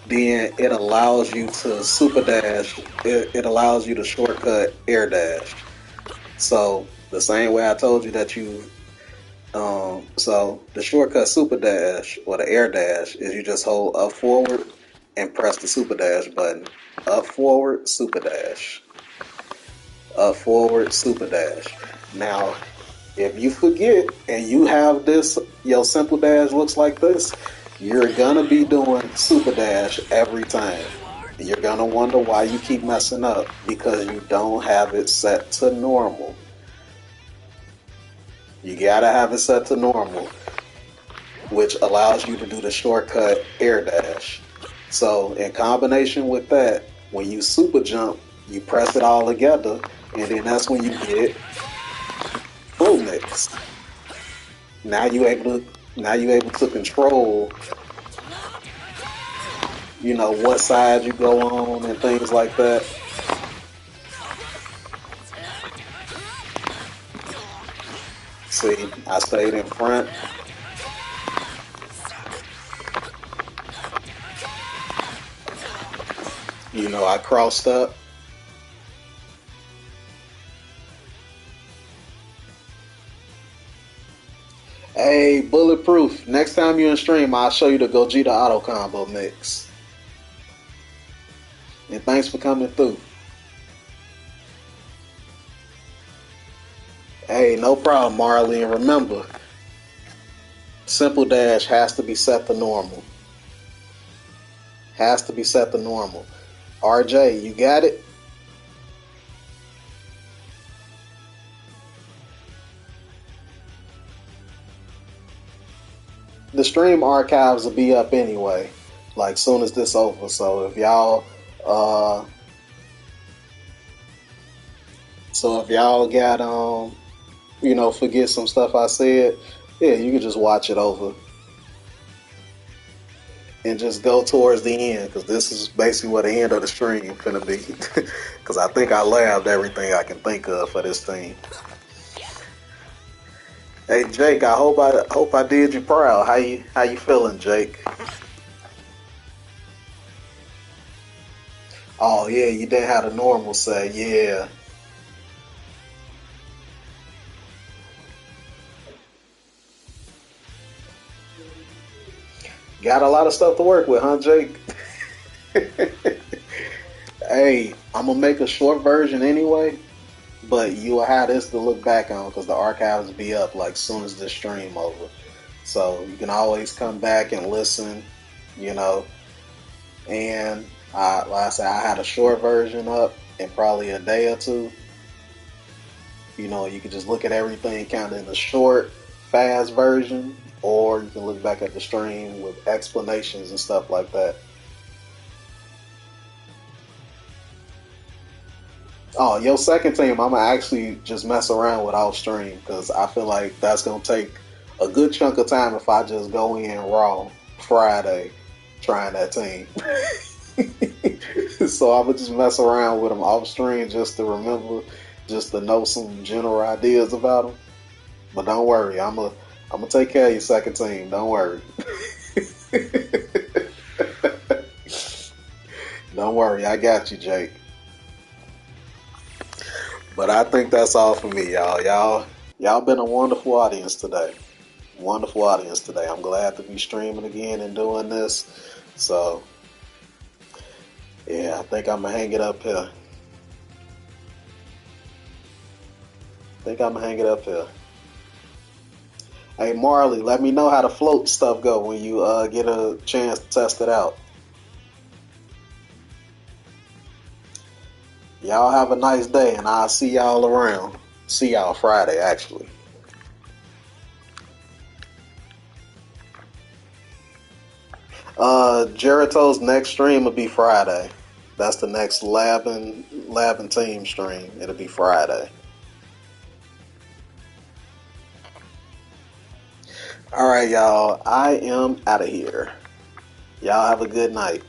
Speaker 1: then it allows you to super dash. It allows you to shortcut air dash. So the same way I told you that so the shortcut super dash or the air dash is you just hold up forward and press the super dash button. Up forward, super dash. Up forward, super dash. Now, if you forget and you have this, your simple dash looks like this, you're gonna be doing super dash every time. You're gonna wonder why you keep messing up because you don't have it set to normal. You gotta have it set to normal, which allows you to do the shortcut air dash. So, in combination with that, when you super jump, you press it all together, and then that's when you get full mix. Now you able to control, what side you go on and things like that. See, I stayed in front. I crossed up. Hey, bulletproof. Next time you're in stream, I'll show you the Gogeta auto combo mix. And thanks for coming through. Hey, no problem, Marley. And remember, simple dash has to be set to normal. Has to be set to normal. RJ, you got it? The stream archives will be up anyway, like soon as this over. So if y'all, uh, got forget some stuff I said, yeah, you can just watch it over. and just go towards the end because this is basically what the end of the stream finna be. Because I think I labbed everything I can think of for this thing. Hey Jake, I hope I did you proud. How you feeling, Jake? Oh yeah, you didn't have the normal say. Yeah, got a lot of stuff to work with, huh, Jake? Hey, I'm gonna make a short version anyway, but you'll have this to look back on because the archives will be up like soon as this stream over. So you can always come back and listen, you know. And like I said, I had a short version up in probably a day or two. You know, you can just look at everything kind of in the short, fast version, or you can look back at the stream with explanations and stuff like that. Oh, your second team, I'm gonna actually just mess around with off stream because I feel like that's gonna take a good chunk of time if I just go in raw Friday trying that team. So I'm gonna just mess around with them off stream just to remember, just to know some general ideas about them. But don't worry, I'm gonna take care of your second team. Don't worry. Don't worry, I got you, Jake. But I think that's all for me, y'all. Y'all been a wonderful audience today. Wonderful audience today. I'm glad to be streaming again and doing this. So yeah, I think I'm gonna hang it up here. I think I'm gonna hang it up here. Hey Marley, let me know how the float stuff go when you get a chance to test it out. Y'all have a nice day, and I'll see y'all around. See y'all Friday, actually. Jerito's next stream will be Friday. That's the next lab and team stream. It'll be Friday. All right, y'all. I am out of here. Y'all have a good night.